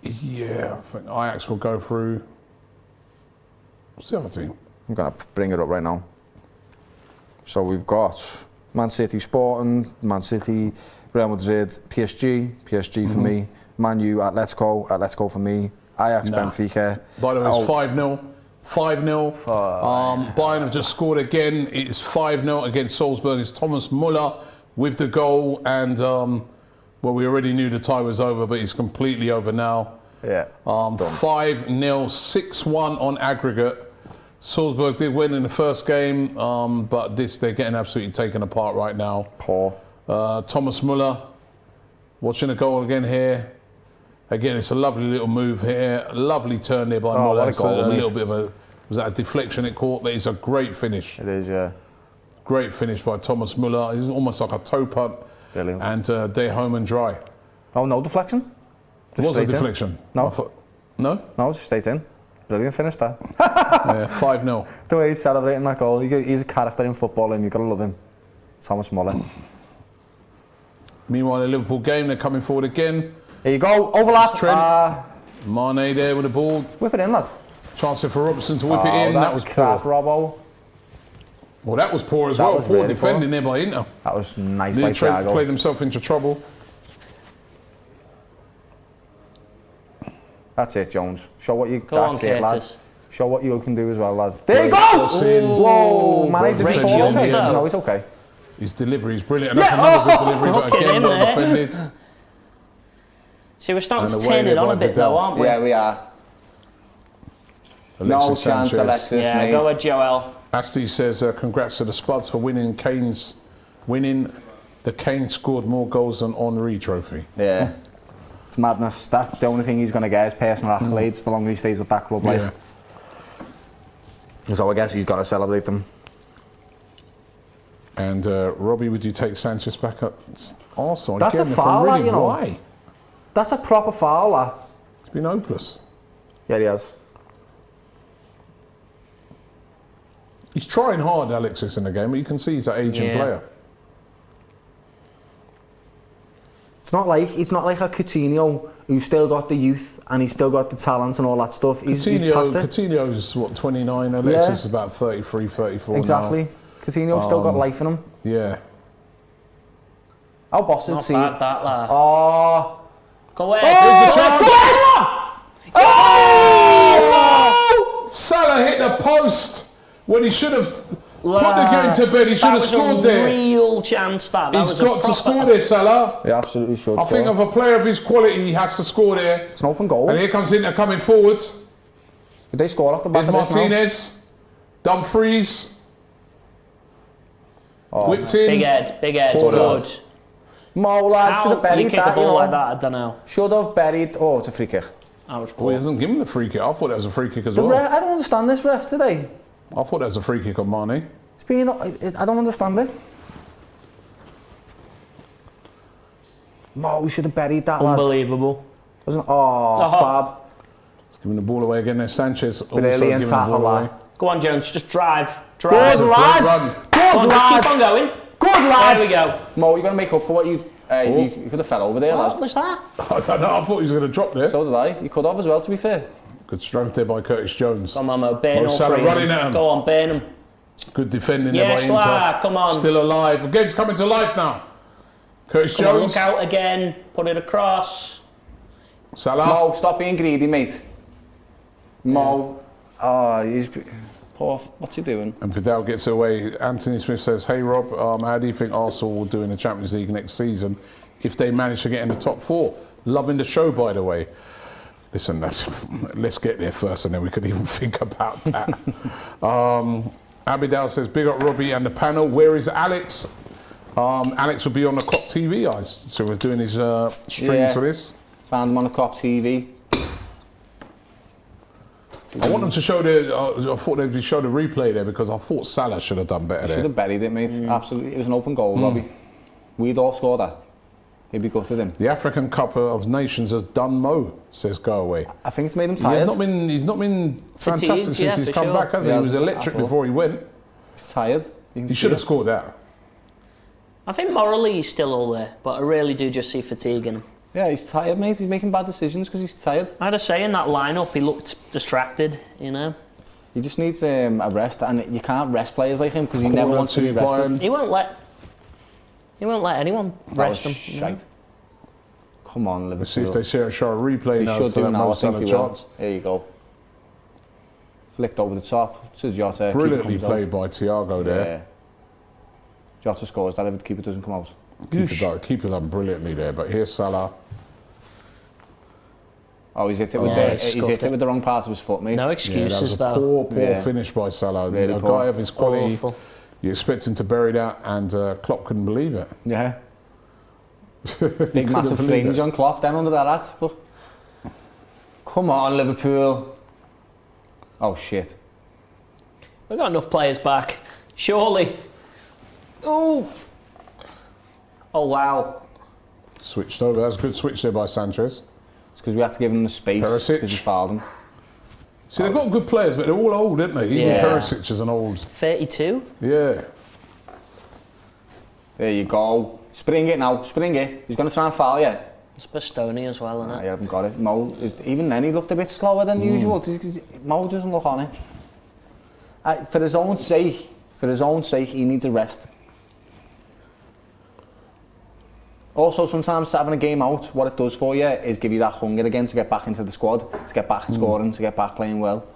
A: Yeah, I think Ajax will go through. What's the other team?
C: I'm going to bring it up right now. So we've got Man City Sporting, Man City, Real Madrid, PSG for me, Man U, Atletico for me, Ajax,
A: Nah.
C: Benfica.
A: By the way, it's
C: Oh,
A: 5-0. 5-0. Bayern have just scored again. It's 5-0 against Salzburg. It's Thomas Muller with the goal. And, well, we already knew the tie was over, but it's completely over now.
C: Yeah, it's done.
A: 5-0, 6-1 on aggregate. Salzburg did win in the first game, but they're getting absolutely taken apart right now.
C: Poor.
A: Thomas Muller watching the goal again here. Again, it's a lovely little move here. A lovely turn there by Muller.
C: what a
A: It's
C: goal,
A: a
C: mate.
A: little bit of a, was that a deflection it caught? But it's a great finish.
C: It is, yeah.
A: Great finish by Thomas Muller. It's almost like a toe punt.
C: Brilliant.
A: And they're home and dry.
C: Oh, no deflection?
A: It was a
C: straight in?
A: deflection.
C: No.
A: I thought, no?
C: No, just straight in. Brilliant finish there.
A: Yeah, 5-0.
C: The way he's celebrating that goal, he's a character in football and you've got to love him. Thomas Muller.
A: Meanwhile, the Liverpool game, they're coming forward again.
C: Here you go, overlap.
A: Trent. Mane there with the ball.
C: Whip it in, lad.
A: Chance for Robertson to whip it in. That was
C: crap,
A: poor.
C: Robbo.
A: Well, that was poor as
C: That
A: well.
C: was
A: Poor
C: really
A: defending there by Inter.
C: That was nice by
A: Then Trent
C: Thiago.
A: played himself into trouble.
C: That's it, Jones. Show what you.
B: Go on,
C: that's it, lad.
B: Curtis.
C: Show what you can do as well, lad. There you
A: Great
C: go!
A: cross in.
C: Whoa, man, did
A: Great
C: he fall
A: jump,
C: okay?
A: yeah.
C: No, he's okay.
A: His delivery is brilliant. That's another good delivery, but
B: Look at
A: again,
B: him
A: well
B: there.
A: defended.
B: See, we're starting
A: And
B: to
A: away
B: turn
A: they
B: it on a
A: wipe
B: bit
A: it
B: though,
A: down.
B: aren't we?
C: Yeah, we are. No
A: Alexis
C: chance,
A: Sanchez.
C: Alexis,
B: Yeah,
C: mate.
B: go with Joel.
A: Asti says, congrats to the Spuds for winning the Kane scored more goals than Henri trophy.
C: Yeah. It's madness. That's the only thing he's going to get is personal accolades the longer he stays at that club. Like.
A: Yeah.
C: So I guess he's got to celebrate them.
A: And Robbie, would you take Sanchez back at Arsenal?
C: That's
A: Again,
C: a
A: if
C: foul,
A: I'm really,
C: you know.
A: why?
C: That's a proper foul, that.
A: It's been hopeless.
C: Yeah, he has.
A: He's trying hard, Alexis, in the game, but you can see he's an aging
B: Yeah.
A: player.
C: It's not like a Coutinho who's still got the youth and he's still got the talent and all that stuff. He's past it.
A: Coutinho's what, 29, Alexis is about 33, 34
C: Exactly.
A: now.
C: Coutinho's still got life in him.
A: Yeah.
C: Our boss
B: Not
C: had seen.
B: bad, that lad.
C: Oh.
B: Go ahead.
A: There's the chance. Oh! Salah hit the post when he should have put the game to bed. He should have scored
B: That was a
A: there.
B: real chance, that.
A: He's
B: was a
A: got to
B: proper-
A: score there, Salah.
C: He absolutely should.
A: I think of a player of his quality, he has to score there.
C: It's an open goal.
A: And here comes Inter coming forwards.
C: Did they score off the back
A: There's
C: of this now?
A: Martinez, Dumfries, whipped in.
B: Big head,
A: Poor
B: good.
C: Mo, lad, should
B: How
C: have buried
B: you kick a
C: that, you
B: ball
C: know.
B: like that? I don't know.
C: Should have buried. Oh, it's a free kick.
B: That was
A: Well,
B: poor.
A: he hasn't given the free kick. I thought that was a free kick as
C: The
A: well.
C: ref, I don't understand this ref today.
A: I thought that was a free kick on Mane.
C: It's been. I don't understand it. Mo, we should have buried that, lads.
B: Unbelievable.
C: Wasn't fab.
A: He's giving the ball away again there. Sanchez also
C: Brilliant
A: giving the
C: tackle,
A: ball away.
C: lad.
B: Go on, Jones, just drive.
C: Good
A: Great
C: lads!
A: run.
C: Good
B: Come on, just
C: lads!
B: keep on going.
C: Good lads!
B: There we go.
C: Mo, you're going to make up for what you could have fell over there,
B: What
C: lads.
B: was that?
A: I don't know, I thought he was going to drop there.
C: So did I. You could have as well, to be fair.
A: Good strength there by Curtis Jones.
B: Come on, Mo, burn
A: Mo
B: all
A: Salah
B: three. of
A: running
B: them.
A: at him.
B: Go on, burn them.
A: Good defending there
B: Yes,
A: by Inter.
B: lad, come on.
A: Still alive. The game's coming to life now. Curtis
B: Come on,
A: Jones.
B: look out again. Put it across.
A: Salah.
C: Mo, stop being greedy, mate. Mo. He's... Poor, what's he doing?
A: And Vidal gets away. Anthony Smith says, hey Rob, how do you think Arsenal will do in the Champions League next season if they manage to get in the top 4? Loving the show, by the way. Listen, let's get there first and then we could even think about that. Abidal says, big up Robbie and the panel. Where is Alex? Alex will be on the Cop TV, so we're doing his stream for this.
C: Found him on the Cop TV.
A: I want them to show I thought they'd show the replay there because I thought Salah should have done better there.
C: Should have buried it, mate. Absolutely. It was an open goal, Robbie. We'd all score that. He'd be gutted him.
A: The African Cup of Nations has done Mo, says Go Away.
C: I think it's made him tired.
A: He's not been fantastic
B: Fatigued,
A: since he's
B: for
A: come
B: sure.
A: back, has he?
C: He
A: He was
C: hasn't
A: electric
C: at all.
A: before he went.
C: He's tired.
A: He should have scored that.
B: I think morally he's still all there, but I really do just see fatigue in him.
C: Yeah, he's tired, mate. He's making bad decisions because he's tired.
B: I had to say, in that lineup, he looked distracted, you know.
C: He just needs a rest, and you can't rest players like him because he never wants to be rested.
A: Bayern.
B: He won't let anyone rest him.
C: Shite. Come on, Liverpool.
A: Let's see if they show a replay
C: They
A: now.
C: should
A: to
C: do
A: that
C: now,
A: Mo
C: I think
A: Salah
C: they will.
A: chance.
C: There you go. Flicked over the top to Jota.
A: Brilliantly
C: keeper
A: played
C: comes
A: by Thiago
C: out.
A: there.
C: Yeah. Jota scores that if the keeper doesn't come out.
A: Keeper done brilliantly there, but here's Salah.
C: Oh, he's hit it with the wrong part of his foot, mate.
B: No
A: Yeah, that
B: excuses,
A: was a
B: though.
A: poor finish by Salah.
C: Really
A: a
C: poor.
A: guy of his quality,
B: Awful.
A: you expect him to bury that, and Klopp couldn't believe it.
C: Yeah. Big massive
A: believe
C: fringe
A: it.
C: on Klopp down under that hat. But come on, Liverpool. Oh shit.
B: We've got enough players back. Surely. Oof. Oh, wow.
A: Switched over. That's a good switch there by Sanchez.
C: It's because we had to give him the space
A: Perisic.
C: because he fouled him.
A: See, they've got good players, but they're all old, aren't they? Even
B: Yeah.
A: Perisic is an old.
B: 32?
A: Yeah.
C: There you go. Spring it now. Spring it. He's going to try and foul you.
B: It's Bastoni as well, isn't
C: Nah,
B: it?
C: you haven't got it. Mo, even then, he looked a bit slower than usual. Mo doesn't look on it. For his own sake, he needs a rest. Also, sometimes having a game out, what it does for you is give you that hunger again to get back into the squad, to get back scoring, to get back playing well.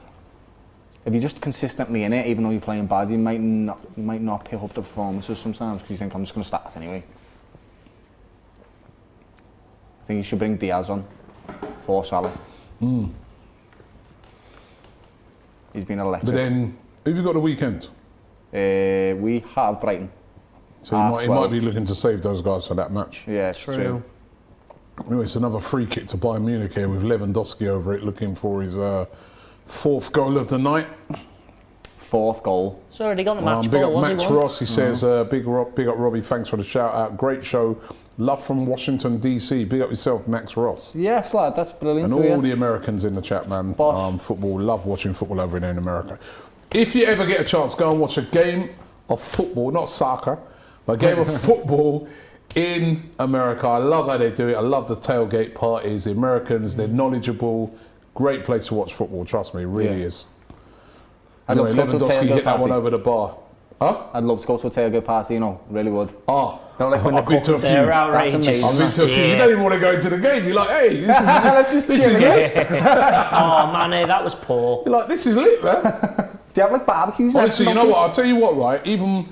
C: If you're just consistently in it, even though you're playing bad, you might not pick up the performances sometimes because you think, I'm just going to start anyway. I think you should bring Diaz on for Salah. He's been electric.
A: But then, who've you got the weekend?
C: We have Brighton.
A: So he might be looking to save those guys for that match.
C: Yeah, it's true.
A: Anyway, it's another free kick to Bayern Munich here with Lewandowski over it, looking for his fourth goal of the night.
C: Fourth goal.
B: He's already got the match
A: Big
B: ball,
A: up
B: was
A: Max
B: he? One?
A: Ross, he says, big up Robbie, thanks for the shout out. Great show. Love from Washington, DC. Big up yourself, Max Ross.
C: Yes, lad, that's brilliant.
A: And
C: to
A: all
C: hear.
A: the Americans in the chat, man.
C: Boss.
A: Football, love watching football over there in America. If you ever get a chance, go and watch a game of football, not soccer, but a game of football in America. I love how they do it. I love the tailgate parties. The Americans, they're knowledgeable. Great place to watch football, trust me, it really is.
C: I'd love
A: Anyway,
C: to go to a
A: Lewandowski
C: tailgate
A: hit that one
C: party.
A: over the bar. Huh?
C: I'd love to go to a tailgate party, you know, really would.
A: Oh,
C: No, like when
A: I've been to a few.
B: They're
C: That's
B: outrageous.
C: amazing.
A: I've been to a few. You
B: Yeah.
A: don't even want to go into the game. You're like, hey, this is,
C: Let's just
A: this
C: chill
A: is
C: here.
A: lit.
B: Oh, man, that was poor.
A: You're like, this is lit, man.
C: Do you have like barbecues?
A: Honestly, you know what? I'll tell you what, right? Even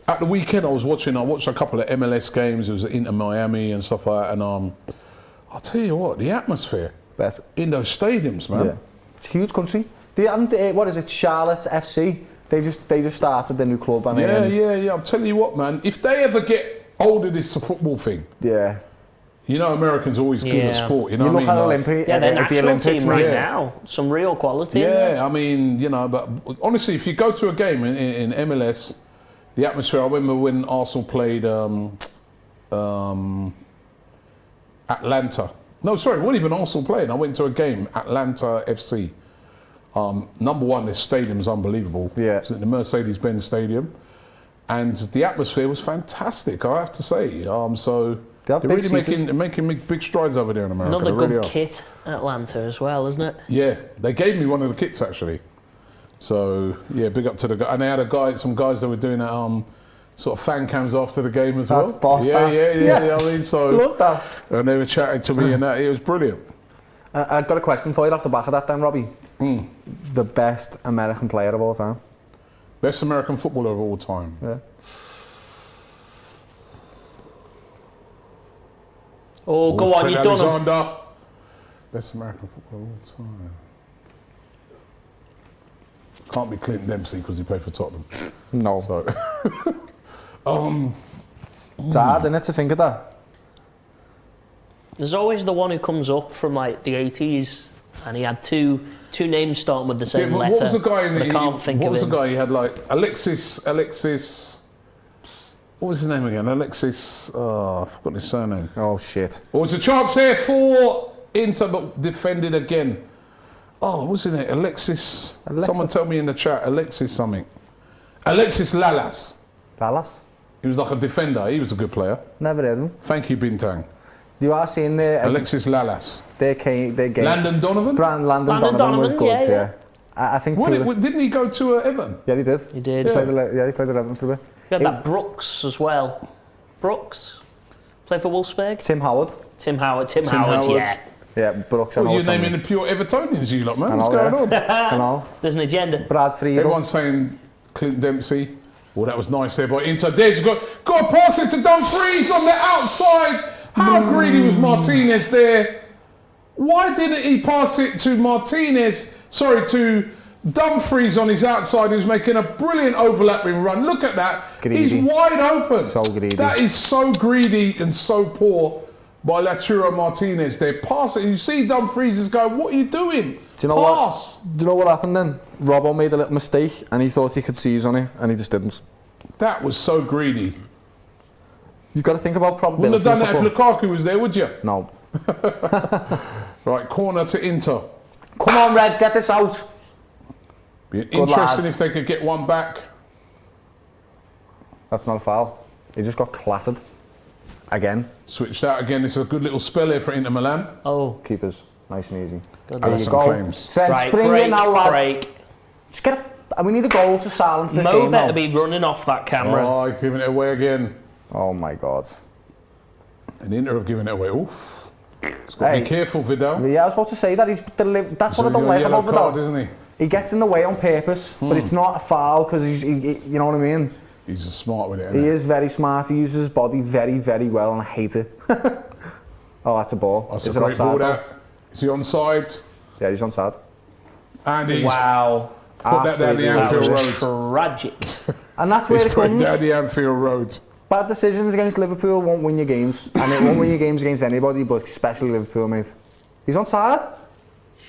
A: at the weekend, I watched a couple of MLS games. It was Inter Miami and stuff like that. And I'll tell you what, the atmosphere
C: Bet.
A: in those stadiums, man.
C: Yeah. It's a huge country. They haven't, what is it, Charlotte FC? They just started their new club. And
A: Yeah. I'm telling you what, man. If they ever get hold of this football thing,
C: Yeah.
A: you know, Americans always good
B: Yeah.
A: at sport. You know
C: You
A: what I
C: look
A: mean?
C: at
A: Like,
C: Olympic.
B: Yeah, their
C: the
B: national
C: Olympics,
B: team right
C: mate.
B: now. Some real quality. in there.
A: yeah, I mean, you know, but honestly, if you go to a game in MLS, the atmosphere. I remember when Arsenal played Atlanta. No, sorry, it wasn't even Arsenal playing. I went to a game, Atlanta FC. Number one, this stadium's unbelievable.
C: Yeah.
A: It's at the Mercedes-Benz Stadium. And the atmosphere was fantastic, I have to say. So they're really making big strides over there in America.
B: Another
A: they
B: good
A: really are.
B: kit, Atlanta as well, isn't it?
A: Yeah, they gave me one of the kits actually. So yeah, big up to the guy. And they had some guys that were doing sort of fan cams after the game as well.
C: That's boss.
A: Yeah.
C: Yes.
A: I mean, so
C: Love that.
A: and they were chatting to me, and it was brilliant.
C: I've got a question for you off the back of that then, Robbie. The best American player of all time?
A: Best American footballer of all time.
C: Yeah.
B: Oh, go on, you've done them.
A: Alexander. Best American footballer of all time. Can't be Clint Dempsey because he played for Tottenham.
C: No.
A: So,
C: It's hard, isn't it, to think of that?
B: There's always the one who comes up from like the 80s, and he had two names starting with the same letter.
A: what was the guy in
B: but I can't think
A: what
B: of
A: was
B: him.
A: the guy he had like Alexis? What was his name again? Alexis. Oh, I forgot his surname.
C: Oh, shit.
A: Well, was a chance here for Inter, but defended again. Oh, wasn't it Alexis? Someone tell me in the chat. Alexis something. Alexis Lalas.
C: Dallas?
A: He was like a defender. He was a good player.
C: Never heard of him.
A: Thank you, Bintang.
C: You are seeing the
A: Alexis Lalas.
C: their game.
A: Landon Donovan.
C: Landon Donovan was good, yeah. I think.
A: Didn't he go to Everton?
C: Yeah, he did.
B: He did.
C: He played at Everton for a bit.
B: You had that Brooks as well. Brooks? Played for Wolfsburg?
C: Tim Howard.
B: Tim Howard, yeah.
C: Yeah, Brooks.
A: Well, you're naming the pure Evertonians, you lot, man.
C: I know,
A: What's going on?
C: I know.
B: There's an agenda.
C: Brad Friedel.
A: Everyone's saying Clint Dempsey. Well, that was nice there by Inter. There's got to pass it to Dumfries on the outside. How greedy was Martinez there? Why didn't he pass it to to Dumfries on his outside, who's making a brilliant overlapping run? Look at that.
C: Greedy.
A: He's wide open.
C: So greedy.
A: That is so greedy and so poor by Lautaro Martinez there. Pass it. You see Dumfries is going, what are you doing?
C: Do you know
A: Pass.
C: what? Do you know what happened then? Robbo made a little mistake and he thought he could seize on it and he just didn't.
A: That was so greedy.
C: You've got to think about probability.
A: Wouldn't have done that if Lukaku was there, would you?
C: No.
A: Right, corner to Inter.
C: Come on, Reds, get this out.
A: Be interesting
C: lad.
A: if they could get one back.
C: That's not a foul. He just got clattered. Again.
A: Switched out again. This is a good little spell here for Inter Milan.
B: Oh,
C: Keepers. Nice and easy.
B: good.
C: There you
A: Alisson
C: go.
A: claims.
C: Trent,
B: Right,
C: spring
B: break,
C: in now, lad.
B: break.
C: Just get we need a goal to silence this
B: Mo
C: game
B: better
C: now.
B: be running off that camera.
A: Oh, he's giving it away again.
C: Oh my God.
A: And Inter have given it away. Oof. He's got to
C: Hey.
A: be careful, Vidal.
C: Yeah, I was about to say that. That's what I don't like
A: yellow
C: about
A: card,
C: Vidal.
A: isn't he?
C: He gets in the way on purpose, but it's not a foul because you know what I mean?
A: He's smart with it.
C: He
A: Isn't
C: is very smart. He uses his body very, very well, and I hate it. Oh, that's a ball.
A: That's
C: Is
A: a
C: it
A: great ball.
C: offside?
A: That. Is he onside?
C: Yeah, he's onside.
A: And he's
B: Wow.
A: put that down the
C: Absolutely
A: Anfield
C: massive.
A: Road.
B: Tragic.
C: And that's where
A: He's
C: it
A: put
C: comes.
A: down the Anfield Road.
C: Bad decisions against Liverpool won't win your games, and it won't win your games against anybody, but especially Liverpool, mate. He's onside.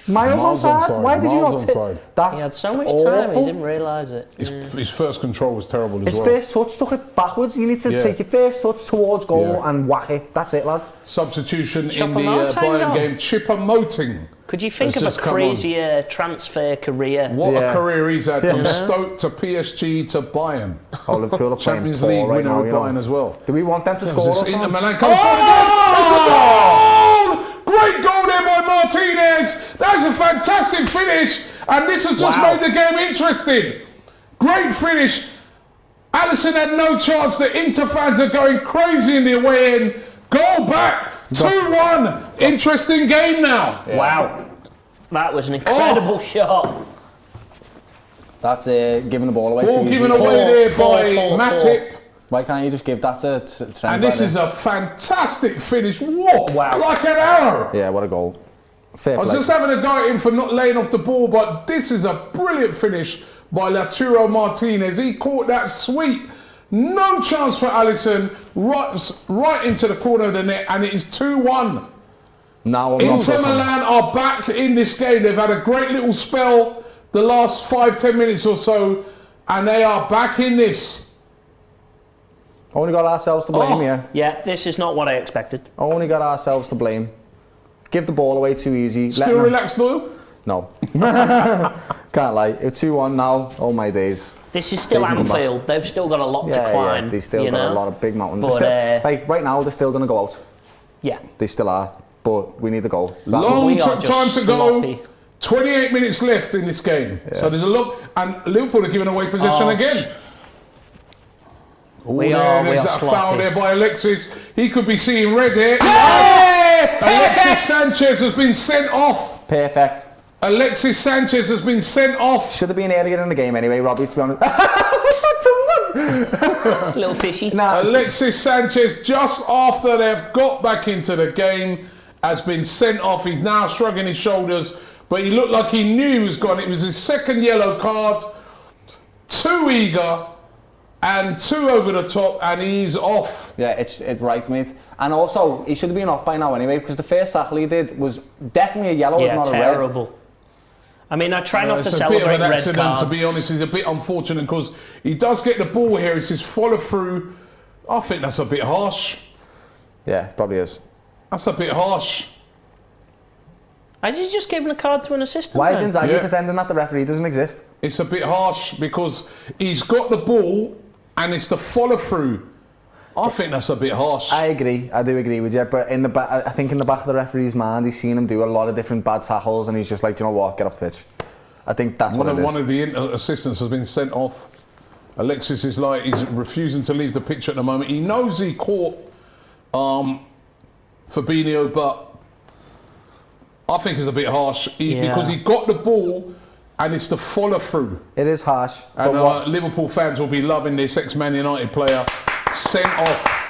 C: Miles onside. Why did you not
A: Miles
C: take?
A: onside.
C: That's
B: He had so much
C: awful.
B: time, he didn't realise it.
A: His first control was terrible as
C: His
A: well.
C: first touch took it backwards. You need to take your first touch towards goal and whack it. That's it, lad.
A: Substitution in the
B: Choupo-Moting
A: Bayern
B: on.
A: game. Choupo-Moting.
B: Could you think
A: It's
B: of a
A: just come on.
B: crazier transfer career?
A: What
C: Yeah.
A: a career he's had from
C: Yeah.
A: Stoke to PSG to Bayern.
C: Oh, Liverpool are playing
A: Champions
C: poor
A: League
C: right
A: winner
C: now,
A: with
C: you know.
A: Bayern as well.
C: Do we want them to score or
A: Inter
C: something?
A: Milan comes forward again. It's a goal! Great goal there by Martinez. That's a fantastic finish, and this has just made the game interesting. Great finish. Alisson had no chance. The Inter fans are going crazy in the away end. Goal back. 2-1. Interesting game now.
B: Wow. That was an incredible shot.
C: That's giving the ball away.
A: Ball
C: too
A: given
C: easy.
A: away there by
B: Paul.
A: Matip.
C: Why can't you just give that to Trent?
A: And this is a fantastic finish. Whoa!
B: Wow.
A: Like an arrow.
C: Yeah, what a goal. Fair
A: I was
C: play.
A: just having a go at him for not laying off the ball, but this is a brilliant finish by Lautaro Martinez. He caught that sweep. No chance for Alisson. Right into the corner of the net, and it is 2-1.
C: Now I'm not
A: Inter
C: looking.
A: Milan are back in this game. They've had a great little spell the last 5-10 minutes or so, and they are back in this.
C: Only got ourselves to blame here.
B: Yeah, this is not what I expected.
C: Only got ourselves to blame. Give the ball away too easy.
A: Still relaxed, Doyle?
C: No. Can't lie. It's 2-1 now. Oh my days.
B: This is still Anfield. They've still got a lot to climb.
C: Yeah, they still got a lot of big mountains.
B: But,
C: like right now, they're still going to go out.
B: Yeah.
C: They still are. But we need the goal.
A: Long time to go. 28 minutes left in this game. Yeah. So there's a lot. And Liverpool are giving away possession again. There's that foul there by Alexis. He could be seeing red here.
C: Yes!
A: Alexis Sanchez has been sent off.
C: Perfect.
A: Alexis Sanchez has been sent off.
C: Should have been earlier in the game anyway, Robbie, to be honest.
B: Little fishy.
A: Alexis Sanchez, just after they've got back into the game, has been sent off. He's now shrugging his shoulders, but he looked like he knew he was gone. It was his second yellow card. Too eager and too over the top, and he's off.
C: Yeah, it's right, mate. And also, he should have been off by now anyway, because the first tackle he did was definitely a yellow, not
B: terrible.
C: a red.
B: I mean, I try not to celebrate
A: red cards. It's a bit of an accident, to be honest. It's a bit unfortunate because he does get the ball here. It's his follow through. I think that's a bit harsh.
C: Yeah, probably is.
A: That's a bit harsh.
B: I just gave him a card to an assistant.
C: Why is Inzaghi pretending that the referee doesn't exist?
A: It's a bit harsh because he's got the ball and it's the follow through. I think that's a bit harsh.
C: I agree. I do agree with you. But in the I think in the back of the referee's mind, he's seen him do a lot of different bad tackles, and he's just like, you know what, get off the pitch. I think that's what it is. One of the
A: assistants has been sent off. Alexis is like, he's refusing to leave the pitch at the moment. He knows he caught Fabinho, but I think it's a bit harsh because he got the ball and it's the follow through.
C: It is harsh.
A: And Liverpool fans will be loving this ex-Man United player sent off.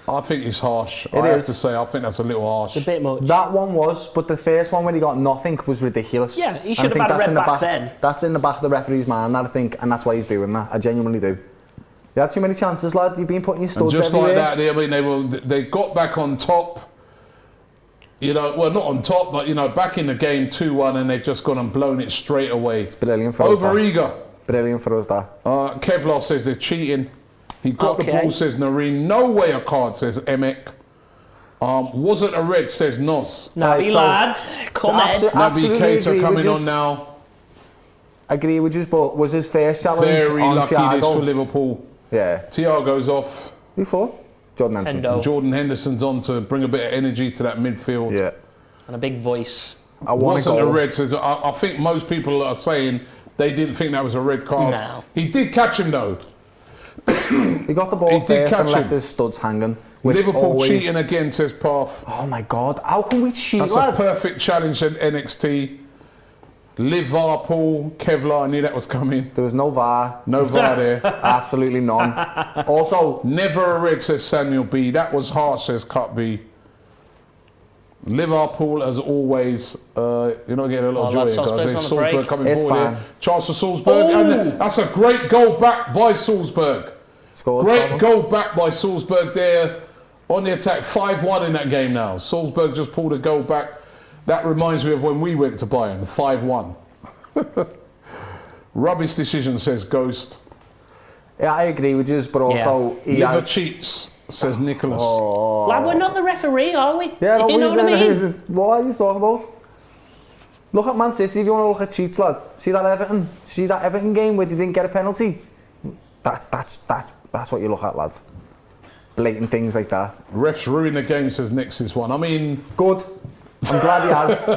A: I think it's harsh. I have to say, I think that's a little harsh.
B: It's a bit much.
C: That one was, but the first one when he got nothing was ridiculous.
B: Yeah, he should have had a red back then.
C: That's in the back of the referee's mind, I think, and that's why he's doing that. I genuinely do. You had too many chances, lad. You've been putting your studs everywhere.
A: Just like that, I mean, they got back on top. You know, well, not on top, but, you know, back in the game 2-1, and they've just gone and blown it straight away.
C: It's brilliant for us.
A: Over-eager.
C: Brilliant for us, that.
A: Kevlar says they're cheating. He got the ball, says Nareen. No way a card, says Emek. Wasn't a red, says Nos.
B: Naby lad, comment.
A: Naby Keita coming on now.
C: Agree with you, but was his first challenge
A: very
C: on
A: lucky
C: Thiago?
A: This for Liverpool.
C: Yeah.
A: Thiago's off.
C: Who for? Jordan Henderson.
A: Jordan Henderson's on to bring a bit of energy to that midfield.
C: Yeah.
B: And a big voice.
A: Wasn't a red, says. I think most people are saying they didn't think that was a red card.
B: No.
A: He did catch him though.
C: He got the ball first and left his studs hanging.
A: Liverpool cheating again, says Path.
C: Oh my God, how can we cheat,
A: That's
C: lad?
A: a perfect challenge at NXT. Liverpool, Kevlar, I knew that was coming.
C: There was no VAR.
A: No VAR there.
C: Absolutely none. Also,
A: never a red, says Samuel B. That was harsh, says Cut B. Liverpool, as always, you're not getting a lot of joy here, guys. Salzburg coming forward here. Chance for Salzburg. And that's a great goal back by Salzburg. Great goal back by Salzburg there on the attack. 5-1 in that game now. Salzburg just pulled a goal back. That reminds me of when we went to Bayern, 5-1. Rubbish decision, says Ghost.
C: Yeah, I agree with you, but also...
A: Liver cheats, says Nicholas.
B: Lad, we're not the referee, are we?
C: Yeah,
B: you know what I mean?
C: What are you talking about? Look at Man City if you want to look at cheats, lads. See that Everton game where they didn't get a penalty? That's what you look at, lads. Blatant things like that.
A: Refs ruin the game, says Nexus one. I mean...
C: Good. I'm glad he has.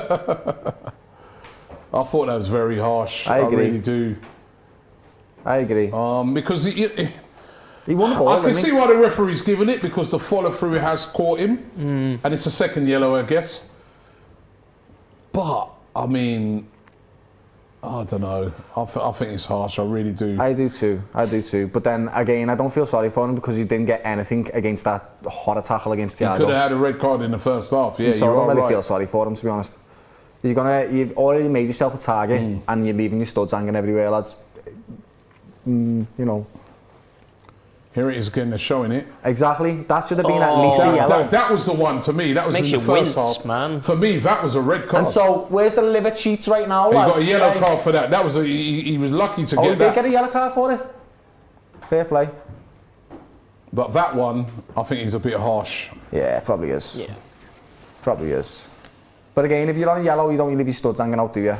A: I thought that was very harsh.
C: I agree.
A: I really do.
C: I agree.
A: Because he
C: won the ball.
A: I can see why the referee's given it, because the follow through has caught him, and it's a second yellow, I guess. But I mean, I don't know. I think it's harsh. I really do.
C: I do too. But then again, I don't feel sorry for him because he didn't get anything against that horror tackle against Thiago.
A: He could have had a red card in the first half. Yeah,
C: so I don't really feel sorry for him, to be honest. You've already made yourself a target, and you're leaving your studs hanging everywhere, lads. You know.
A: Here it is again, they're showing it.
C: Exactly. That should have been at least a yellow.
A: That was the one to me. That was in the first half.
B: Man.
A: For me, that was a red card.
C: And so, where's the liver cheats right now, lads?
A: He got a yellow card for that. That was he was lucky to get that.
C: Did they get a yellow card for it? Fair play.
A: But that one, I think he's a bit harsh.
C: Yeah, probably is.
B: Yeah.
C: Probably is. But again, if you're on a yellow, you don't leave your studs hanging out, do you?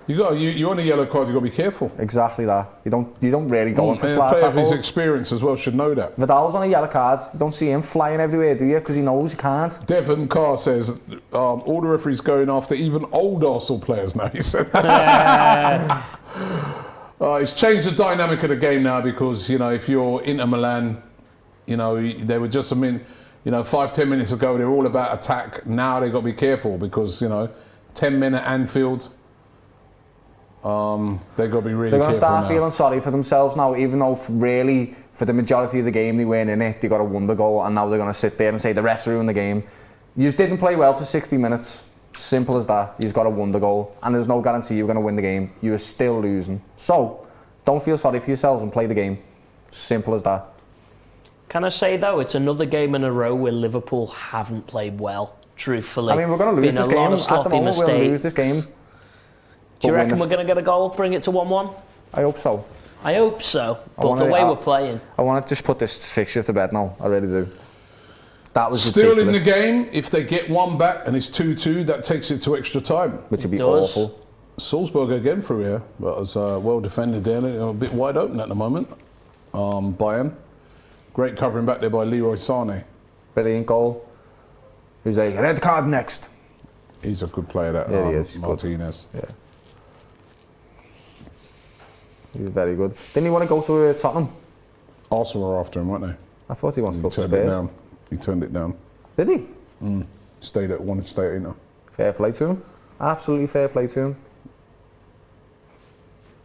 A: You're on a yellow card, you've got to be careful.
C: Exactly that. You don't really go in for
A: And a
C: slide
A: player of his
C: tackles.
A: experience as well should know that.
C: Vidal's on a yellow card. You don't see him flying everywhere, do you? Because he knows you can't.
A: Devon Carr says, all the referees going after even old Arsenal players now, he said. It's changed the dynamic of the game now because, if you're Inter Milan, they were just 5-10 minutes ago, they were all about attack. Now they've got to be careful because, 10 men at Anfield, they've got to be really careful.
C: They're going to start
A: now.
C: feeling sorry for themselves now, even though really for the majority of the game they weren't in it. They got a wonder goal, and now they're going to sit there and say the refs ruined the game. You just didn't play well for 60 minutes. Simple as that. You just got a wonder goal, and there's no guarantee you're going to win the game. You are still losing. So don't feel sorry for yourselves and play the game. Simple as that.
B: Can I say though, it's another game in a row where Liverpool haven't played well. Truthfully,
C: I mean, we're going to lose this game. At the moment, we're going to lose this game.
B: Do you reckon we're going to get a goal, bring it to 1-1?
C: I hope so.
B: I hope so, but the way we're playing.
C: I want to just put this fixture to bed now. I really do. That was
A: Still
C: ridiculous.
A: in the game, if they get one back and it's 2-2, that takes it to extra time.
C: Which would be awful.
A: Salzburg again through here, but it was well defended there. A bit wide open at the moment. Bayern. Great covering back there by Leroy Sané.
C: Brilliant goal. Who's a red card next?
A: He's a good player, that
C: he is.
A: Martinez.
C: Yeah. He's very good. Didn't he want to go to Tottenham?
A: Arsenal were after him, weren't they?
C: I thought he wanted to go to
A: turned it
C: Spurs.
A: down. He turned it down.
C: Did he?
A: Wanted to stay at Inter.
C: Fair play to him. Absolutely fair play to him.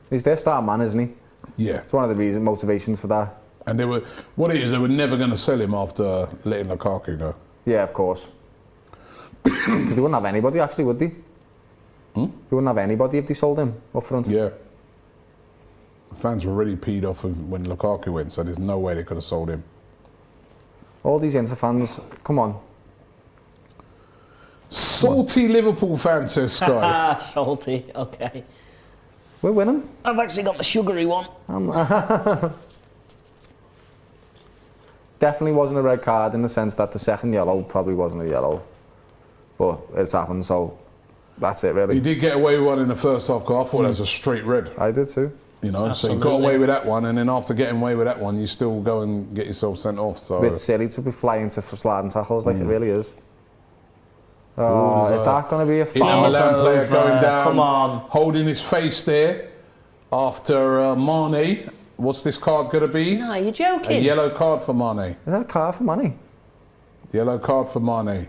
C: He's their star man, isn't he?
A: Yeah.
C: It's one of the motivations for that.
A: And they were never going to sell him after letting Lukaku go.
C: Yeah, of course. Because they wouldn't have anybody, actually, would they? They wouldn't have anybody if they sold him up front.
A: Yeah. The fans were already peed off when Lukaku went, so there's no way they could have sold him.
C: All these Inter fans, come on.
A: Salty Liverpool fan, says Sky.
B: Salty, okay.
C: We're winning.
B: I've actually got the sugary one.
C: Definitely wasn't a red card in the sense that the second yellow probably wasn't a yellow. But it's happened, so that's it, really.
A: He did get away with one in the first half, because I thought that was a straight red.
C: I did too.
A: So you got away with that one, and then after getting away with that one, you still go and get yourself sent off. So
C: It's a bit silly to be flying to sliding tackles like it really is. Oh, is that going to be a
A: Inter
C: foul?
A: Milan player going down,
B: Come on.
A: holding his face there after Mane. What's this card going to be?
B: No, you're
A: A
B: joking.
A: yellow card for Mane.
C: Is that a card for money?
A: Yellow card for Mane.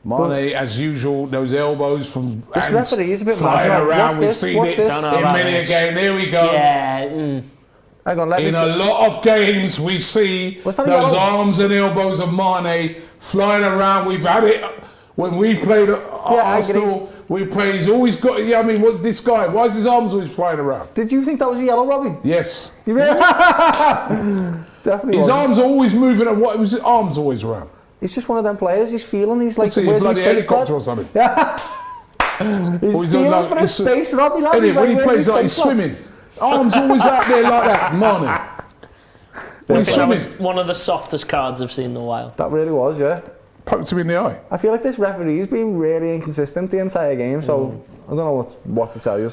A: Mane, as usual, those elbows from
C: This
A: hands
C: referee is a bit
A: flying
C: mad.
A: around.
C: What's
A: We've
C: this?
A: seen
C: What's
A: it
C: this?
B: Don't know
A: in
B: about
A: many a
B: this.
A: game. There we go.
B: Yeah.
C: Hang on, let me
A: In a
C: see.
A: lot of games, we see
C: Was that a
A: those
C: yellow?
A: arms and elbows of Mane flying around. We've had it when we played at Arsenal. We play. He's always got. Yeah, I mean, what this guy? Why is his arms always flying around?
C: Did you think that was a yellow, Robbie?
A: Yes.
C: You really? Definitely
A: His
C: wasn't.
A: arms are always moving. And what was his arms always around?
C: He's just one of them players. He's feeling. He's like,
A: Let's see, a
C: where's my
A: bloody
C: space,
A: helicopter
C: lad?
A: or something.
C: He's
A: Or he's
C: feeling
A: on, like,
C: for his
A: it's a-
C: space, Robbie, lad.
A: Isn't
C: He's
A: it? When he
C: where's
A: plays
C: my
A: like he's
C: space, lad?
A: swimming, arms always out there like that. Mane.
B: I
A: When he's
B: think that
A: swimming,
B: was one of the softest cards I've seen in a while.
C: That really was, yeah.
A: poked him in the eye.
C: I feel like this referee's been really inconsistent the entire game, so I don't know what to tell you.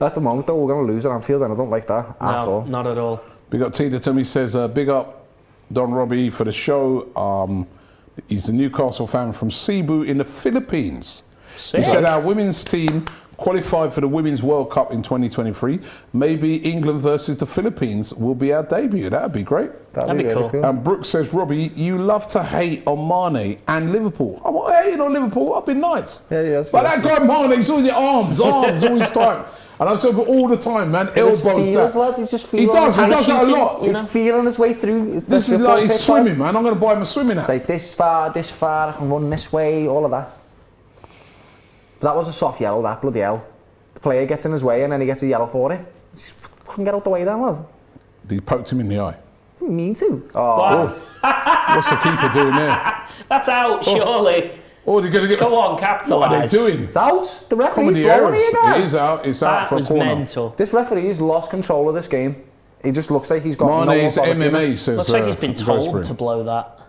C: At the moment, though, we're going to lose at Anfield, and I don't like that at all.
B: Not at all.
A: Big up Tina Timmy says, big up Don Robbie for the show. He's a Newcastle fan from Cebu in the Philippines.
B: Sick.
A: He said our women's team qualified for the Women's World Cup in 2023. Maybe England versus the Philippines will be our debut. That'd be great.
C: That'd be
B: cool.
C: really cool.
A: And Brooks says, Robbie, you love to hate on Mane and Liverpool. I'm not hating on Liverpool. I've been nice.
C: Yeah, yes.
A: But that guy Mane, he's always arms all his time. And I've said it all the time, man.
C: Just
A: Elbows
C: feels,
A: that.
C: lad. He's just
A: He
C: feeling.
A: does that a lot.
C: He's feeling his way through.
A: This is like he's swimming, man. I'm going to buy him a swimming
C: It's
A: hat.
C: like this far, I can run this way, all of that. But that was a soft yellow, that, bloody hell. The player gets in his way and then he gets a yellow for it. Just fucking get out the way then, lad.
A: He poked him in the eye.
C: Doesn't mean to. Oh,
A: What's the keeper doing there?
B: That's out, surely.
A: Oh, they're going to get...
B: Go on,
A: What are they
B: capitalise.
A: doing?
C: It's out. The referee's
A: Comedy
C: blowing
A: errors.
C: it, guys.
A: It is out. It's out
B: That
A: for a
B: was
A: corner.
B: mental.
C: This referee's lost control of this game. He just looks like he's got
A: Mane's
C: no authority.
A: MMA says...
B: Looks like he's been told
A: Rosebery.
B: to blow that.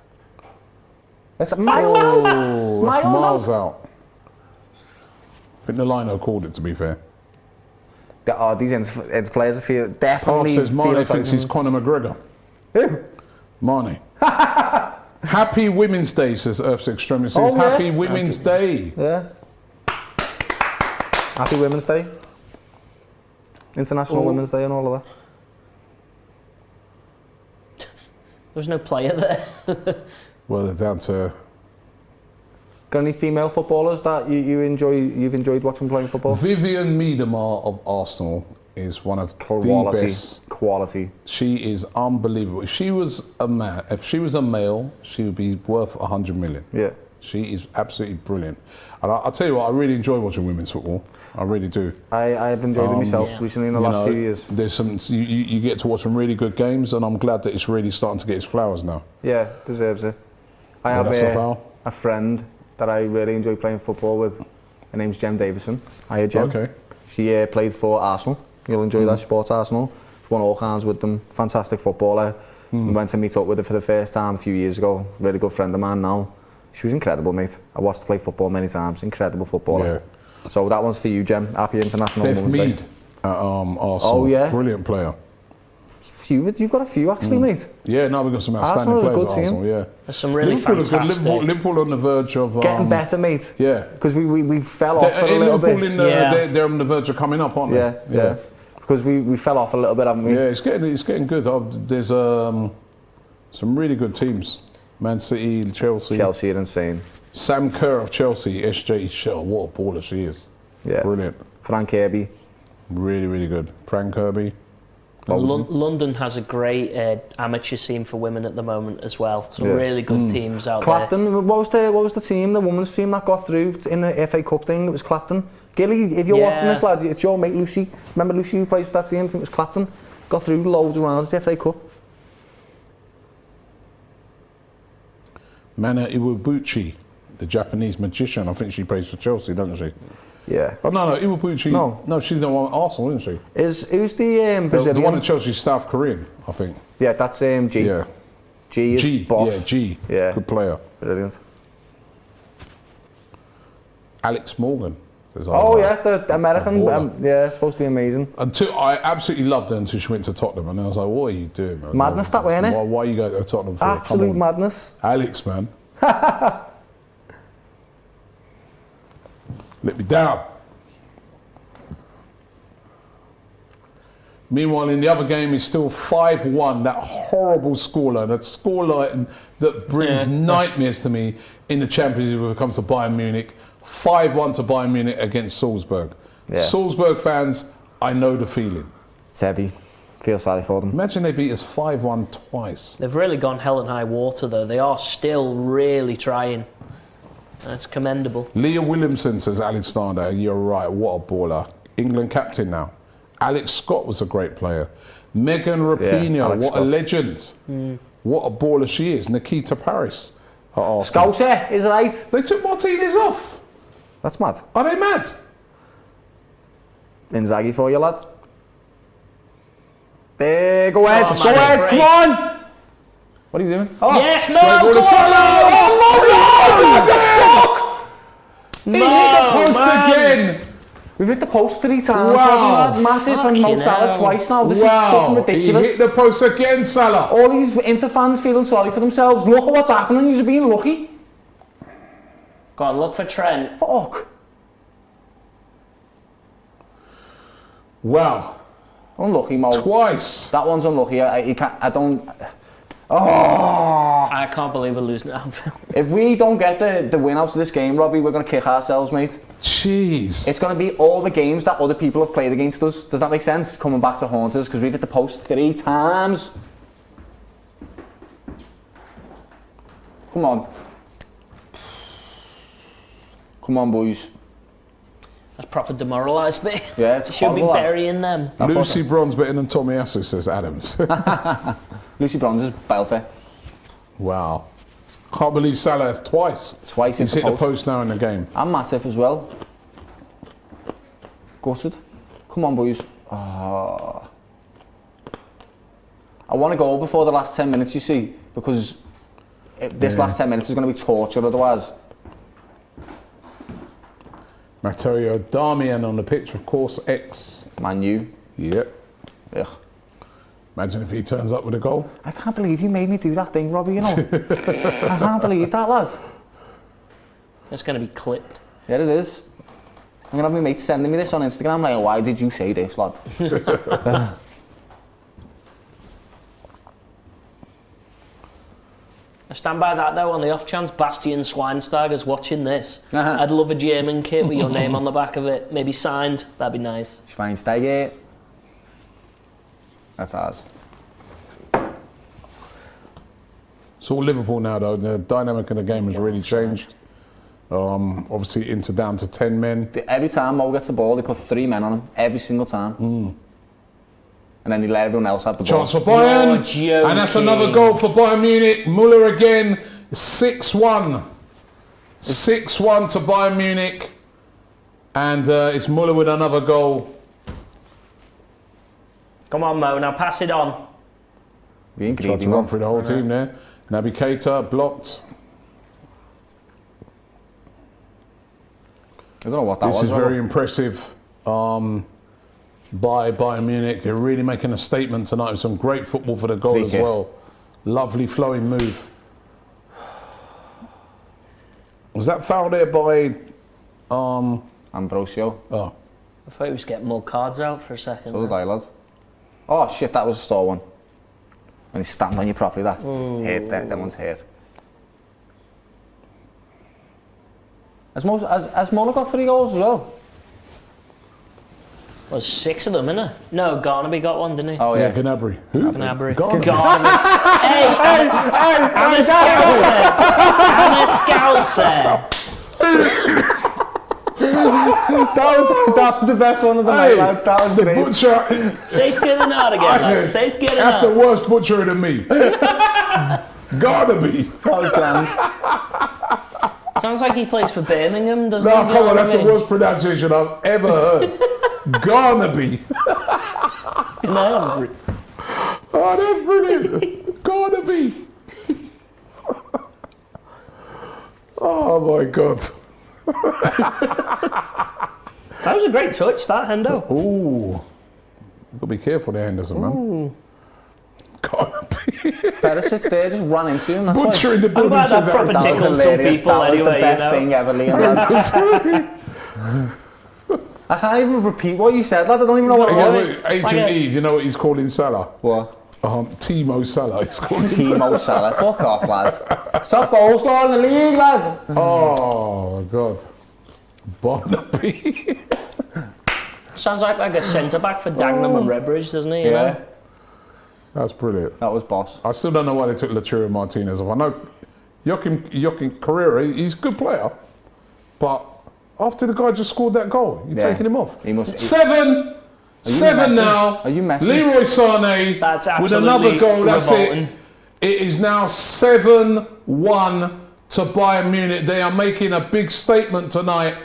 C: It's miles out.
A: Oh, that's
C: Miles
A: miles
C: out.
A: out. I think the lino called it, to be fair.
C: These Inter players feel
A: Paul
C: definitely...
A: says Mane
C: feel
A: thinks he's Conor McGregor.
C: Who?
A: Mane. Happy Women's Day, says Earth's Extremist.
C: Oh, yeah.
A: Happy Women's Day.
C: Yeah. Happy Women's Day. International Women's Day and all of that.
B: There's no player there.
A: Well, they're down to...
C: Got any female footballers that you've enjoyed watching playing football?
A: Vivian Miedema of Arsenal is one of the best.
C: Quality.
A: She is unbelievable. If she was a male, she would be worth 100 million.
C: Yeah.
A: She is absolutely brilliant. And I'll tell you what, I really enjoy watching women's football. I really do.
C: I've enjoyed it myself
B: Yeah.
C: recently in the last few years.
A: There's some you get to watch some really good games, and I'm glad that it's really starting to get its flowers now.
C: Yeah, deserves it. I
A: Well,
C: have
A: that's a foul.
C: a friend that I really enjoy playing football with. Her name's Jem Davison. Hiya, Jem.
A: Okay.
C: She played for Arsenal. You'll enjoy that, Sports Arsenal. She won all kinds with them. Fantastic footballer. We went to meet up with her for the first time a few years ago. Really good friend of mine now. She was incredible, mate. I watched her play football many times. Incredible footballer.
A: Yeah.
C: So that one's for you, Jem. Happy International
A: Beth
C: Women's Day.
A: Mead at Arsenal.
C: Oh, yeah.
A: Brilliant player.
C: You've got a few actually, mate.
A: Yeah, no, we've got some outstanding
C: Arsenal are a
A: players
C: good
A: at
C: team.
A: Arsenal, yeah.
B: There's some really
A: Liverpool is good.
B: fantastic.
A: Liverpool on the verge of...
C: Getting better, mate.
A: Yeah.
C: Because we fell off a little
A: Liverpool
C: bit.
A: in the,
B: Yeah.
A: they're on the verge of coming up, aren't they?
C: Yeah. Because we fell off a little bit, haven't we?
A: Yeah, it's getting good. There's some really good teams. Man City, Chelsea.
C: Chelsea are insane.
A: Sam Kerr of Chelsea, SJ Shell. What a baller she is.
C: Yeah.
A: Brilliant.
C: Frank Kirby.
A: Really, really good. Frank Kirby.
B: London has a great amateur scene for women at the moment as well. Some
C: Yeah.
B: really good teams out
C: Clapton. What was the team? The women's team that got through in the FA Cup thing. It was Clapton. Gilly, if you're watching this, lad, it's your mate Lucy. Remember Lucy who plays for that team? I think it was Clapton. Got through loads of rounds the FA Cup.
A: Mana Iwabuchi, the Japanese magician. I think she plays for Chelsea, doesn't she?
C: Yeah.
A: Oh no, Iwabuchi.
C: No,
A: she's the one at Arsenal, isn't she?
C: Who's the Brazilian?
A: The one at Chelsea's South Korean, I think.
C: Yeah, that's G.
A: Yeah.
C: G is boss.
A: Yeah, G.
C: Yeah.
A: Good player.
C: Brilliant.
A: Alex Morgan.
C: Oh yeah, the American. Yeah, supposed to be amazing.
A: I absolutely loved her until she went to Tottenham, and I was like, "What are you doing, man?
C: Madness that way, innit?
A: Why are you going to Tottenham for?
C: Absolute
A: Come on.
C: madness.
A: Alex, man. Let me down. Meanwhile, in the other game, it's still 5-1. That horrible scoreline, that scoreline that brings nightmares to me in the Champions League when it comes to Bayern Munich. 5-1 to Bayern Munich against Salzburg.
C: Yeah.
A: Salzburg fans, I know the feeling.
C: It's heavy. Feel sorry for them.
A: Imagine they beat us 5-1 twice.
B: They've really gone hell and high water though. They are still really trying. That's commendable.
A: Leah Williamson says, Alexander, you're right, what a baller. England captain now. Alex Scott was a great player. Megan Rapinoe, what a legend. What a baller she is. Nikita Paris at Arsenal.
C: Scouser is right.
A: They took Martinez off.
C: That's mad.
A: Are they mad?
C: Inzaghi for you, lads. There, go ahead,
B: Oh,
C: go
B: man,
C: ahead,
B: great.
C: come on! What are you doing? Oh,
B: Yes, Mo!
A: Go
B: Go
A: to Salah.
B: on!
A: He hit the post again.
C: We've hit the post 3 times,
A: Wow.
C: haven't we, lad? Matip and
B: Fucking
C: Mo Salah
B: hell.
C: twice now. This is fucking ridiculous.
A: He hit the post again, Salah.
C: All these Inter fans feeling sorry for themselves. Look at what's happening, you're being lucky.
B: Go on, look for Trent.
C: Fuck.
A: Wow.
C: Unlucky, Mo.
A: Twice.
C: That one's unlucky. I don't... Oh!
B: I can't believe we're losing at Anfield.
C: If we don't get the win out of this game, Robbie, we're going to kick ourselves, mate.
A: Jeez.
C: It's going to be all the games that other people have played against us. Does that make sense? Coming back to haunt us because we've hit the post 3 times. Come on. Come on, boys.
B: That's proper demoralised me.
C: Yeah, it's
B: Should be
C: horrible, that.
B: burying them.
A: Lucy Bronze better than Tommy Asu, says Adams.
C: Lucy Bronze is belter.
A: Wow. Can't believe Salah has twice.
C: Twice
A: He's hit the post now in the game.
C: And Matip as well. Gutted. Come on, boys. Oh. I want to go before the last 10 minutes, you see, because this last 10 minutes is going to be torture otherwise.
A: Matteo Darmian on the pitch, of course,
C: Man U.
A: Yep.
C: Ugh.
A: Imagine if he turns up with a goal.
C: I can't believe you made me do that thing, Robbie, you know. I can't believe that, lads.
B: It's going to be clipped.
C: Yeah, it is. I'm going to have my mate sending me this on Instagram, like, why did you say this, lad?
B: I stand by that though, on the off chance Bastian Schweinsteiger's watching this. I'd love a German kit with your name on the back of it, maybe signed, that'd be nice.
C: Schweinsteiger. That's ours.
A: It's all Liverpool now though, the dynamic of the game has really changed. Obviously Inter down to 10 men.
C: Every time Mo gets the ball, they put 3 men on him, every single time. And then he let everyone else have the ball.
A: Chance for Bayern, and that's another goal for Bayern Munich. Muller again, 6-1. 6-1 to Bayern Munich. And it's Muller with another goal.
B: Come on, Mo, now pass it on.
C: Being
A: Tried
C: greedy,
A: to run
C: Mo.
A: through the whole team there. Naby Keita blocked.
C: I don't know what that was.
A: This is very impressive by Bayern Munich. They're really making a statement tonight with some great football for the goal
C: Free
A: as
C: kick.
A: well. Lovely flowing move. Was that foul there by
C: Ambrosio.
A: oh,
B: I thought he was getting more cards out for a second.
C: So did I, lads. Oh shit, that was a store one. When he stamped on you properly, that. Hurt, that one's hurt. Has Muller got 3 goals as well?
B: Well, 6 of them, innit? No, Garnaby got one, didn't he?
C: Oh
A: yeah,
C: yeah.
A: Gnabry. Who?
B: Gnabry.
A: Garnaby.
B: Hey, I'm a Scouser.
C: that was the best one of the night, lad. That was
A: the
C: great.
A: butcher.
B: Say Skidinard again, lad. Say Skidinard.
A: That's the worst butcher than me. Garnaby.
C: That was grand.
B: Sounds like he plays for Birmingham, doesn't
A: No,
B: he?
A: come on, that's the worst pronunciation I've ever heard. Garnaby.
B: Gnabry.
A: Oh, that's brilliant. Garnaby. Oh my God.
B: That was a great touch, that, Hendo.
A: Ooh. You've got to be careful there, Henderson, man. Garnaby.
C: Perisic there just ran into him. That's why.
A: Butcher in the
B: I'm
A: building
B: glad
A: says
B: that proper
A: everything.
B: tickled some
C: Hilarious.
B: people
C: That was
B: anyway,
C: the best
B: you know.
C: thing ever, Liam, lad. I can't even repeat what you said, lad. I don't even know what it was.
A: Agent E, do you know what he's calling Salah?
C: What?
A: Timo Salah. He's calling
C: Timo Salah. Fuck off, lads. Stop goal scoring in the league, lads.
A: Oh my God. Barnaby.
B: Sounds like a centre-back for Dagenham and Redbridge, doesn't he? You know?
A: That's brilliant.
C: That was boss.
A: I still don't know why they took Lautaro Martinez off. I know Joaquin Carrera, he's a good player, but after the guy just scored that goal, you're taking him off.
C: He must.
A: Seven
C: messing?
A: now.
C: Are you messing?
A: Leroy Sané
B: That's
A: with
B: absolutely
A: another goal. That's
B: revolting.
A: it. It is now 7-1 to Bayern Munich. They are making a big statement tonight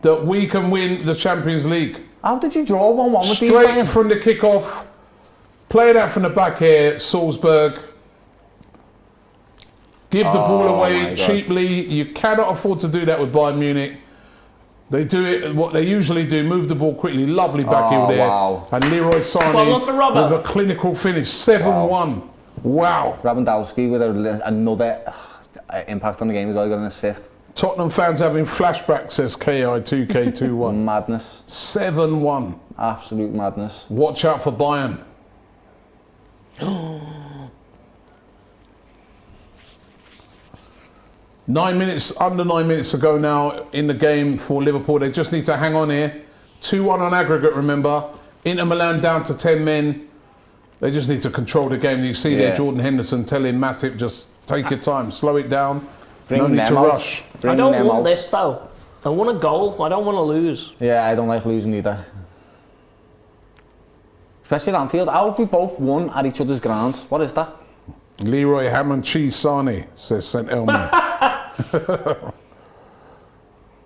A: that we can win the Champions League.
C: How did you draw 1-1 with these
A: Straight
C: Bayern?
A: from the kick-off. Play that from the back here, Salzburg. Give the ball
C: my
A: away
C: God.
A: cheaply. You cannot afford to do that with Bayern Munich. They do it, what they usually do, move the ball quickly. Lovely back heel there.
C: Wow.
A: And Leroy
B: Well,
A: Sané
B: look for Robbie.
A: with a clinical finish. 7-1. Wow.
C: Lewandowski with another impact on the game as well. He got an assist.
A: Tottenham fans having flashbacks, says KI2K21.
C: Madness.
A: 7-1.
C: Absolute madness.
A: Watch out for Bayern. Under 9 minutes to go now in the game for Liverpool. They just need to hang on here. 2-1 on aggregate, remember. Inter Milan down to 10 men. They just need to control the game. You see there Jordan Henderson telling Matip, just take your time, slow it down. No need to rush.
B: I don't want this though. I want a goal. I don't want to lose.
C: Yeah, I don't like losing either. Especially at Anfield. How have we both won at each other's grounds? What is that?
A: Leroy Ham and Cheese Sani, says St. Elman.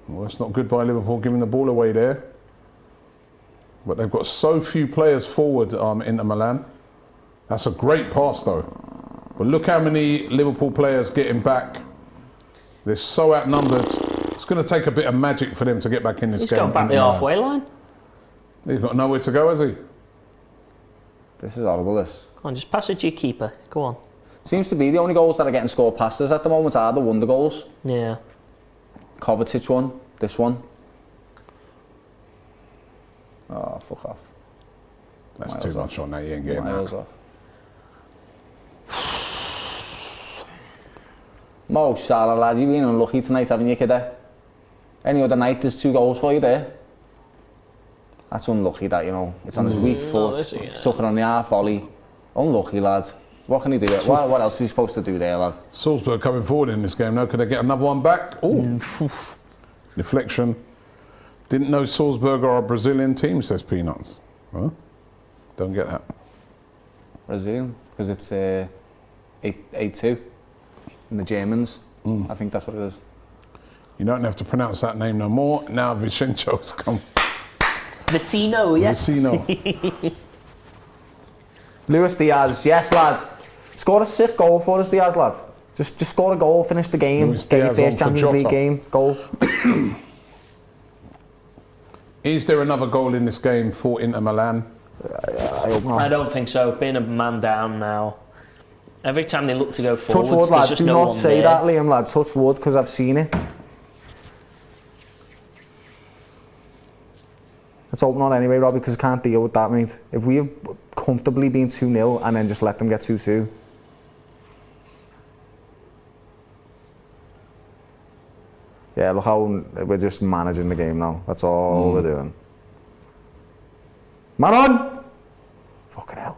A: Well, it's not good by Liverpool giving the ball away there. But they've got so few players forward, Inter Milan. That's a great pass though. But look how many Liverpool players getting back. They're so outnumbered. It's going to take a bit of magic for them to get back in this game.
B: He's got back the halfway line.
A: He's got nowhere to go, has he?
C: This is horrible, this.
B: Come on, just pass it to your keeper. Go on.
C: Seems to be the only goals that are getting scored past us at the moment are the wonder goals.
B: Yeah.
C: Kovacic one, this one. Oh, fuck off.
A: That's
C: Miles
A: too
C: off.
A: much on that. You ain't getting
C: Miles
A: that.
C: off. Mo Salah, lad, you've been unlucky tonight, haven't you, kiddo? Any other night, there's 2 goals for you there. That's unlucky, that, you know. It's on his weak foot. Stuck it on the half volley. Unlucky, lad. What can he do? What else is he supposed to do there, lad?
A: Salzburg coming forward in this game now. Could they get another one back? Oh, deflection. Didn't know Salzburg are a Brazilian team, says Peanuts. Huh? Don't get that.
C: Brazilian, because it's 8-2 in the Germans. I think that's what it is.
A: You don't have to pronounce that name no more. Now Vincenzo's come.
B: Vecino, yes.
A: Vecino.
C: Luis Diaz, yes, lad. Scored a sick goal for us, Diaz, lad. Just score a goal, finish the game,
A: Luis
C: get your
A: Diaz
C: first
A: on for
C: Champions League
A: Jota.
C: game, goal.
A: Is there another goal in this game for Inter Milan?
C: I hope not.
B: I don't think so. Being a man down now. Every time they look to go forwards,
C: Touch wood,
B: there's
C: lad.
B: just
C: Do
B: no
C: not
B: one
C: say
B: there.
C: that, Liam, lad. Touch wood, because I've seen it. Let's hope not anyway, Robbie, because I can't deal with that, mate. If we have comfortably been 2-0 and then just let them get 2-2. Yeah, look how we're just managing the game now. That's all we're doing. Man on! Fucking hell.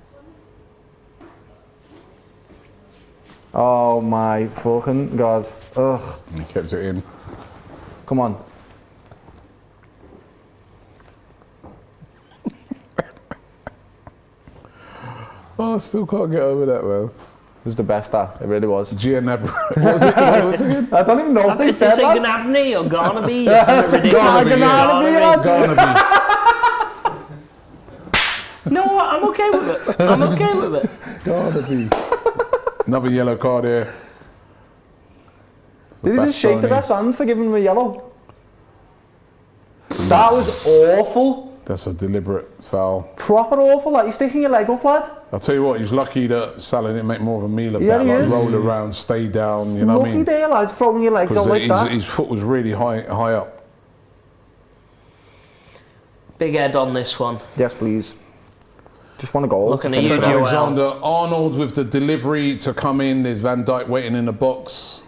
C: Oh my fucking God. Ugh.
A: He kept it in.
C: Come on.
A: Oh, I still can't get over that, man.
C: It was the best, that. It really was.
A: Gianabra. What was it? What was it again?
C: I don't even know if they
B: Is
C: said
B: this a
C: that.
B: Gnabry or Garnaby or something ridiculous?
C: Garnaby.
B: No, I'm okay with it. I'm okay with it.
A: Garnaby. Another yellow card here.
C: Did he just shake the
A: Bastoni.
C: ref's hand for giving him a yellow? That was awful.
A: That's a deliberate foul.
C: Proper awful. Like, you're sticking your leg up, lad.
A: I'll tell you what, he's lucky that Salah didn't make more of a meal of
C: Yeah,
A: that.
C: he
A: Like,
C: is.
A: roll around, stay down, you know what I
C: Lucky
A: mean?
C: there, lads, throwing your legs out
A: Because
C: like that.
A: his foot was really high up.
B: Big head on this one.
C: Yes, please. Just want a goal.
B: Looking
C: to
B: at
C: finish
B: you,
C: it
B: Joel.
C: off.
A: Alexander Arnold with the delivery to come in. There's Van Dijk waiting in the box.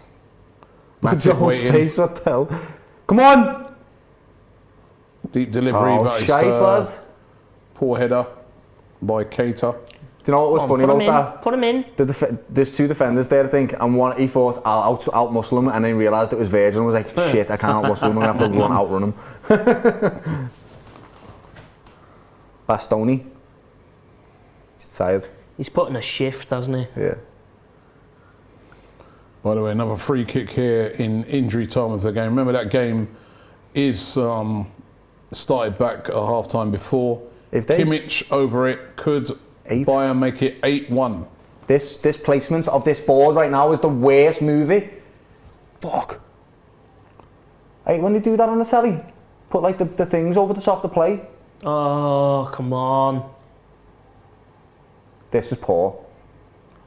A: Matip
C: Joel's
A: waiting.
C: face, what the hell? Come on!
A: Deep delivery,
C: Oh,
A: but it's
C: shite, lads.
A: poor header by Keita.
C: Do you know what was funny
B: Put him
C: about that?
B: in. Put him in.
C: There's 2 defenders there, I think, and one, he thought, I'll out-muscle him, and then realised it was Virgil and was like, shit, I can't out-muscle him, I'm going to have to run outrun him. Bastoni. He's tired.
B: He's putting a shift, hasn't he?
C: Yeah.
A: By the way, another free kick here in injury time of the game. Remember that game is started back at half time before.
C: If they-
A: Kimmich over it, could
C: 8.
A: Bayern make it 8-1?
C: This placement of this board right now is the worst movie. Fuck. Hey, when they do that on the telly, put like the things over the top to play.
B: Oh, come on.
C: This is poor.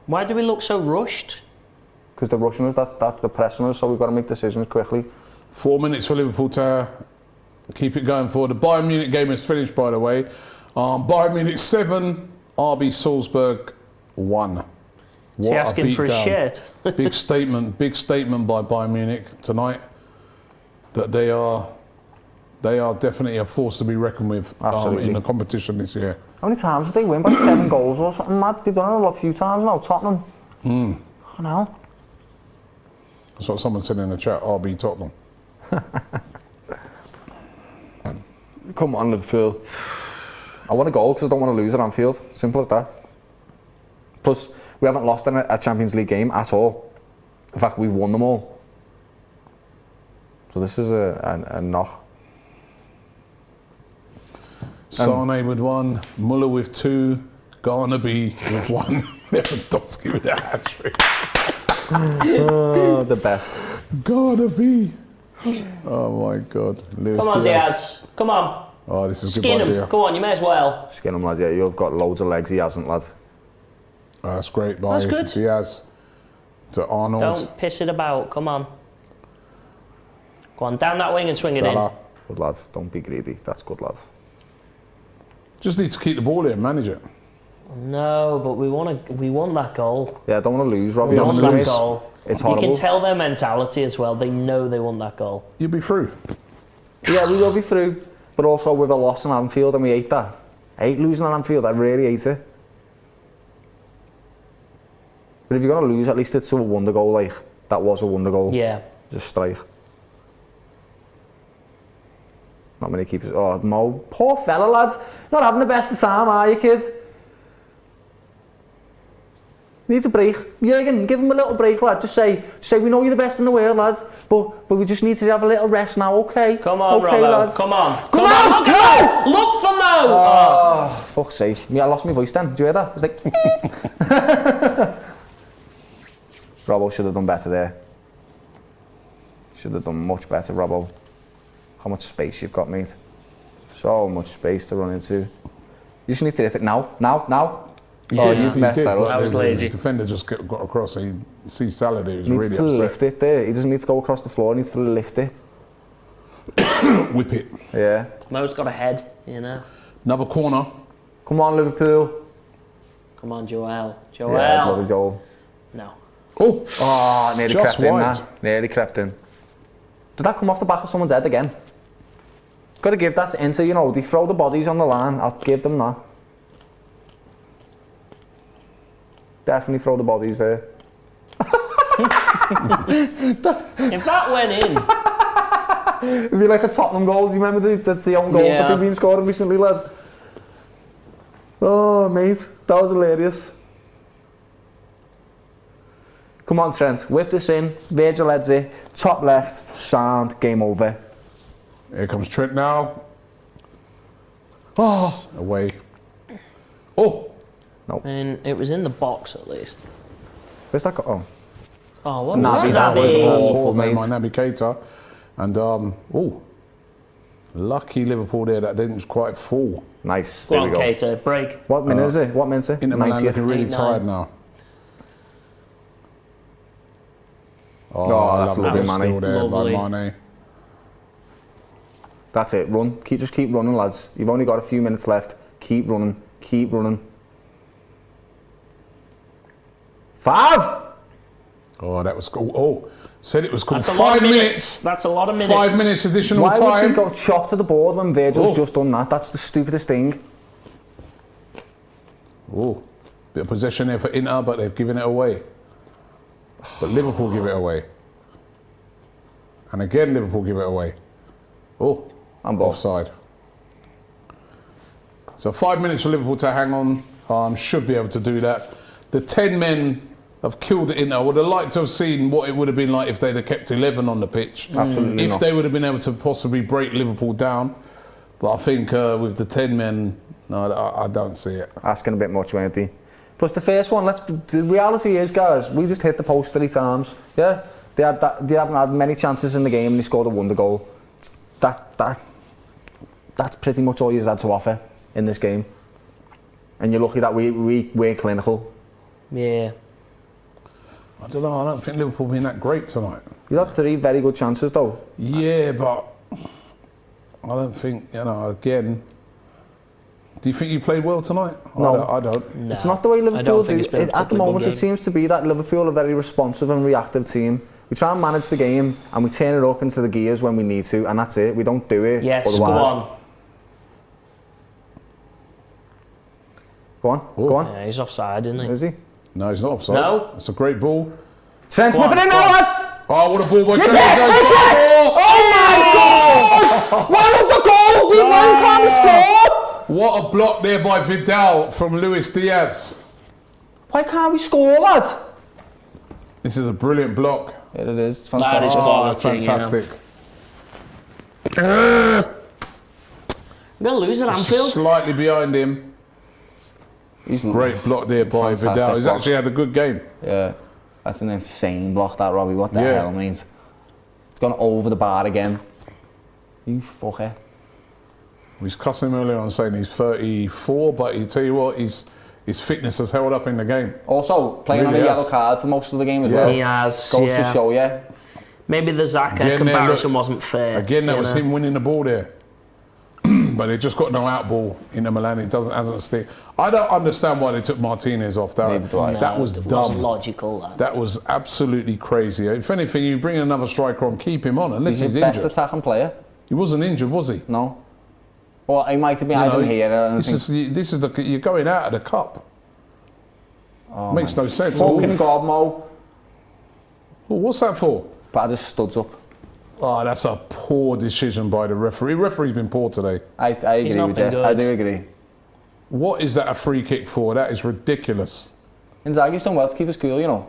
B: Why do we look so rushed?
C: Because they're rushing us, that's they're pressing us, so we've got to make decisions quickly.
A: 4 minutes for Liverpool to keep it going forward. The Bayern Munich game is finished, by the way. Bayern Munich 7, RB Salzburg 1.
B: Is he asking for his shirt?
A: Big statement by Bayern Munich tonight that they are definitely a force to be reckoned with in the competition this year.
C: How many times did they win by 7 goals or something mad? They've done it a few times now, Tottenham. Oh, no.
A: That's what someone said in the chat, RB Tottenham.
C: Come on, Liverpool. I want a goal because I don't want to lose at Anfield. Simple as that. Plus, we haven't lost in a Champions League game at all. In fact, we've won them all. So this is a knock.
A: Sane with 1, Muller with 2, Garnaby with 1, Lewandowski with a hat-trick.
C: Oh, the best.
A: Garnaby. Oh my God. Luis
B: Come on, Diaz. Come on.
A: Oh, this is a
B: Skin
A: good idea.
B: him. Go on, you may as well.
C: Skin him, lad. Yeah, you've got loads of legs. He hasn't, lad.
A: Oh, that's great by
B: That's good.
A: Diaz to Arnold.
B: Don't piss it about. Come on. Go on, down that wing and swing
A: Salah.
B: it in.
C: Good lads. Don't be greedy. That's good, lads.
A: Just need to keep the ball here and manage it.
B: No, but we want that goal.
C: Yeah, I don't want to lose, Robbie.
B: We want
C: Honestly,
B: that goal.
C: It's
B: You
C: horrible.
B: can tell their mentality as well. They know they want that goal.
A: You'll be through.
C: Yeah, we will be through. But also with a loss in Anfield, and we hate that. I hate losing at Anfield. I really hate it. But if you're going to lose, at least it's a wonder goal, like. That was a wonder goal.
B: Yeah.
C: Just strike. Not many keepers. Oh, Mo. Poor fella, lads. Not having the best of time, are you, kid? Needs a break. Jürgen, give him a little break, lad. Just say we know you're the best in the world, lads. But we just need to have a little rest now, okay?
B: Come on,
C: okay,
B: Robbo.
C: lads.
B: Come on.
C: Come on,
B: Look
C: go!
B: at Mo! Look for Mo!
C: Oh, fuck's sake. I lost my voice then. Did you hear that? It was like... Robbo should have done better there. Should have done much better, Robbo. How much space you've got, mate. So much space to run into. You just need to hit it now.
B: Yeah,
C: you've messed that up.
B: I was lazy.
A: The defender just got across. He see Salah there. He was
C: He needs
A: really
C: to
A: upset.
C: lift it there. He doesn't need to go across the floor. He needs to lift it.
A: Whip it.
C: Yeah.
B: Mo's got a head, you know.
A: Another corner.
C: Come on, Liverpool.
B: Come on, Joel.
C: Yeah, bloody Joel.
B: No.
A: Oh,
C: Nearly
A: just
C: crept in,
A: wide.
C: that. Nearly crept in. Did that come off the back of someone's head again? Got to give that to Inter, you know. They throw the bodies on the line. I'll give them that. Definitely throw the bodies there.
B: If that went in,
C: It'd be like a Tottenham goal. Do you remember the own goals that they've been scoring recently, lad? Oh, mate, that was hilarious. Come on, Trent, whip this in. Virgil heads it. Top left, sound, game over.
A: Here comes Trent now. Oh, away. Oh,
B: I mean, it was in the box at least.
C: Where's that go? Oh.
B: Oh, what
C: Naby,
B: was
C: that was
B: Naby?
C: awful,
A: poor man,
C: mate.
A: my Naby Keita. And lucky Liverpool there that didn't quite fall.
C: Nice,
B: Go
C: there
B: on,
C: we go.
B: Keita, break.
C: What minute is it? What minute is it?
A: Inter Milan
C: 90th.
A: looking really
B: 89.
A: tired now.
C: Oh, that's
A: lovely
C: lovely,
A: skill there
B: Lovely.
A: by Mane.
C: That's it, run. Just keep running, lads. You've only got a few minutes left. Keep running, keep running. 5!
A: Oh, that was cool. Oh, said it was called
B: That's a lot
A: 5
B: of
A: minutes.
B: That's a lot of minutes.
A: 5 minutes additional
C: Why would
A: time.
C: they go chop to the board when Virgil's
A: Oh.
C: just done that? That's the stupidest thing.
A: Oh, bit of possession there for Inter, but they've given it away. But Liverpool give it away. And again, Liverpool give it away. Oh,
C: And both.
A: offside. So 5 minutes for Liverpool to hang on. Should be able to do that. The 10 men have killed it. I would have liked to have seen what it would have been like if they'd have kept 11 on the pitch.
C: Absolutely
A: If
C: not.
A: they would have been able to possibly break Liverpool down. But I think with the 10 men, no, I don't see it.
C: Asking a bit much, weren't they? Plus the first one, the reality is, guys, we just hit the post 3 times. Yeah? They haven't had many chances in the game and they scored a wonder goal. That's pretty much all you've had to offer in this game. And you're lucky that we weren't clinical.
B: Yeah.
A: I don't know, I don't think Liverpool been that great tonight.
C: You had 3 very good chances though.
A: Yeah, but I don't think, again, do you think you played well tonight?
C: No.
A: I don't.
B: No.
C: It's not the way
B: I
C: Liverpool
B: don't think
C: do.
B: it's been a
C: At the
B: particularly
C: moment,
B: good
C: it
B: game.
C: seems to be that Liverpool are a very responsive and reactive team. We try and manage the game and we turn it up into the gears when we need to, and that's it. We don't do it
B: Yes,
C: otherwise.
B: go on.
C: Go on,
A: Oh.
C: go on.
B: Yeah, he's offside, isn't he?
C: Is he?
A: No, he's not offside.
B: No.
A: It's a great ball.
C: Trent's
B: Go on,
C: whipping in
B: go
C: now,
B: on.
C: lads!
A: Oh, what a ball by Trent.
C: Yes, Oh my God! Why not the goal? We can't score!
A: What a block there by Vidal from Luis Diaz.
C: Why can't we score, lads?
A: This is a brilliant block.
C: Here it is. It's
B: That
C: fantastic.
B: is
A: Oh, that's
B: quality,
A: fantastic.
B: We're going to lose at Anfield.
A: Slightly behind him.
C: He's
A: Great block there by
C: Fantastic
A: Vidal. He's
C: block.
A: actually had a good game.
C: Yeah, that's an insane block, that, Robbie. What the
A: Yeah.
C: hell, means? It's gone over the bar again. You fucker.
A: He's cussing him earlier on saying he's 34, but you tell you what, his fitness has held up in the game.
C: Also, playing
A: Really
C: on a
A: has.
C: yellow card for most of the game as
A: Yeah.
C: well.
B: He has,
C: Goes
B: yeah.
C: to show you.
B: Maybe the Xhaka
A: Again, there,
B: comparison
A: look.
B: wasn't fair.
A: Again, that
B: you
A: was
B: know.
A: him winning the ball there. But they just got no out ball in the Milan. It hasn't stick. I don't understand why they took Martinez off, Darren.
C: Neither do I.
A: That was
B: it
A: dumb.
B: wasn't logical. That.
A: That was absolutely crazy. If anything, you bring another striker on, keep him on, unless
C: He's
A: he's
C: the best
A: injured.
C: attacking player.
A: He wasn't injured, was he?
C: No. Well, he might have been. I
A: You know,
C: didn't hear it.
A: This is you're going out of the cup.
C: Oh,
A: Makes no sense.
C: Fucking
A: Oh,
C: God, Mo.
A: what's that for?
C: But I just stood up.
A: Oh, that's a poor decision by the referee. Referee's been poor today.
C: I agree
B: not
C: with
B: been
C: you.
B: good.
C: I do agree.
A: What is that a free kick for? That is ridiculous.
C: Inzaghi's done well to keep us cool, you know.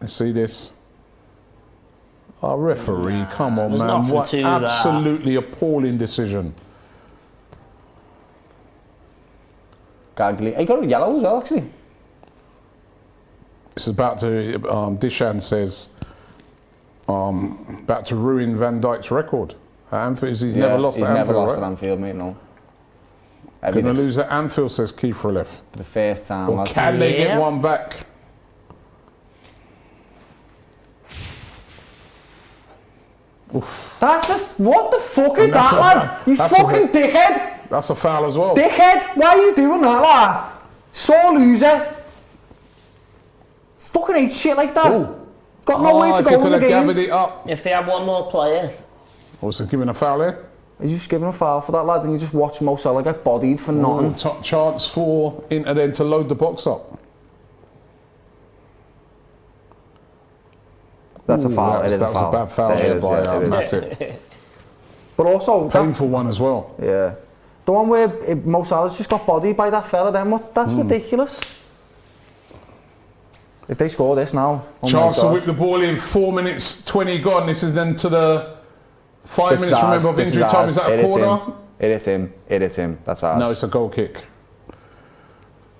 A: Let's see this. Oh, referee, come on,
B: there's
A: man.
B: nothing
A: What
B: to that.
A: absolutely appalling decision.
C: Gaggly. He got a yellow as well, actually.
A: This is about to, Dishan says, about to ruin Van Dijk's record. At Anfield, he's never lost
C: he's
A: at Anfield,
C: never lost
A: right?
C: at Anfield, mate, no.
A: Going to lose at Anfield, says Keith Relief.
C: For the first time.
A: Or
C: lads.
A: can they get
B: Yeah.
A: one back? Oof.
C: That's a... What the fuck is
A: And that's
C: that,
A: a-
C: lad? You
A: that's a
C: fucking
A: bit-
C: dickhead!
A: That's a foul as well.
C: Dickhead! Why are you doing that, lad? Sore loser. Fucking hate shit like that.
A: Ooh.
C: Got nowhere to
A: if he
C: go in
A: could
C: the
A: have
C: game.
A: gathered it up.
B: If they had one more player,
A: Was it giving a foul there?
C: Are you just giving a foul for that, lad, and you just watch Mo Salah get bodied for nothing?
A: Top chance for Inter then to load the box up.
C: That's a foul.
A: That
C: It is a
A: was
C: foul.
A: a bad foul
C: It
A: there
C: is,
A: by
C: yeah, it is.
A: Matic.
C: But also, that,
A: Painful one as well.
C: yeah, the one where Mo Salah's just got bodied by that fella. Then what? That's ridiculous. If they score this now, oh
A: Chance
C: my
A: to
C: God.
A: whip the ball in, 4 minutes 20 gone. This is then to the 5
C: This
A: minutes,
C: ours.
A: remember, of
C: This
A: injury
C: is
A: time.
C: ours.
A: Is that a
C: It is
A: corner?
C: him. It is him. It is him. That's ours.
A: No, it's a goal kick.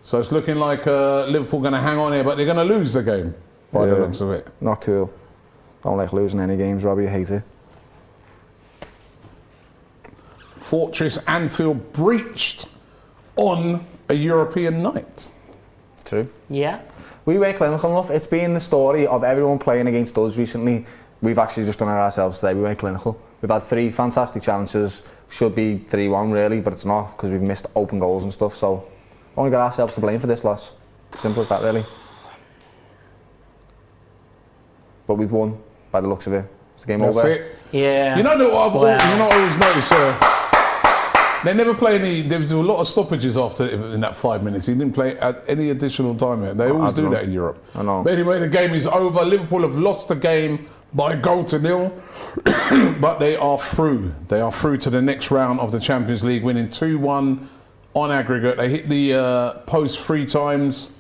A: So it's looking like Liverpool going to hang on here, but they're going to lose the game by the
C: Yeah.
A: looks of it.
C: Not cool. Don't like losing any games, Robbie. I hate it.
A: Fortress Anfield breached on a European night.
C: True.
B: yeah.
C: We were clinical enough. It's been the story of everyone playing against us recently. We've actually just done it ourselves today. We were clinical. We've had 3 fantastic challenges. Should be 3-1 really, but it's not because we've missed open goals and stuff. So only got ourselves to blame for this loss. Simple as that, really. But we've won by the looks of it. It's the game
A: That's
C: over.
A: it.
B: Yeah.
A: You know what
B: Wow.
A: you know what I always notice? They never play any. There was a lot of stoppages after in that 5 minutes. He didn't play at any additional time. They always do
C: know.
A: that in Europe.
C: I know.
A: But anyway, the game is over. Liverpool have lost the game by a goal to nil, but they are through. They are through to the next round of the Champions League, winning 2-1 on aggregate. They hit the post 3 times,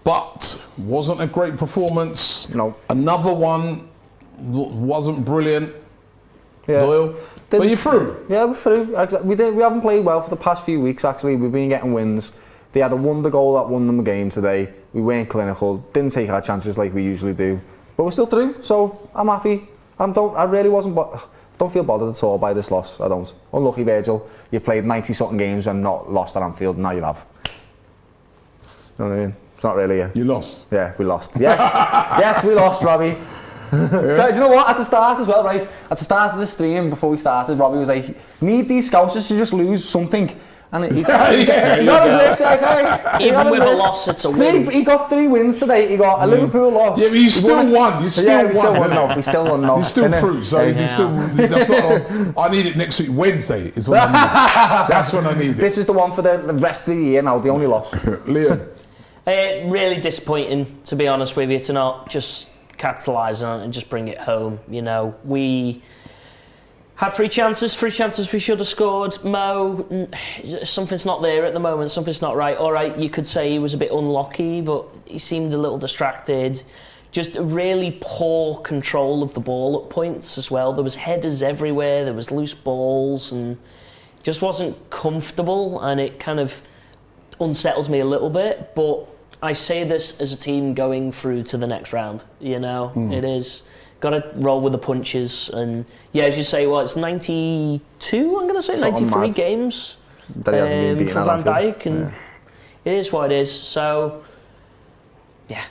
A: but wasn't a great performance.
C: No.
A: Another one wasn't brilliant.
C: Yeah.
A: Doyle. But you're through.
C: Yeah, we're through. We haven't played well for the past few weeks, actually. We've been getting wins. They had a wonder goal that won them the game today. We weren't clinical, didn't take our chances like we usually do. But we're still through, so I'm happy. I really wasn't, don't feel bothered at all by this loss. I don't. Unlucky, Virgil. You've played 90-something games and not lost at Anfield. Now you have. You know what I mean? It's not really a...
A: You lost.
C: Yeah, we lost. Yes, yes, we lost, Robbie. Do you know what? At the start as well, right? At the start of the stream, before we started, Robbie was like, "Need these scousers to just lose something." And he's he got his wish, okay? He
B: Even
C: got his
B: with a
C: wish.
B: loss, it's a win.
C: He got 3 wins today. He got a Liverpool loss.
A: Yeah, but you still won. You still
C: yeah,
A: won.
C: we still won.
A: innit?
C: No, we still won. No,
A: You're still
C: Innit?
A: through, so you
B: Yeah.
A: still. That's not, I need it next week. Wednesday is when I need it. That's when I need it.
C: This is the one for the rest of the year now. The only loss.
A: Liam.
B: Really disappointing, to be honest with you, to not just capitalise on it and just bring it home. You know, we Had three chances we should have scored. Mo, something's not there at the moment, something's not right. All right, you could say he was a bit unlucky, but he seemed a little distracted. Just really poor control of the ball at points as well. There was headers everywhere, there was loose balls, and just wasn't comfortable, and it kind of unsettles me a little bit. But I say this as a team going through to the next round, you know, it is. Got to roll with the punches, and yeah, as you say, well, it's 92. I'm going to say 93 games
C: That he hasn't been beaten
B: for
C: at
B: Van
C: Anfield.
B: Dijk, and it is what it is. So, yeah.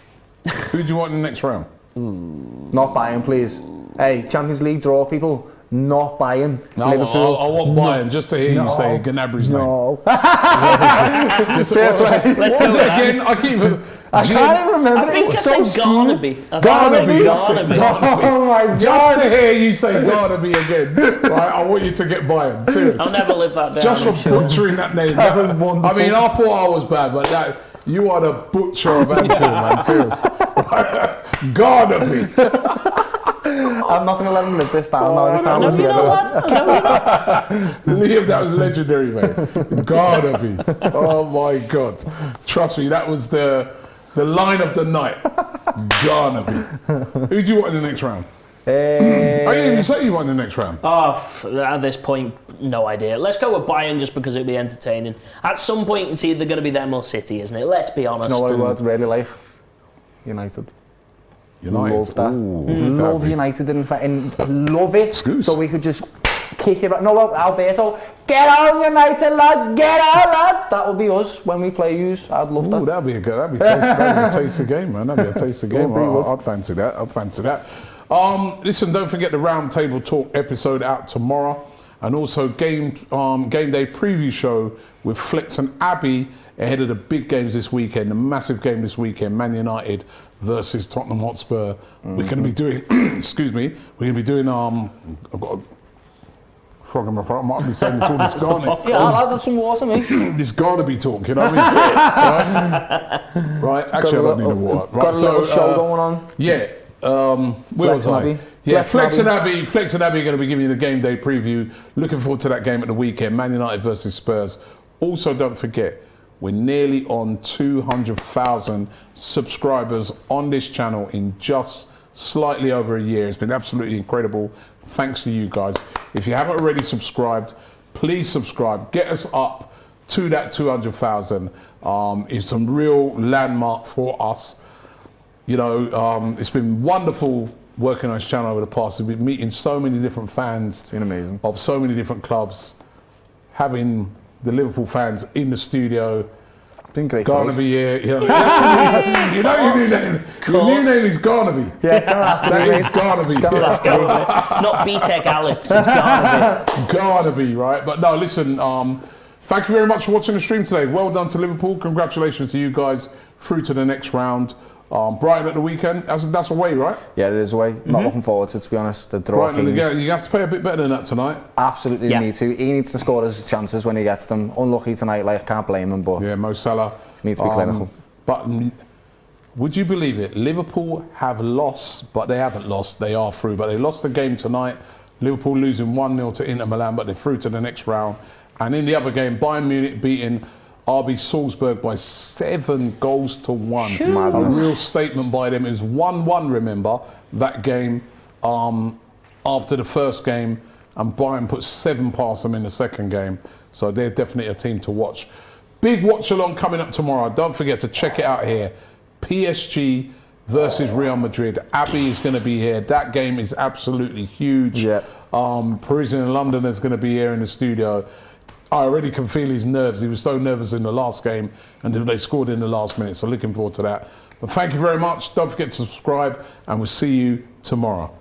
A: Who do you want in the next round?
C: Not Bayern, please. Hey, Champions League draw, people. Not Bayern.
A: No,
C: Liverpool.
A: I want Bayern just to hear you say Gnabry's name.
C: No.
A: Just,
C: Fair play.
B: Let's
A: what
B: go
A: was
B: with
A: it
B: that.
A: again? I keep.
C: I can't even remember.
B: I think
C: It
B: I
C: was
B: said
C: so
B: Garnaby.
A: Garnaby.
C: Oh my
A: Just to
C: God.
A: hear you say Garnaby again, right? I want you to get Bayern. Serious.
B: I'll never live that down.
A: Just for
B: I'm sure.
A: butchering that name.
C: That was wonderful.
A: I mean, I thought I was bad, but that you are the butcher of Anfield, man. Serious. Garnaby.
C: I'm not going to let him live this down now. This
B: I know you know what? I know you know.
A: Liam, that was legendary, mate. Garnaby. Oh my God. Trust me, that was the line of the night. Garnaby. Who do you want in the next round? I didn't even say you want in the next round.
B: At this point, no idea. Let's go with Bayern just because it'll be entertaining. At some point, it's either going to be them or City, isn't it? Let's be honest.
C: You know what I would really like? United. Love that. Love United and love it.
A: Excuse.
C: So we could just kick it. No, Alberto, get on United, lad, get on, lad. That would be us when we play yous. I'd love that.
A: Ooh, that'd be a tasty game, man. That'd be a tasty game.
C: Would be.
A: I'd fancy that. I'd fancy that. Listen, don't forget the Round Table Talk episode out tomorrow, and also game day preview show with Flex and Abby ahead of the big games this weekend. The massive game this weekend, Man United versus Tottenham Hotspur. We're going to be doing. Excuse me. We're going to be doing. I've got a frog in my throat. I might be saying this all this garlic.
C: Yeah, I'll have some water, mate.
A: This Garnaby talk, you know what I mean? Right? Actually, I don't need the water. Right,
C: Got a little show going on.
A: Yeah. Where was I? Yeah, Flex and Abby are going to be giving you the game day preview. Looking forward to that game at the weekend, Man United versus Spurs. Also, don't forget, we're nearly on 200,000 subscribers on this channel in just slightly over a year. It's been absolutely incredible. Thanks to you guys. If you haven't already subscribed, please subscribe. Get us up to that 200,000. It's a real landmark for us. You know, it's been wonderful working on this channel over the past. We've been meeting so many different fans.
C: It's been amazing.
A: Of so many different clubs. Having the Liverpool fans in the studio.
C: Been great.
A: Garnaby here. You know, your new name. Your new name is Garnaby.
C: Yeah, it's going to have to be.
A: That is Garnaby.
B: Let's go with it. Not BTEC Alex, it's Garnaby.
A: Garnaby, right? But no, listen, thank you very much for watching the stream today. Well done to Liverpool. Congratulations to you guys through to the next round. Brighton at the weekend, that's away, right?
C: Yeah, it is away. Not looking forward to it, to be honest. The draw
A: Brighton again, you have to play a bit better than that tonight.
C: Absolutely
B: Yeah.
C: need to. He needs to score his chances when he gets them. Unlucky tonight, like, can't blame him, but
A: Yeah, Mo Salah.
C: needs to be clinical.
A: But would you believe it? Liverpool have lost, but they haven't lost. They are through, but they lost the game tonight. Liverpool losing 1-0 to Inter Milan, but they're through to the next round. And in the other game, Bayern Munich beating RB Salzburg by 7-1.
C: Madness.
A: A real statement by them. It was 1-1, remember, that game after the first game, and Bayern put 7 past them in the second game. So they're definitely a team to watch. Big watch along coming up tomorrow. Don't forget to check it out here. PSG versus Real Madrid. Abby is going to be here. That game is absolutely huge.
C: Yeah.
A: Parisian London is going to be here in the studio. I already can feel his nerves. He was so nervous in the last game until they scored in the last minute. So looking forward to that. But thank you very much. Don't forget to subscribe, and we'll see you tomorrow.